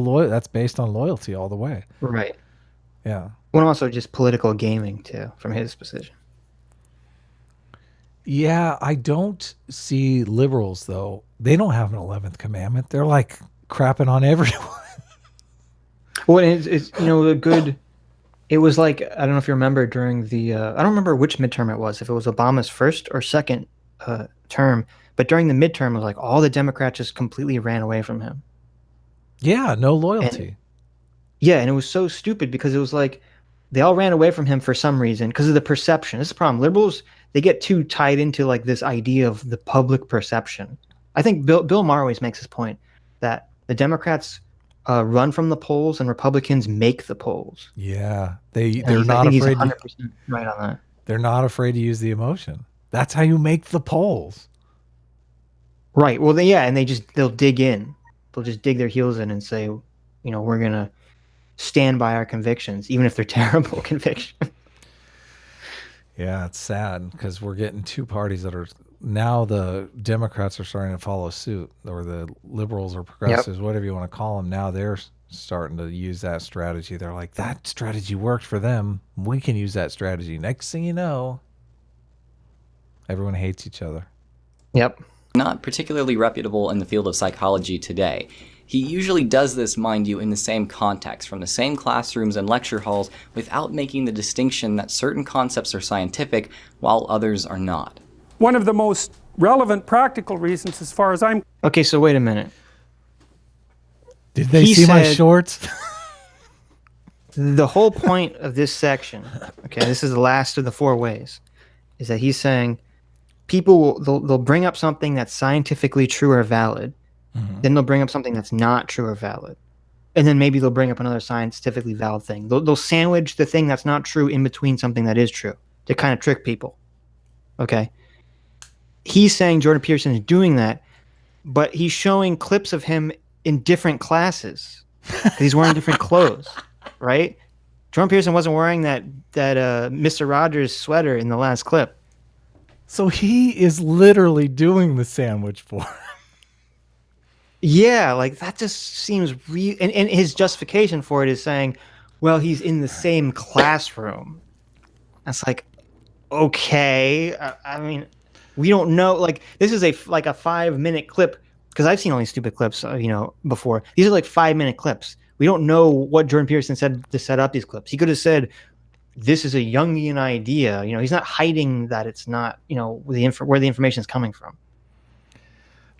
based on loyalty all the way. Right. Yeah. Well, also just political gaming too, from his position. Yeah, I don't see liberals though. They don't have an 11th commandment. They're like crapping on everyone. Well, it's a good. It was like, I don't know if you remember during the I don't remember which midterm it was, if it was Obama's first or second term, but during the midterm it was like all the Democrats just completely ran away from him. Yeah, no loyalty. And it was so stupid because it was like they all ran away from him for some reason because of the perception. This is the problem. Liberals, they get too tied into like this idea of the public perception. I think Bill Maher always makes this point that the Democrats run from the polls and Republicans make the polls. Yeah, And they're I not think afraid. He's 100% right on that. They're not afraid to use the emotion. That's how you make the polls. Right. Well, they'll dig in. They'll just dig their heels in and say, we're gonna stand by our convictions, even if they're terrible convictions. Yeah, it's sad because we're getting two parties that are now, the Democrats are starting to follow suit, or the liberals or progressives, whatever you want to call them. Now they're starting to use that strategy. They're like, that strategy worked for them. We can use that strategy. Next thing you know, everyone hates each other. Yep. Not particularly reputable in the field of psychology today. He usually does this, mind you, in the same context, from the same classrooms and lecture halls, without making the distinction that certain concepts are scientific while others are not. One of the most relevant practical reasons, as far as I'm Okay, so wait a minute. Did they He see my said- shorts? The whole point of this section, okay, this is the last of the 4 ways, is that he's saying people they'll bring up something that's scientifically true or valid, then they'll bring up something that's not true or valid, and then maybe they'll bring up another scientifically valid thing. They'll sandwich the thing that's not true in between something that is true to kind of trick people. Okay, he's saying Jordan Peterson is doing that, but he's showing clips of him in different classes. He's wearing different clothes. Right? Jordan Peterson wasn't wearing that Mr. Rogers sweater in the last clip. So he is literally doing the sandwich for him. Yeah, like that just seems and his justification for it is saying, well, he's in the same classroom. That's like, okay. I mean, we don't know. Like, this is a 5-minute clip, because I've seen all these stupid clips, before. These are like 5-minute clips. We don't know what Jordan Peterson said to set up these clips. He could have said, this is a Jungian idea. He's not hiding that it's not, where the information is coming from.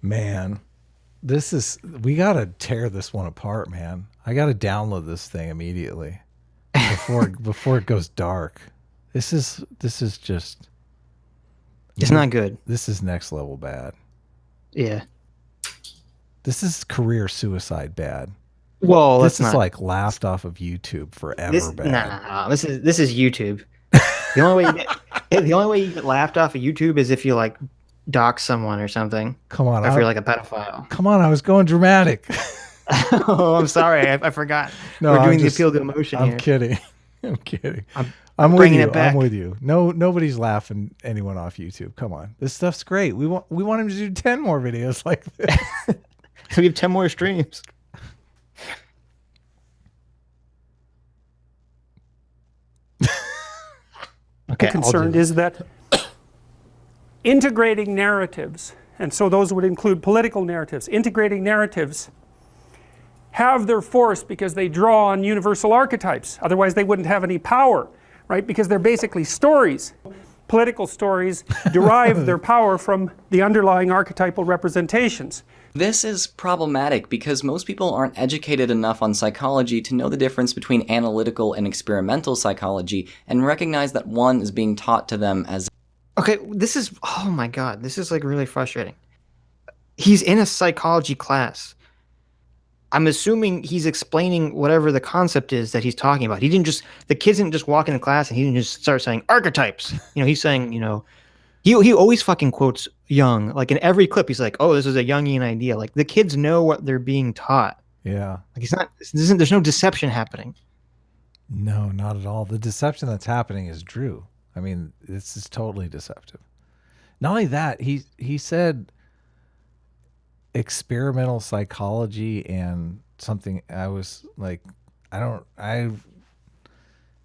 Man, we got to tear this one apart, man. I got to download this thing immediately before it goes dark. This is just, It's not good. this is next level bad. Yeah. This is career suicide bad. Well, This let's is not. like laughed off of YouTube forever. This, bad. nah, this is YouTube. The only way you get laughed off of YouTube is if you like dox someone or something. Come on, Or if you're like a pedophile. come on, I was going dramatic. Oh, I'm sorry, I forgot. No, We're doing I'm the just- appeal to emotion I'm here. kidding. I'm kidding. I'm with bringing you. it back. I'm with you. No, nobody's laughing anyone off YouTube. Come on, this stuff's great. We want him to do 10 more videos like this. We have 10 more streams. Okay, concerned is that integrating narratives, and so those would include political narratives, integrating narratives have their force because they draw on universal archetypes. Otherwise they wouldn't have any power, right? Because they're basically stories. Political stories derive their power from the underlying archetypal representations. This is problematic because most people aren't educated enough on psychology to know the difference between analytical and experimental psychology and recognize that one is being taught to them as... Okay, this is, oh my god, this is like really frustrating. He's in a psychology class. I'm assuming he's explaining whatever the concept is that he's talking about. The kids didn't just walk into class and he didn't just start saying archetypes. He's saying, he always fucking quotes Jung. Like in every clip, he's like, oh, this is a Jungian idea. Like the kids know what they're being taught. Yeah. Like there's no deception happening. No, not at all. The deception that's happening is Drew. I mean, this is totally deceptive. Not only that, he said experimental psychology and something. I was like,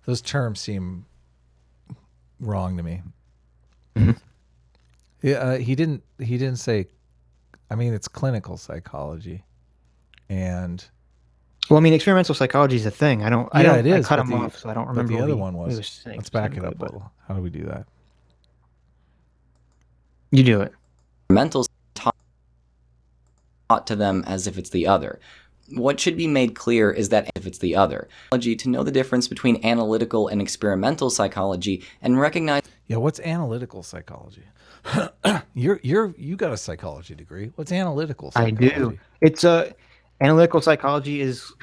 those terms seem wrong to me. Mm-hmm. Yeah, he didn't say, I mean, it's clinical psychology. And well, I mean, experimental psychology is a thing. I cut him off, so I don't remember. But the what other he one was saying let's back it up a specifically, little. How do we do that? You do it. Mental taught to them as if it's the other. What should be made clear is that if it's the other, to know the difference between analytical and experimental psychology and recognize... Yeah, what's analytical psychology? You got a psychology degree. What's analytical psychology? I do. It's analytical psychology is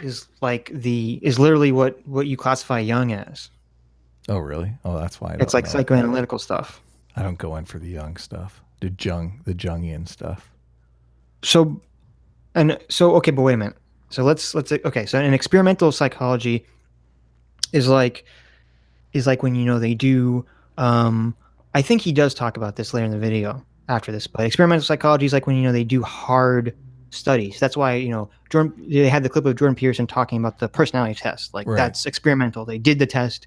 literally what you classify Jung as. Oh, really? Oh, that's why. It's like psychoanalytical stuff. I don't go in for the Jung stuff, the Jungian stuff. So okay, but wait a minute. So let's okay. So an experimental psychology is like when they do. I think he does talk about this later in the video after this, but experimental psychology is like when they do hard studies. That's why they had the clip of Jordan Peterson talking about the personality test. Like right. That's experimental. They did the test.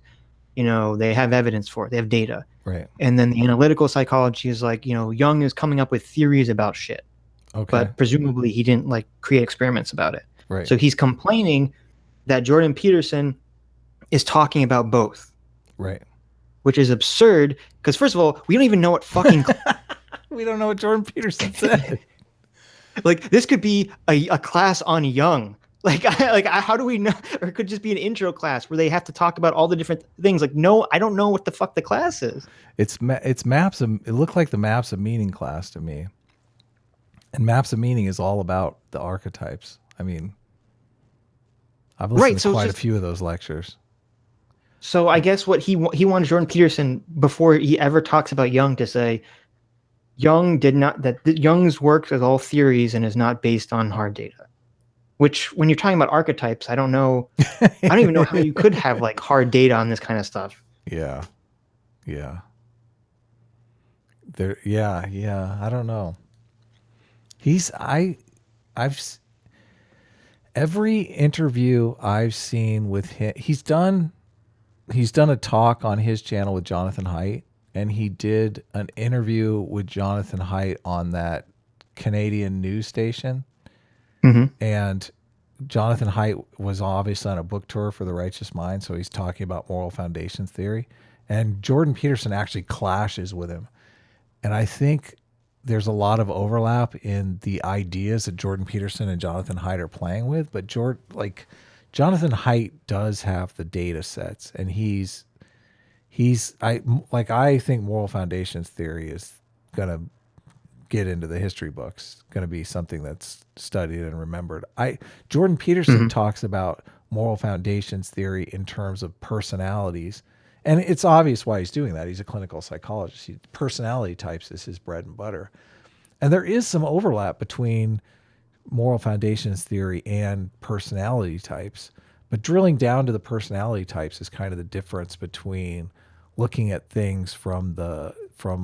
They have evidence for it. They have data. Right. And then the analytical psychology is like Jung is coming up with theories about shit. Okay. But presumably he didn't create experiments about it. Right. So he's complaining that Jordan Peterson is talking about both. Right. Which is absurd because first of all, we don't even know what fucking we don't know what Jordan Peterson said. Like this could be a class on Jung. How do we know? Or it could just be an intro class where they have to talk about all the different things. Like, no, I don't know what the fuck the class is. It's maps. It looked like the maps of meaning class to me. And maps of meaning is all about the archetypes. I mean, I've listened to quite a few of those lectures. So I guess what he wanted Jordan Peterson before he ever talks about Jung to say, Jung's work is all theories and is not based on hard data. Which, when you're talking about archetypes, I don't know. I don't even know how you could have hard data on this kind of stuff. Yeah. Yeah. I don't know. Every interview I've seen with him, he's done a talk on his channel with Jonathan Haidt, and he did an interview with Jonathan Haidt on that Canadian news station. Mm-hmm. And Jonathan Haidt was obviously on a book tour for The Righteous Mind, so he's talking about moral foundations theory. And Jordan Peterson actually clashes with him. And I think there's a lot of overlap in the ideas that Jordan Peterson and Jonathan Haidt are playing with, but Jonathan Haidt does have the data sets, and I think moral foundations theory is gonna get into the history books. Going to be something that's studied and remembered. Jordan Peterson talks about moral foundations theory in terms of personalities. And it's obvious why he's doing that. He's a clinical psychologist. Personality types is his bread and butter. And there is some overlap between moral foundations theory and personality types. But drilling down to the personality types is kind of the difference between looking at things from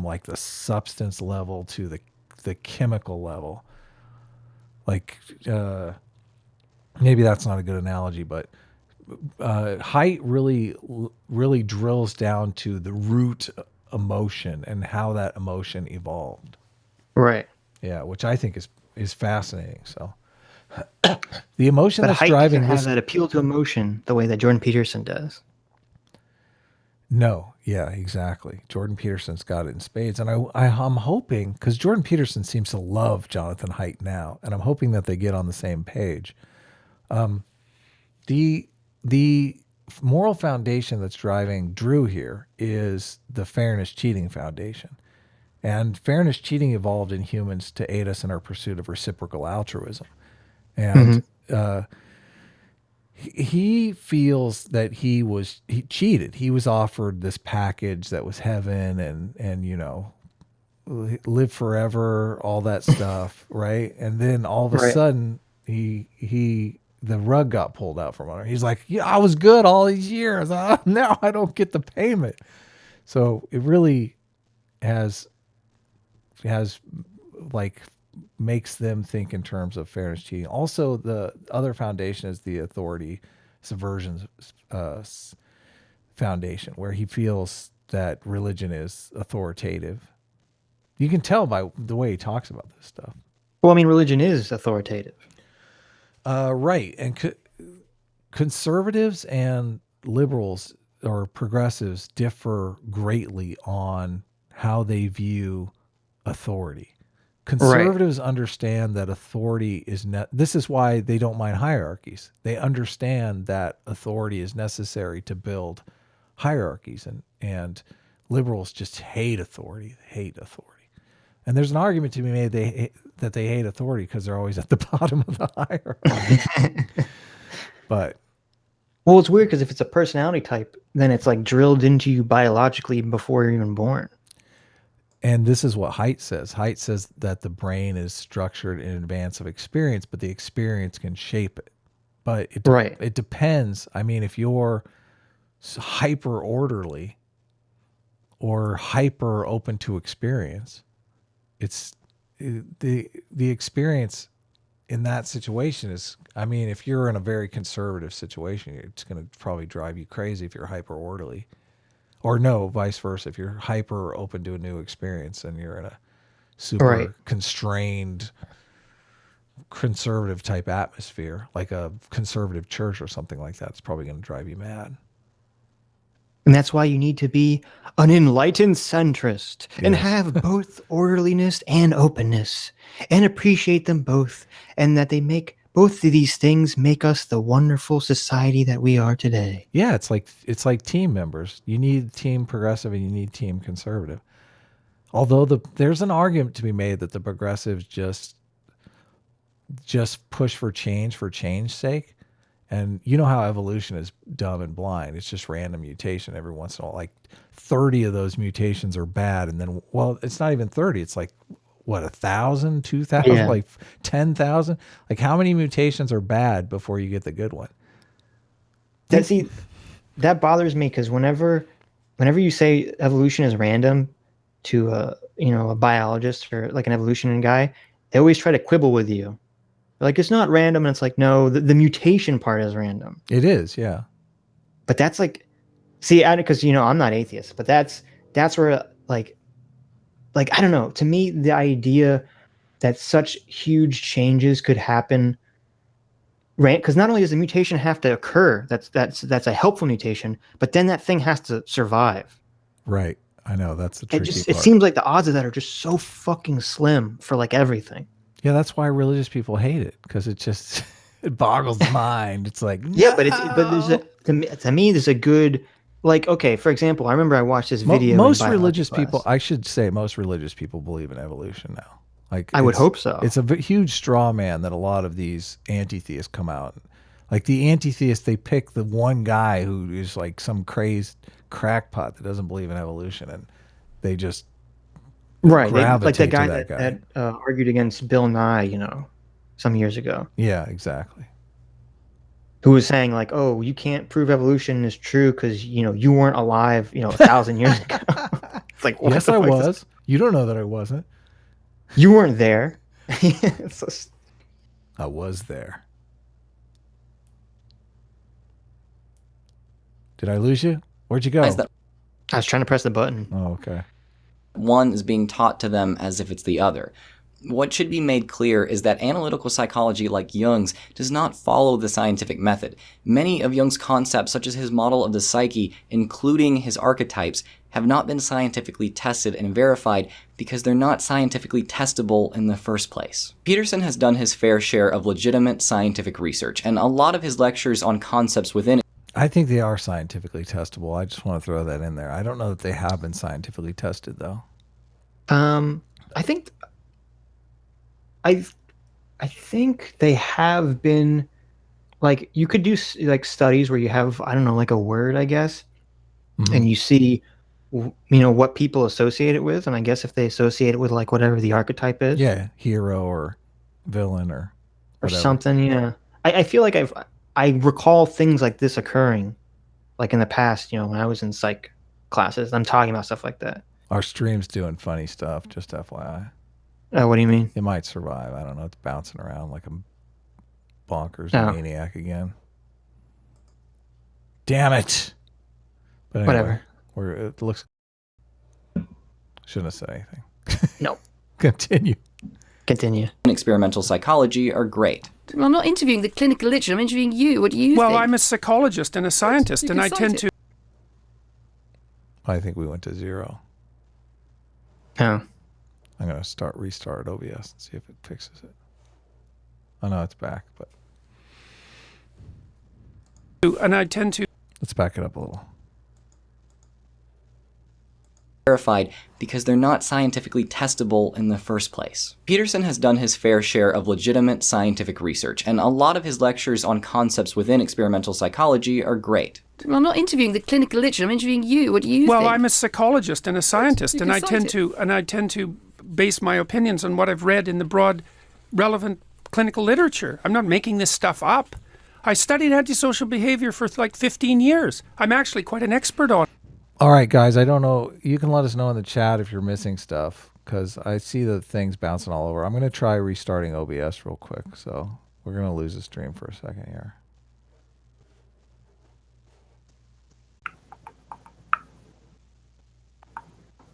like the substance level to the chemical level. Like maybe that's not a good analogy, but height really drills down to the root emotion and how that emotion evolved. Right. Yeah, which I think is fascinating. So the emotion but that's height driving doesn't have this that appeal to emotion the way that Jordan Peterson does. No, yeah, exactly. Jordan Peterson's got it in spades. And I'm hoping, because Jordan Peterson seems to love Jonathan Haidt now, and I'm hoping that they get on the same page. The moral foundation that's driving Drew here is the Fairness Cheating Foundation. And fairness cheating evolved in humans to aid us in our pursuit of reciprocal altruism. And he feels that he cheated. He was offered this package that was heaven and you know, live forever, all that stuff, right? And then all of a sudden the rug got pulled out from under. He's like, yeah, I was good all these years. Now I don't get the payment. So it really has like makes them think in terms of fairness cheating. Also, the other foundation is the authority subversion foundation, where he feels that religion is authoritative. You can tell by the way he talks about this stuff. Well, I mean, religion is authoritative. Right. And conservatives and liberals or progressives differ greatly on how they view authority. Conservatives understand that authority is this is why they don't mind hierarchies. They understand that authority is necessary to build hierarchies, and liberals just hate authority. They hate authority. And there's an argument to be made that they hate authority because they're always at the bottom of the hierarchy. But well, it's weird because if it's a personality type, then it's like drilled into you biologically before you're even born. And this is what Haidt says. Haidt says that the brain is structured in advance of experience, but the experience can shape it. But it depends. I mean, if you're hyper orderly or hyper open to experience, the experience in that situation is, I mean, if you're in a very conservative situation, it's going to probably drive you crazy if you're hyper orderly. Or no, vice versa. If you're hyper open to a new experience and you're in a super constrained conservative type atmosphere, like a conservative church or something like that, it's probably going to drive you mad. And that's why you need to be an enlightened centrist and have both orderliness and openness and appreciate them both, and that they make both of these things make us the wonderful society that we are today. Yeah, it's like team members. You need team progressive and you need team conservative. Although there's an argument to be made that the progressives just push for change's sake. And you know how evolution is dumb and blind. It's just random mutation every once in a while. Like 30 of those mutations are bad. And then, well, it's not even 30. It's like, what, 1,000, 2,000, like 10,000? Like how many mutations are bad before you get the good one? That bothers me because whenever you say evolution is random to a biologist or like an evolution guy, they always try to quibble with you. Like, it's not random, and it's like, no, the mutation part is random. It is, yeah. But that's like, see, because I'm not atheist, but that's where like I don't know. To me, the idea that such huge changes could happen, right? Because not only does the mutation have to occur, that's a helpful mutation, but then that thing has to survive. Right. I know, that's the tricky part. It seems like the odds of that are just so fucking slim for like everything. Yeah, that's why religious people hate it, because it just it boggles the mind. It's like, yeah, but to me there's a good, like, okay, for example, I remember I watched this video. Most religious people, I should say, most religious people believe in evolution now. Like I would hope so. It's a huge straw man that a lot of these anti-theists come out. Like the anti-theists, they pick the one guy who is like some crazed crackpot that doesn't believe in evolution, and they just right, like the gravitate guy to that argued against Bill Nye, some years ago. Yeah, exactly. Who was saying like, "Oh, you can't prove evolution is true because you weren't alive, 1,000 years ago." It's like, what yes, the I fuck was. You don't know that I wasn't. You weren't there. I was there. Did I lose you? Where'd you go? I was trying to press the button. Oh, okay. One is being taught to them as if it's the other. What should be made clear is that analytical psychology like Jung's does not follow the scientific method. Many of Jung's concepts, such as his model of the psyche, including his archetypes, have not been scientifically tested and verified because they're not scientifically testable in the first place. Peterson has done his fair share of legitimate scientific research, and a lot of his lectures on concepts within I think they are scientifically testable. I just want to throw that in there. I don't know that they have been scientifically tested, though. I think they have been, like, you could do like studies where you have, I don't know, like a word, I guess, and you see, what people associate it with, and I guess if they associate it with like whatever the archetype is, Yeah, hero or villain or whatever. something. Yeah, I feel like I recall things like this occurring, like in the past, when I was in psych classes. I'm talking about stuff like that. Our stream's doing funny stuff, just FYI. What do you mean? It might survive. I don't know. It's bouncing around like a bonkers maniac again. Damn it. But anyway, whatever. It looks... Shouldn't have said anything. No. Continue. experimental psychology are great. I'm not interviewing the clinical literature. I'm interviewing you. What do you think? Well, I'm a psychologist and a scientist, and I tend to... I think we went to 0. Oh. I'm going to restart OBS and see if it fixes it. Oh, no, it's back, but... And I tend to... Let's back it up a little. Verified because they're not scientifically testable in the first place. Peterson has done his fair share of legitimate scientific research, and a lot of his lectures on concepts within experimental psychology are great. I'm not interviewing the clinical literature. I'm interviewing you. What do you think? Well, I'm a psychologist and a scientist, and I tend to base my opinions on what I've read in the broad, relevant clinical literature. I'm not making this stuff up. I studied antisocial behavior for like 15 years. I'm actually quite an expert on it. All right, guys, I don't know. You can let us know in the chat if you're missing stuff, because I see the things bouncing all over. I'm going to try restarting OBS real quick, so we're going to lose the stream for a second here.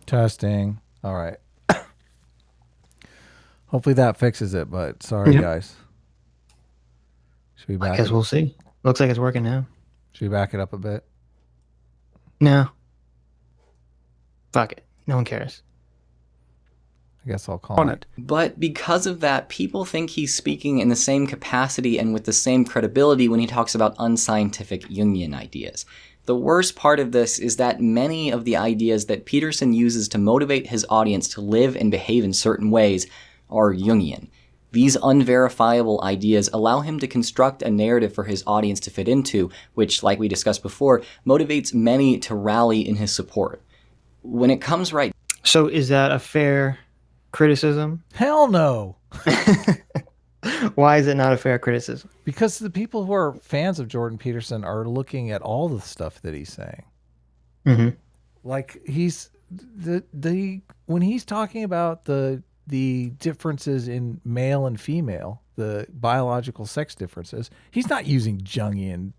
Testing. All right. Hopefully that fixes it, but sorry, guys. Should we back I guess we'll see. Looks like it's working now. Should we back it up a bit? No. Fuck it. No one cares. I guess I'll call it. But because of that, people think he's speaking in the same capacity and with the same credibility when he talks about unscientific Jungian ideas. The worst part of this is that many of the ideas that Peterson uses to motivate his audience to live and behave in certain ways are Jungian. These unverifiable ideas allow him to construct a narrative for his audience to fit into, which, like we discussed before, motivates many to rally in his support. When it comes right... So is that a fair criticism? Hell no. Why is it not a fair criticism? Because the people who are fans of Jordan Peterson are looking at all the stuff that he's saying. Mm-hmm. Like he's when he's talking about the differences in male and female, the biological sex differences, he's not using Jungian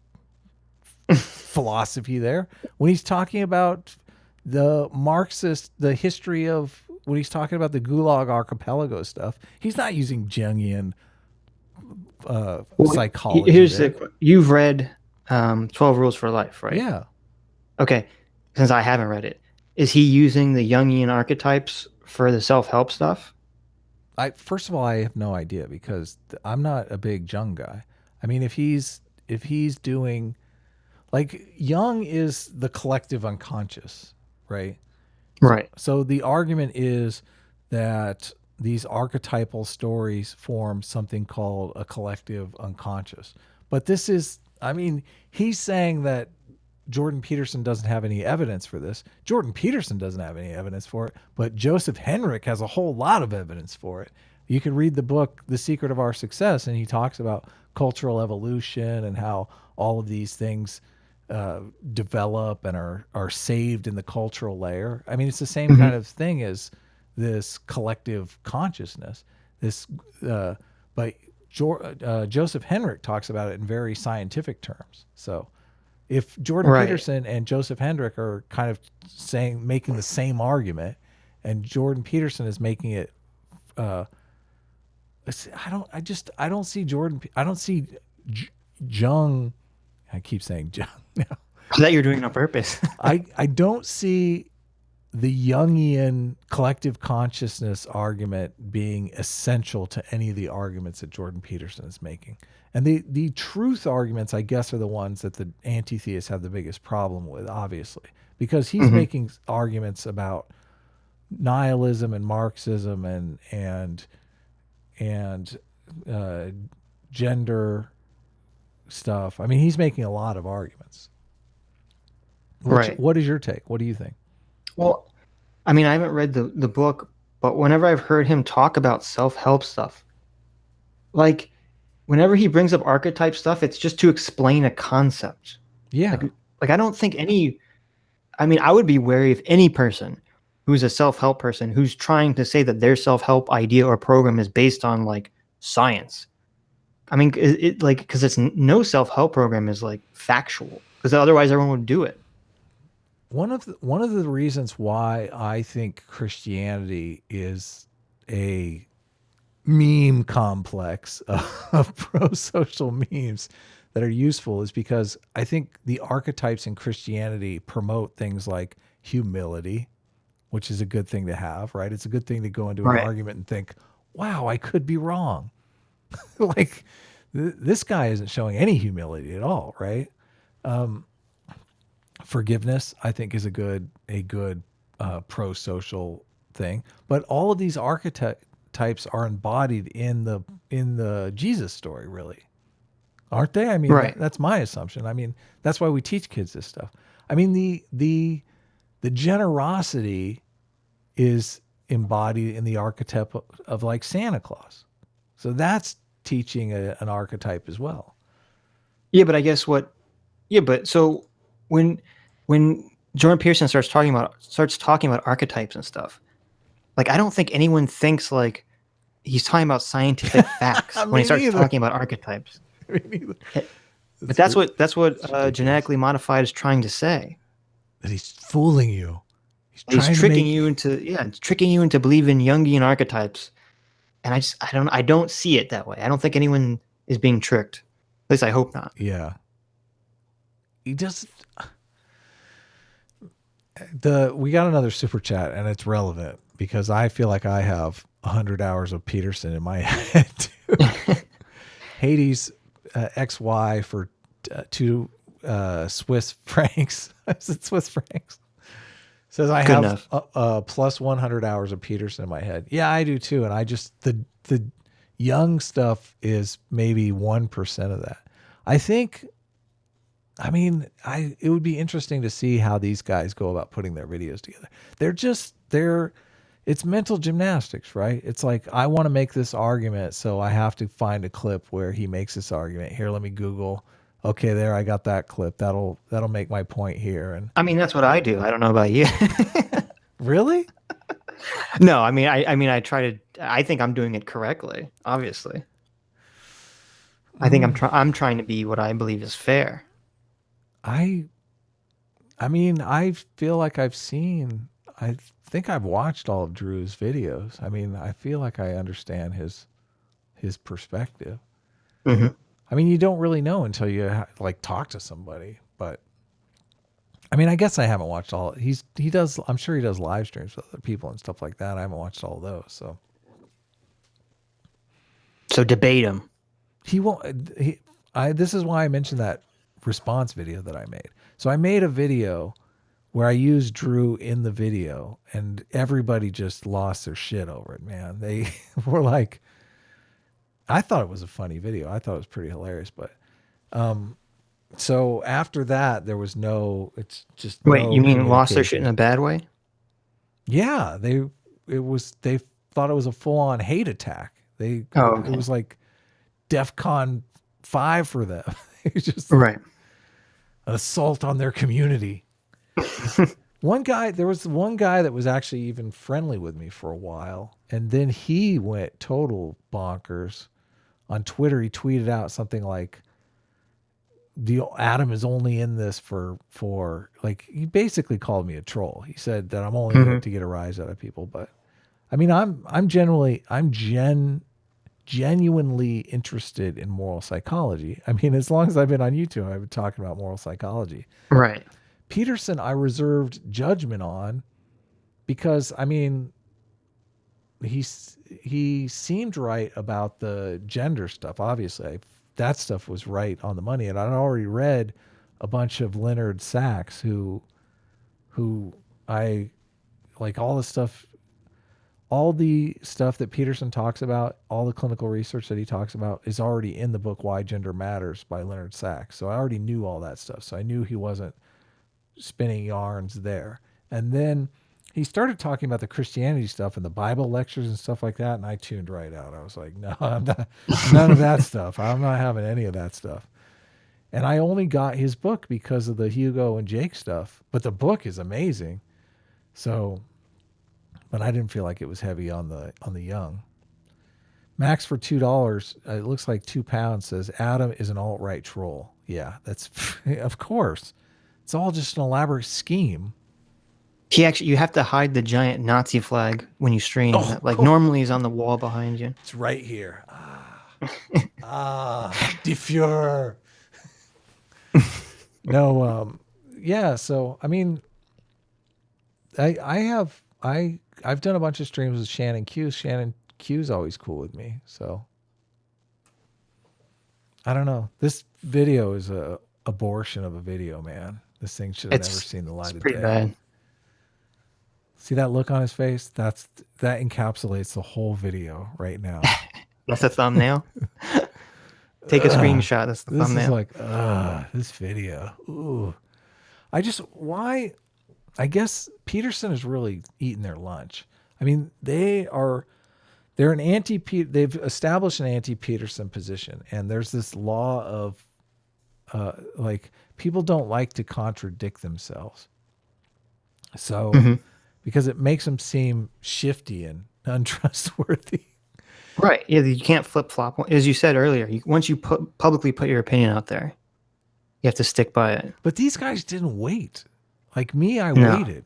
philosophy there. When he's talking about the Marxist, the history of, when he's talking about the Gulag Archipelago stuff, he's not using Jungian psychology. Here's you've read 12 Rules for Life, right? Yeah. Okay. Since I haven't read it, is he using the Jungian archetypes for the self-help stuff? First of all, I have no idea, because I'm not a big Jung guy. I mean, if he's doing, like, Jung is the collective unconscious, right? Right. So the argument is that these archetypal stories form something called a collective unconscious. But this is, I mean, he's saying that Jordan Peterson doesn't have any evidence for this. Jordan Peterson doesn't have any evidence for it, but Joseph Henrich has a whole lot of evidence for it. You can read the book, The Secret of Our Success, and he talks about cultural evolution and how all of these things develop and are saved in the cultural layer. I mean, it's the same kind of thing as this collective consciousness. But Joseph Henrich talks about it in very scientific terms. So if Jordan Peterson and Joseph Henrich are kind of making the same argument, and Jordan Peterson is making it, I don't see Jung. I keep saying Jung. That you're doing it on purpose. I don't see the Jungian collective consciousness argument being essential to any of the arguments that Jordan Peterson is making. And the truth arguments, I guess, are the ones that the anti-theists have the biggest problem with, obviously, because he's making arguments about nihilism and Marxism and gender stuff. I mean, he's making a lot of arguments. What is your take? What do you think? Well, I mean, I haven't read the book, but whenever I've heard him talk about self-help stuff, like whenever he brings up archetype stuff, it's just to explain a concept. Yeah. Like I don't think I would be wary of any person who's a self-help person who's trying to say that their self-help idea or program is based on like science. I mean, because it's no self-help program is like factual, because otherwise everyone would do it. One of the reasons why I think Christianity is a meme complex of pro-social memes that are useful is because I think the archetypes in Christianity promote things like humility, which is a good thing to have, right? It's a good thing to go into an argument and think, wow, I could be wrong. Like this guy isn't showing any humility at all, right? Forgiveness, I think, is a good pro-social thing. But all of these archetypes are embodied in the Jesus story, really, aren't they? I mean, that's my assumption. I mean, that's why we teach kids this stuff. I mean, the generosity is embodied in the archetype of like Santa Claus. So that's teaching an archetype as well. Yeah, but I guess so when Jordan Peterson starts talking about archetypes and stuff, like I don't think anyone thinks like he's talking about scientific facts when he starts talking about archetypes. But that's what genetically modified is trying to say. That he's fooling you. He's tricking you into believing Jungian archetypes. And I don't see it that way. I don't think anyone is being tricked. At least I hope not. Yeah. He just we got another super chat, and it's relevant because I feel like I have 100 hours of Peterson in my head too. Hades XY for 2 Swiss francs. Is it Swiss francs? Says I have plus 100 hours of Peterson in my head. Yeah, I do too. And I just, the young stuff is maybe 1% of that. I think, it would be interesting to see how these guys go about putting their videos together. It's mental gymnastics, right? It's like, I want to make this argument, so I have to find a clip where he makes this argument. Here, let me Google. Okay, there, I got that clip. That'll make my point here. And I mean, that's what I do. I don't know about you. Really? No, I try to. I think I'm doing it correctly. Obviously, I think I'm trying to be what I believe is fair. I feel like I think I've watched all of Drew's videos. I mean, I feel like I understand his perspective. Mm-hmm. I mean, you don't really know until you talk to somebody, but I mean, I guess I haven't watched all. He does. I'm sure he does live streams with other people and stuff like that. I haven't watched all of those. So debate him. He won't. This is why I mentioned that response video that I made. So I made a video where I used Drew in the video, and everybody just lost their shit over it, man. They were like, I thought it was a funny video. I thought it was pretty hilarious, but so after that, there was no. It's just Wait, no you mean lost their shit in communication. a bad way? Yeah, they thought it was a full on hate attack. It was like DEFCON 5 for them. It was just Right. an assault on their community. There was one guy that was actually even friendly with me for a while, and then he went total bonkers. On Twitter, he tweeted out something like, "The Adam is only in this for like," he basically called me a troll. He said that I'm only in it to get a rise out of people. But I mean, I'm genuinely interested in moral psychology. I mean, as long as I've been on YouTube, I've been talking about moral psychology. Right. Peterson, I reserved judgment on because, I mean, he seemed right about the gender stuff. Obviously, that stuff was right on the money. And I'd already read a bunch of Leonard Sachs, who I like all the stuff that Peterson talks about, all the clinical research that he talks about is already in the book Why Gender Matters by Leonard Sachs. So I already knew all that stuff. So I knew he wasn't spinning yarns there. And then he started talking about the Christianity stuff and the Bible lectures and stuff like that. And I tuned right out. I was like, no, I'm not, none of that stuff. I'm not having any of that stuff. And I only got his book because of the Hugo and Jake stuff, but the book is amazing. So, but I didn't feel like it was heavy on the young. Max for $2. It looks like £2 says Adam is an alt-right troll. Yeah, that's of course. It's all just an elaborate scheme. You have to hide the giant Nazi flag when you stream. Normally he's on the wall behind you. It's right here. Die Führer. No, yeah. So I mean, I've done a bunch of streams with Shannon Q. Shannon Q's always cool with me. So I don't know. This video is a abortion of a video, man. This thing should have never seen the light of day. Pretty bad. See that look on his face? That encapsulates the whole video right now. That's a thumbnail. Take a screenshot. That's the thumbnail. This is like, this video. Ooh. I guess Peterson is really eating their lunch. I mean, they've established an anti-Peterson position, and there's this law of people don't like to contradict themselves. So because it makes them seem shifty and untrustworthy. Right. Yeah, you can't flip-flop. As you said earlier, once you publicly put your opinion out there, you have to stick by it. But these guys didn't wait. Like me, I waited.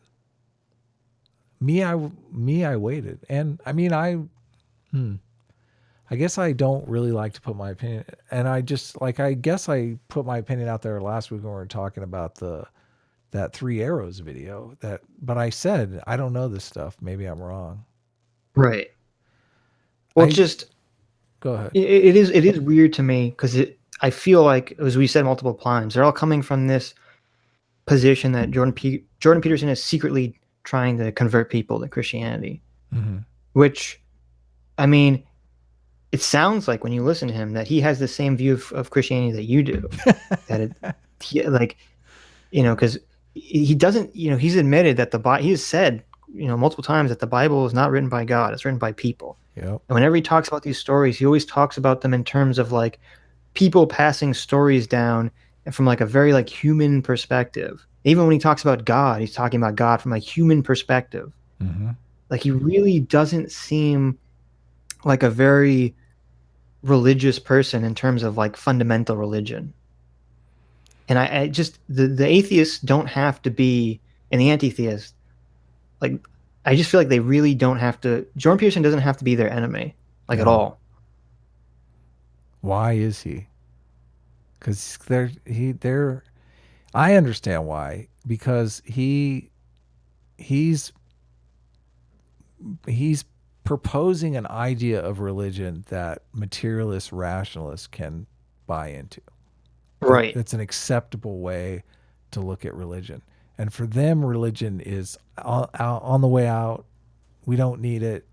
Me, I waited. And I mean, I guess I don't really like to put my opinion. And I guess I put my opinion out there last week when we were talking about that 3 Arrows video. But I said, I don't know this stuff. Maybe I'm wrong. Right. Well, go ahead. It is weird to me because I feel like, as we said multiple times, they're all coming from this position that Jordan Peterson is secretly trying to convert people to Christianity, which, I mean, it sounds like when you listen to him that he has the same view of Christianity that you do. Because he doesn't, he's admitted that he has said, multiple times that the Bible is not written by God; it's written by people. Yep. And whenever he talks about these stories, he always talks about them in terms of like people passing stories down and from like a very like human perspective. Even when he talks about God, he's talking about God from a human perspective. Like he really doesn't seem like a very religious person in terms of like fundamental religion. And I just the atheists don't have to be, and the anti-theists, like I just feel like they really don't have to. Jordan Peterson doesn't have to be their enemy, at all. Why is he? Because I understand why. Because he's proposing an idea of religion that materialist rationalists can buy into. Right. It's an acceptable way to look at religion. And for them, religion is on the way out. We don't need it.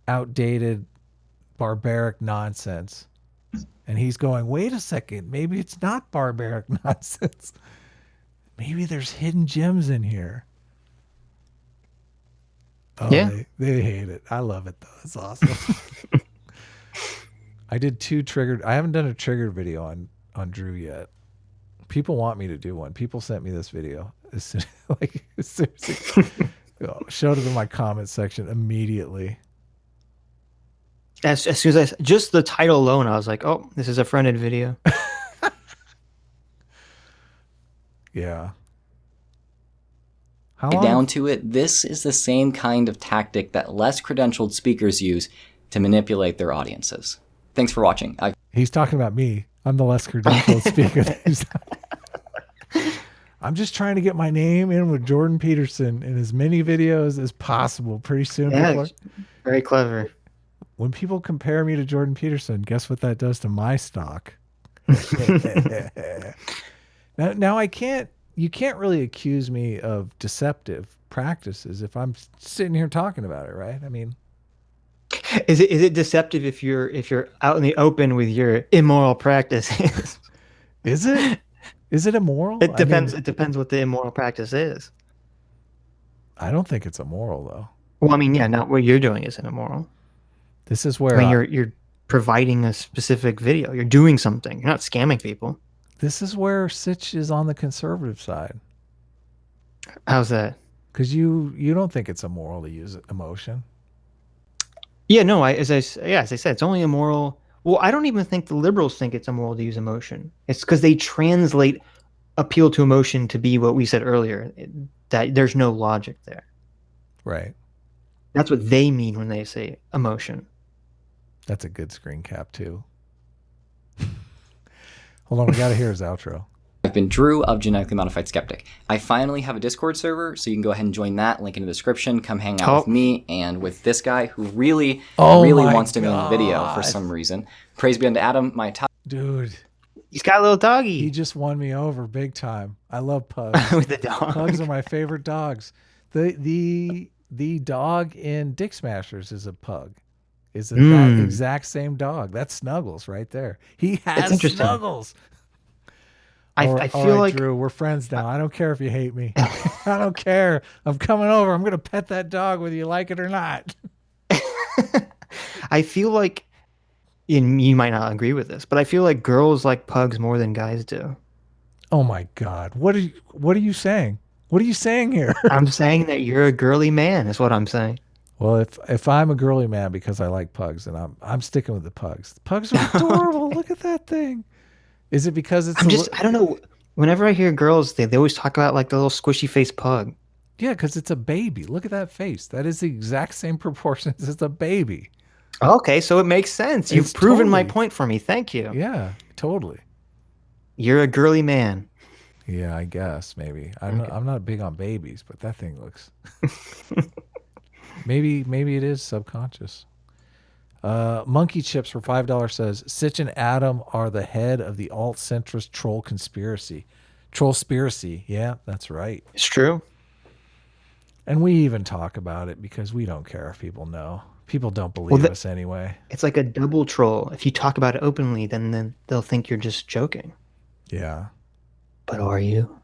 Outdated, barbaric nonsense. And he's going, wait a second, maybe it's not barbaric nonsense. Maybe there's hidden gems in here. Oh, Yeah. They hate it. I love it, though. It's awesome. I did 2 triggered. I haven't done a triggered video on Drew yet. People want me to do one. People sent me this video. Seriously. Showed it in my comment section immediately. As soon as just the title alone, I was like, oh, this is a friended video. Yeah. Down to it, this is the same kind of tactic that less credentialed speakers use to manipulate their audiences. Thanks for watching. He's talking about me. I'm the less credentialed speaker. I'm just trying to get my name in with Jordan Peterson in as many videos as possible. Pretty soon. Yeah, very clever. When people compare me to Jordan Peterson, guess what that does to my stock? Now you can't really accuse me of deceptive practices if I'm sitting here talking about it, right? I mean, is it deceptive if you're out in the open with your immoral practices? Is it? Is it immoral? It depends. It depends what the immoral practice is. I don't think it's immoral, though. Well, I mean, yeah, not what you're doing isn't immoral. This is where I mean, you're providing a specific video. You're doing something. You're not scamming people. This is where Sitch is on the conservative side. How's that? Because you don't think it's immoral to use emotion. Yeah, no. As I said, it's only immoral. Well, I don't even think the liberals think it's immoral to use emotion. It's because they translate appeal to emotion to be what we said earlier, that there's no logic there. Right. That's what they mean when they say emotion. That's a good screen cap, too. Hold on, we got to hear his outro. I've been Drew of Genetically Modified Skeptic. I finally have a Discord server, so you can go ahead and join that. Link in the description. Come hang out with me and with this guy who really wants to be in the video for some reason. Praise be unto Adam, my top. Dude. He's got a little doggy. He just won me over big time. I love pugs. With the dog. Pugs are my favorite dogs. The dog in Dick Smashers is a pug. Is that exact same dog. That's Snuggles right there. He has Snuggles. I feel like Drew, we're friends now. I don't care if you hate me. I don't care. I'm coming over. I'm gonna pet that dog whether you like it or not. I feel like, and you might not agree with this, but I feel like girls like pugs more than guys do. Oh my God! What are you saying? What are you saying here? I'm saying that you're a girly man. Is what I'm saying. Well, if I'm a girly man because I like pugs, then I'm sticking with the pugs. The pugs are adorable. Look at that thing. Is it because it's? I don't know. Whenever I hear girls, they always talk about like the little squishy face pug. Yeah, because it's a baby. Look at that face. That is the exact same proportions as a baby. Okay, so it makes sense. You've proven my point for me. Thank you. Yeah, totally. You're a girly man. Yeah, I guess maybe. I'm not big on babies, but that thing looks. maybe it is subconscious. Monkey Chips for $5 says Sitch and Adam are the head of the alt-centrist troll conspiracy. Trollspiracy. Yeah, that's right. It's true. And we even talk about it because we don't care if people know. People don't believe us anyway. It's like a double troll. If you talk about it openly, then they'll think you're just joking. Yeah. But are you?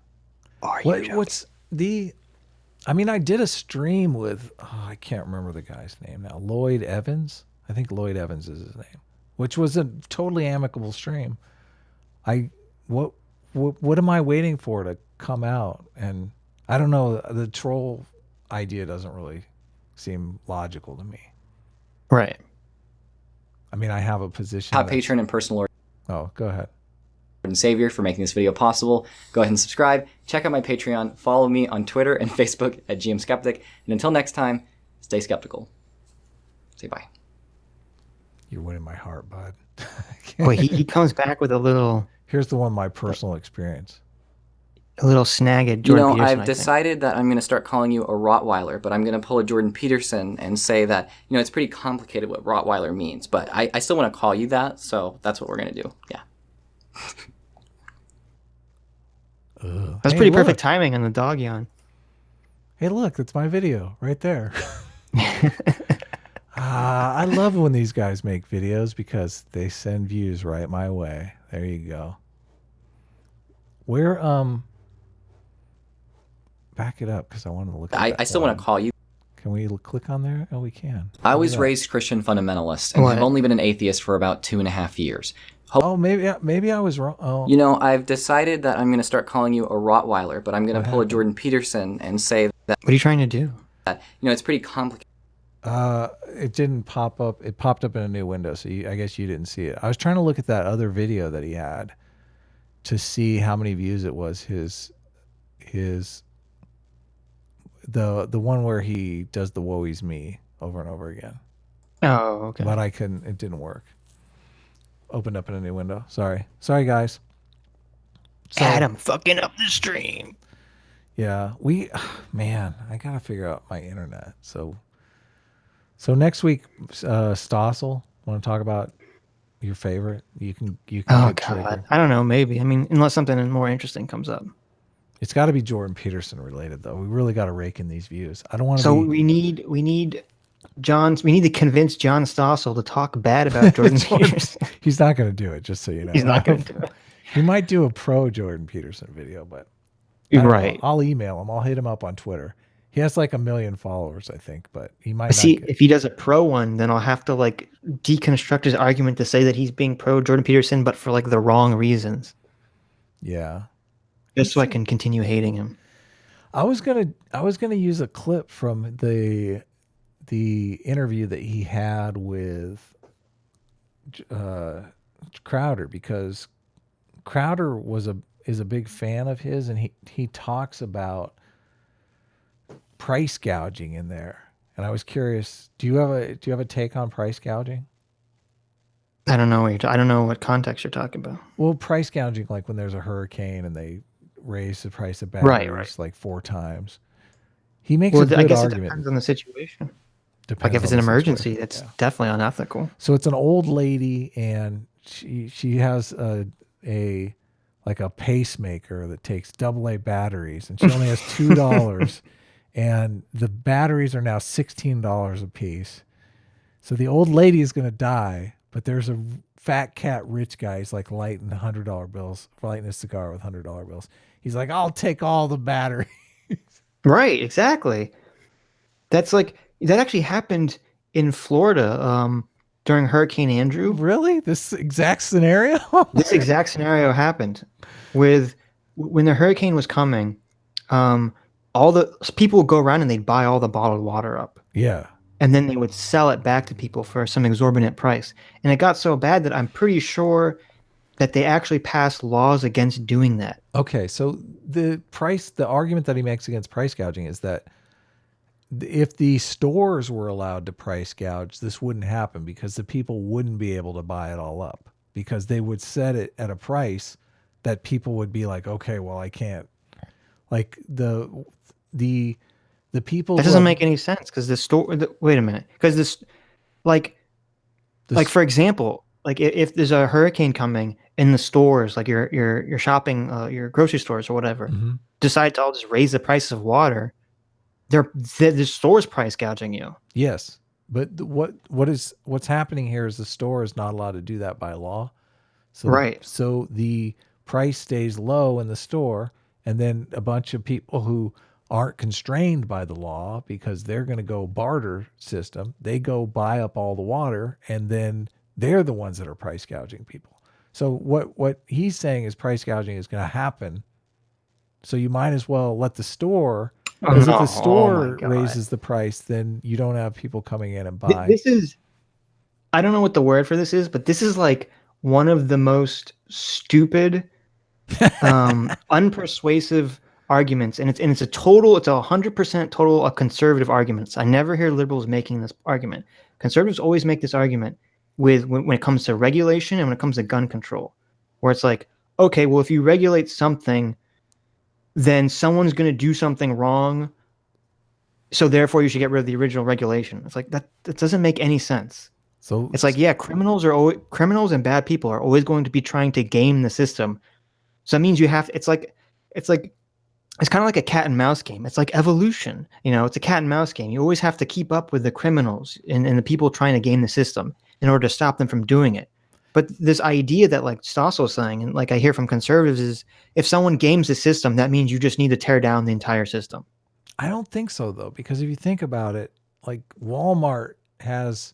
Are you joking? I mean, I did a stream with, I can't remember the guy's name now. Lloyd Evans. I think Lloyd Evans is his name, which was a totally amicable stream. What am I waiting for to come out? And I don't know. The troll idea doesn't really seem logical to me. Right. I mean, I have a position. Top patron and personal Lord Oh, go ahead. and Savior for making this video possible. Go ahead and subscribe. Check out my Patreon. Follow me on Twitter and Facebook at GMSkeptic. And until next time, stay skeptical. Say bye. You're winning my heart, bud. Boy, he comes back with a little. Here's the one, my personal experience. A little snag at You Jordan know, Peterson, I've decided that I'm going to start calling you a Rottweiler, but I'm going to pull a Jordan Peterson and say that, you know, it's pretty complicated what Rottweiler means, but I still want to call you that, so that's what we're going to do. Yeah. That's pretty perfect timing on the dog yawn. Hey, look, that's my video right there. I love when these guys make videos because they send views right my way. There you go. Where back it up because I wanted to look at I still want to call you. Can we click on there? Oh, we can. I was raised Christian fundamentalist and have only been an atheist for about 2.5 years. Maybe I was wrong. Oh. You know, I've decided that I'm going to start calling you a Rottweiler, but I'm going to pull a Jordan Peterson and say that... What are you trying to do? That, it's pretty complicated. It didn't pop up. It popped up in a new window, so I guess you didn't see it. I was trying to look at that other video that he had to see how many views it was. The one where he does the "Woe is me" over and over again. Oh, okay. But I couldn't. It didn't work. Opened up in a new window. Sorry, guys. Adam fucking up the stream. Yeah, man, I gotta figure out my internet. So next week, Stossel, want to talk about your favorite? You can. Oh God, I don't know. Maybe. I mean, unless something more interesting comes up. It's got to be Jordan Peterson related, though. We really got to rake in these views. I don't want to. So we need to convince John Stossel to talk bad about Jordan Peterson. He's not going to do it, just so you know. He's not going to do it. He might do a pro Jordan Peterson video, but right. I'll email him. I'll hit him up on Twitter. He has like 1 million followers, I think, but he might if he does a pro one, then I'll have to like deconstruct his argument to say that he's being pro Jordan Peterson, but for like the wrong reasons. Yeah. Just so I can continue hating him. I was gonna use a clip from the interview that he had with Crowder, because Crowder is a big fan of his, and he talks about price gouging in there. And I was curious, do you have a take on price gouging? I don't know I don't know what context you're talking about. Well, price gouging, like when there's a hurricane and they raise the price of batteries like 4 times. He makes a good argument. It depends on the situation. Depends like if it's an emergency, it's definitely unethical. So it's an old lady, and she has a pacemaker that takes AA batteries, and she only has $2, and the batteries are now $16 a piece. So the old lady is going to die, but there's a fat cat rich guy. He's like lighting $100 bills, lighting a cigar with $100 bills. He's like, I'll take all the batteries. Right, exactly. That actually happened in Florida during Hurricane Andrew. Really? This exact scenario? This exact scenario happened when the hurricane was coming. All the people would go around and they'd buy all the bottled water up. Yeah. And then they would sell it back to people for some exorbitant price. And it got so bad that I'm pretty sure that they actually passed laws against doing that. Okay, so the argument that he makes against price gouging is that if the stores were allowed to price gouge, this wouldn't happen, because the people wouldn't be able to buy it all up, because they would set it at a price that people would be like, okay, well, I can't. Like the people. That doesn't make any sense, because wait a minute, because for example, like if there's a hurricane coming in the stores, like your shopping, your grocery stores or whatever, decide to all just raise the price of water, the store's price gouging you. Yes, but what's happening here is the store is not allowed to do that by law. So right. So the price stays low in the store, and then a bunch of people who aren't constrained by the law, because they're going to go barter system, they go buy up all the water, and then they're the ones that are price gouging people. So what he's saying is price gouging is going to happen. So you might as well let the store, because if the store raises the price, then you don't have people coming in and buying. This is, I don't know what the word for this is, but this is like one of the most stupid, unpersuasive arguments, and it's 100% total of conservative arguments. I never hear liberals making this argument. Conservatives always make this argument when it comes to regulation and when it comes to gun control, where it's like, okay, well, if you regulate something, then someone's going to do something wrong, so therefore you should get rid of the original regulation. It's like that doesn't make any sense. So it's like, yeah, criminals and bad people are always going to be trying to game the system. So that means it's it's like it's kind of like a cat and mouse game. It's like evolution. It's a cat and mouse game. You always have to keep up with the criminals and the people trying to game the system in order to stop them from doing it. But this idea that like Stossel's saying, and like I hear from conservatives, is if someone games the system, that means you just need to tear down the entire system. I don't think so, though, because if you think about it, like Walmart has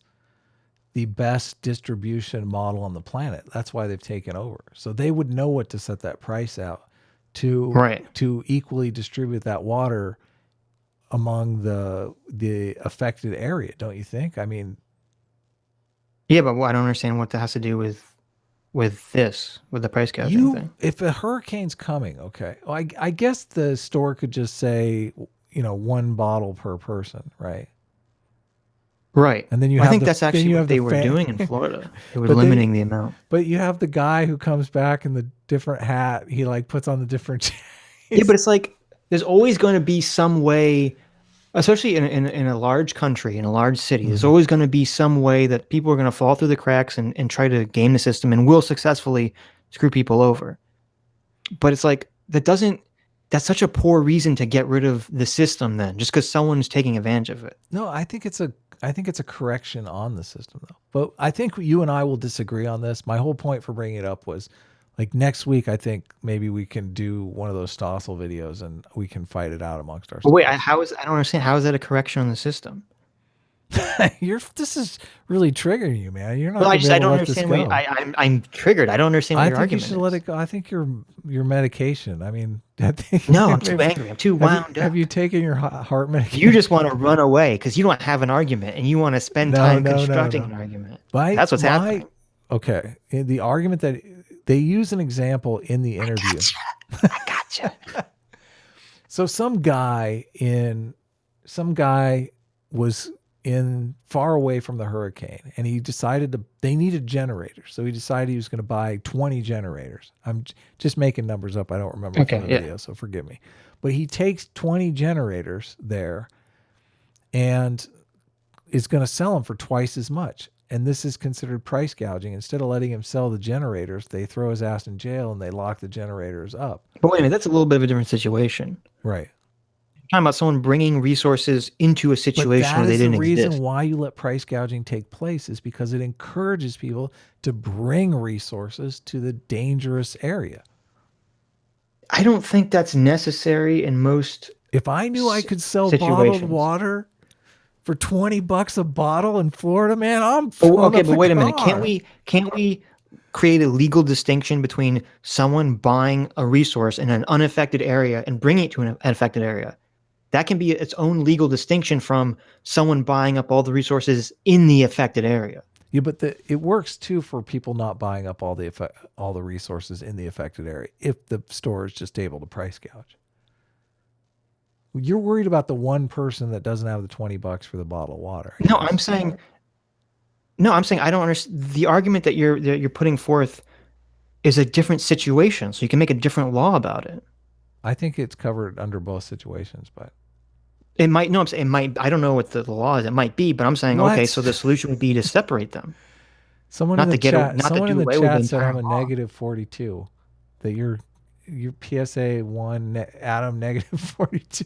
the best distribution model on the planet. That's why they've taken over. So they would know what to set that price out to equally distribute that water among the affected area, don't you think? I mean, yeah, but I don't understand what that has to do with the price gouging thing. If a hurricane's coming, okay, well, I guess the store could just say, 1 bottle per person, right? Right. And then I think that's actually what they were doing in Florida. They were limiting the amount. But you have the guy who comes back in the different hat. He like puts on the different. Yeah, but it's like there's always going to be some way, especially in a large country, in a large city, there's always going to be some way that people are going to fall through the cracks and try to game the system and will successfully screw people over. But it's like that's such a poor reason to get rid of the system then, just because someone's taking advantage of it. No, I think it's a correction on the system, though. But I think you and I will disagree on this. My whole point for bringing it up was, like, next week, I think maybe we can do one of those Stossel videos and we can fight it out amongst ourselves. But wait, I don't understand. How is that a correction on the system? This is really triggering you, man. You're not. Well, I don't understand. I'm triggered. I don't understand what your argument is. I think you should let it go. I think your medication. I mean, I'm too angry. I'm too wound up. Have you taken your heart medication? You just want to run away because you don't have an argument and you want to spend time constructing an argument. That's what's happening. Okay, the argument that they use an example in the interview. I gotcha. So some guy was far away from the hurricane, and he decided they needed generators. So he decided he was going to buy 20 generators. I'm just making numbers up. I don't remember from the video, so forgive me. But he takes 20 generators there and is going to sell them for twice as much. And this is considered price gouging. Instead of letting him sell the generators, they throw his ass in jail and they lock the generators up. But wait a minute, that's a little bit of a different situation. Right. Talking about someone bringing resources into a situation where they didn't exist. The reason why you let price gouging take place is because it encourages people to bring resources to the dangerous area. I don't think that's necessary in most. If I knew I could sell bottled water for $20 a bottle in Florida, man, I'm okay. But wait a minute, can't we create a legal distinction between someone buying a resource in an unaffected area and bringing it to an affected area? That can be its own legal distinction from someone buying up all the resources in the affected area. Yeah, but it works too for people not buying up all the resources in the affected area if the store is just able to price gouge. You're worried about the one person that doesn't have the $20 for the bottle of water. No, I'm saying I don't understand. The argument that you're putting forth is a different situation, so you can make a different law about it. I think it's covered under both situations, but it might. No, I'm saying it might. I don't know what the law is. It might be, but I'm saying okay. So the solution would be to separate them. Someone in the chat said I'm a negative 42. That your PSA 1 Adam negative 42.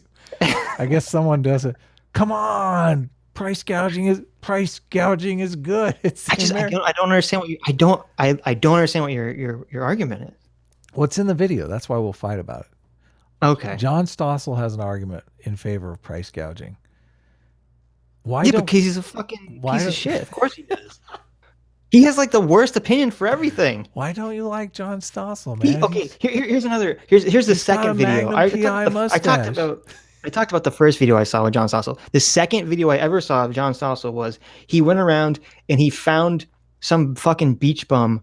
I guess someone does it. Come on, price gouging is good. I don't understand what I don't understand what your argument is. What's in the video? That's why we'll fight about it. Okay. John Stossel has an argument in favor of price gouging. Because he's a fucking piece of shit. Of course he does. He has like the worst opinion for everything. Why don't you like John Stossel, man? Here's another. Here's the second video. I talked about the first video I saw with John Stossel. The second video I ever saw of John Stossel was he went around and he found some fucking beach bum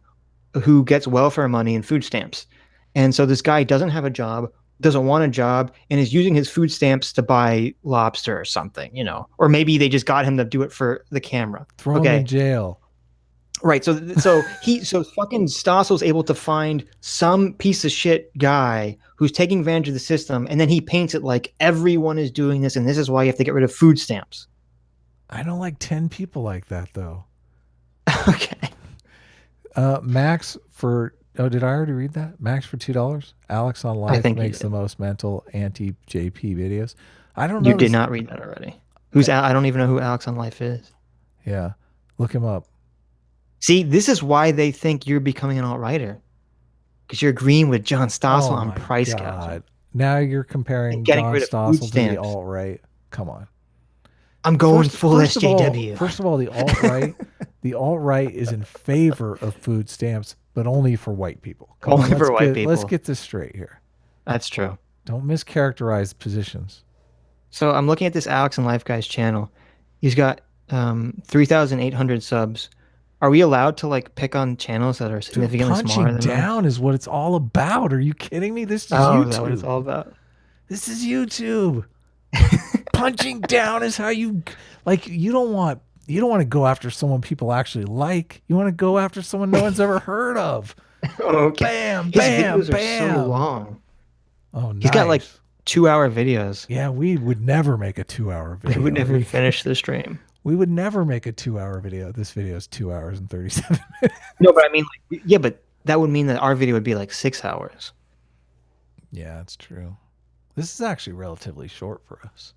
who gets welfare money and food stamps. And so this guy doesn't have a job, doesn't want a job, and is using his food stamps to buy lobster or something, or maybe they just got him to do it for the camera. Throw him in jail. Right. So fucking Stossel's able to find some piece of shit guy who's taking advantage of the system, and then he paints it like everyone is doing this, and this is why you have to get rid of food stamps. I don't like 10 people like that, though. Okay. Max, for Oh, did I already read that? Max for $2. Alex on Life think you makes did. the most mental anti-JP videos. I don't know. You did not read that already. I don't even know who Alex on Life is. Yeah, look him up. See, this is why they think you're becoming an alt-righter. Because you're agreeing with John Stossel on my price God. gouging. Now you're comparing And getting John rid of food Stossel to the stamps. alt-right. Come on. I'm going full First of all- SJW. First of all, the alt-right is in favor of food stamps, but only for white people. Come Only on, for white Let's people. get this straight here. That's true. Don't mischaracterize positions. So I'm looking at this Alex and Life guy's channel. He's got 3,800 subs. Are we allowed to like pick on channels that are significantly smaller Punching than down is what it's all about. Are you kidding me? This is Oh, YouTube. is that what it's all about? This is YouTube. Punching down is how you like. You don't want to go after someone people actually like. You want to go after someone no one's ever heard of. Okay. Bam, His bam, videos bam. are so long. Oh, nice. He's got like 2-hour videos. Yeah, we would never make a 2-hour video. They would never finish the stream. We would never make a 2-hour video. This video is 2 hours and 37 minutes. No, but I mean, like, yeah, but that would mean that our video would be like 6 hours. Yeah, that's true. This is actually relatively short for us.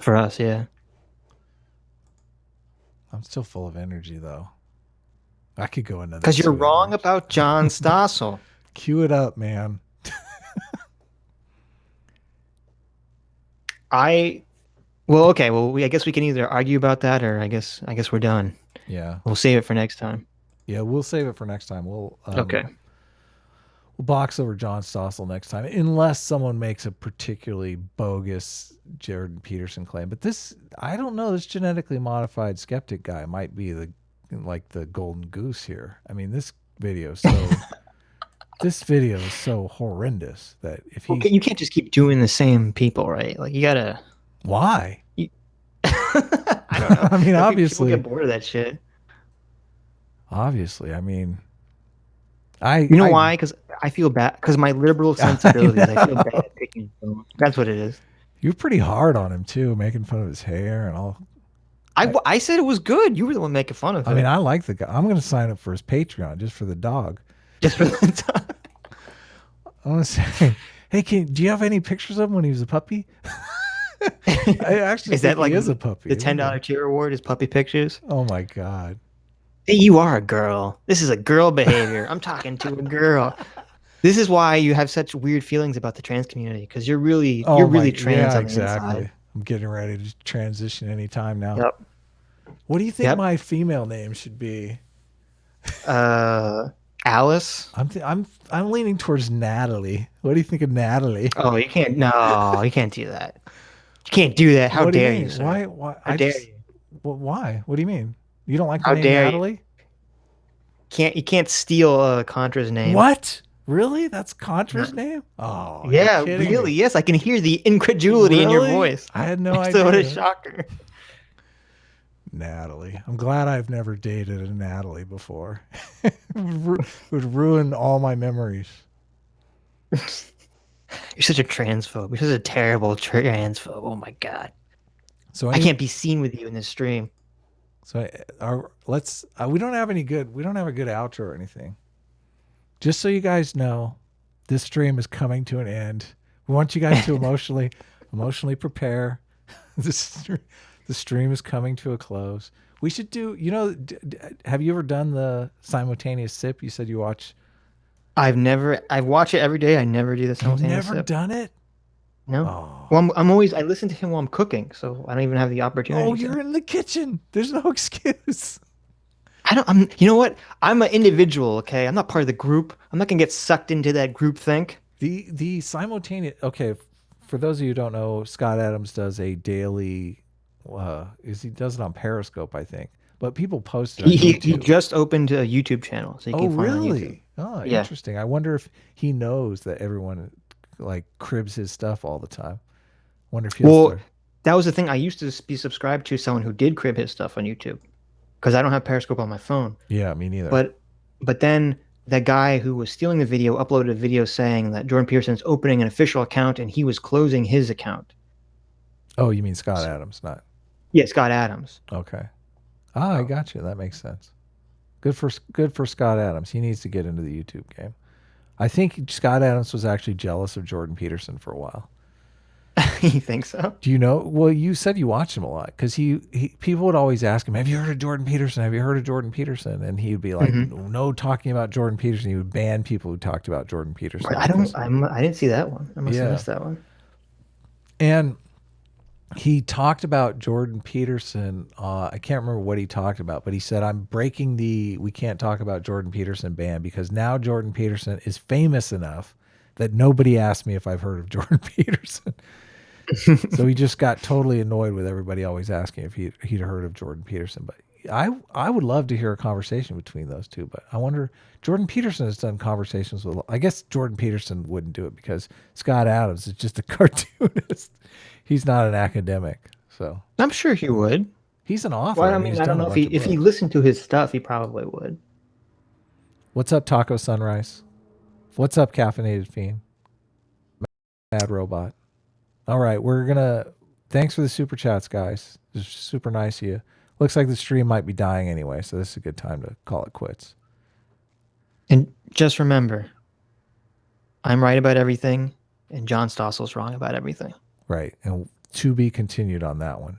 For us, yeah. I'm still full of energy, though. I could go another. Because you're 2 wrong hours. about John Stossel. Cue it up, man. I guess we can either argue about that or I guess we're done. Yeah. We'll save it for next time. Yeah, we'll save it for next time. We'll Okay. We'll box over John Stossel next time, unless someone makes a particularly bogus Jordan Peterson claim. But this, I don't know. This genetically modified skeptic guy might be the golden goose here. I mean, this video is so this video is so horrendous that if he You can't just keep doing the same people, right? Like you gotta. why? I don't know. I mean, People obviously, get bored of that shit. obviously. I mean, You know why? Because I feel bad. Because my liberal sensibilities, I feel bad picking film. That's what it is. You're pretty hard on him too, making fun of his hair and all. I said it was good. You were the one making fun of it. I mean, I like the guy. I'm going to sign up for his Patreon just for the dog. just for the time. I want to say, hey, do you have any pictures of him when he was a puppy? I actually Is that think like he is a puppy. The isn't $10 he? tier reward is puppy pictures. Oh my god. Hey, you are a girl. This is a girl behavior. I'm talking to a girl. This is why you have such weird feelings about the trans community because you're really trans Yeah, on the exactly. inside. I'm getting ready to transition anytime now. Yep. What do you think Yep. my female name should be? Alice. I'm leaning towards Natalie. What do you think of Natalie? Oh, you can't. No, you can't do that. You can't do that. How What do dare mean? you? Sir? Why? How dare you? Well, why? What do you mean? You don't like the How name dare you. Natalie? You can't steal Contra's name. What? Really? That's Contra's name? Oh, you're Yeah, kidding really. me. Yes, I can hear the incredulity in your Really? voice. I had no So what a idea. shocker. Natalie. I'm glad I've never dated a Natalie before. It would ruin all my memories. You're such a transphobe. You're such a terrible transphobe. Oh my god. So I can't be seen with you in this stream. So we don't have a good outro or anything. Just so you guys know, this stream is coming to an end. We want you guys to emotionally prepare. The stream is coming to a close. We should do, have you ever done the simultaneous sip? You said you watch. I watch it every day. I never do the You've simultaneous never sip. done it? No. Oh. Well, I listen to him while I'm cooking, so I don't even have the opportunity. Oh, you're in the kitchen. There's no excuse. You know what? I'm an individual, okay? I'm not part of the group. I'm not gonna get sucked into that group think. The simultaneous. Okay, for those of you who don't know, Scott Adams does a daily. He does it on Periscope, I think. But people post it. On He YouTube. just opened a YouTube channel, so you Oh, can find it on YouTube. really? Oh, Yeah. interesting. I wonder if he knows that everyone like cribs his stuff all the time. Wonder if he. Well, that was the thing. I used to be subscribed to someone who did crib his stuff on YouTube, because I don't have Periscope on my phone. Yeah, me neither. But then that guy who was stealing the video uploaded a video saying that Jordan Peterson's opening an official account and he was closing his account. Oh, you mean Scott Adams, not Yeah, Scott Adams. okay. I got you. That makes sense. Good for Scott Adams. He needs to get into the YouTube game. I think Scott Adams was actually jealous of Jordan Peterson for a while. You think so? Do you know? Well, you said you watched him a lot because he people would always ask him, "Have you heard of Jordan Peterson? Have you heard of Jordan Peterson?" And he'd be like, "No, talking about Jordan Peterson." He would ban people who talked about Jordan Peterson. I didn't see that one. I must have missed that one. And he talked about Jordan Peterson. I can't remember what he talked about, but he said, "I'm breaking the we can't talk about Jordan Peterson ban because now Jordan Peterson is famous enough that nobody asked me if I've heard of Jordan Peterson." So he just got totally annoyed with everybody always asking if he'd heard of Jordan Peterson. But I would love to hear a conversation between those two. But I wonder, Jordan Peterson has done conversations with, I guess Jordan Peterson wouldn't do it because Scott Adams is just a cartoonist. He's not an academic. So I'm sure he would. He's an author. Well, I mean, I don't know if he listened to his stuff, he probably would. What's up, Taco Sunrise? What's up, Caffeinated Fiend? Mad Robot. All right, thanks for the super chats, guys. It's super nice of you. Looks like the stream might be dying anyway, so this is a good time to call it quits. And just remember, I'm right about everything, and John Stossel's wrong about everything. Right, and to be continued on that one.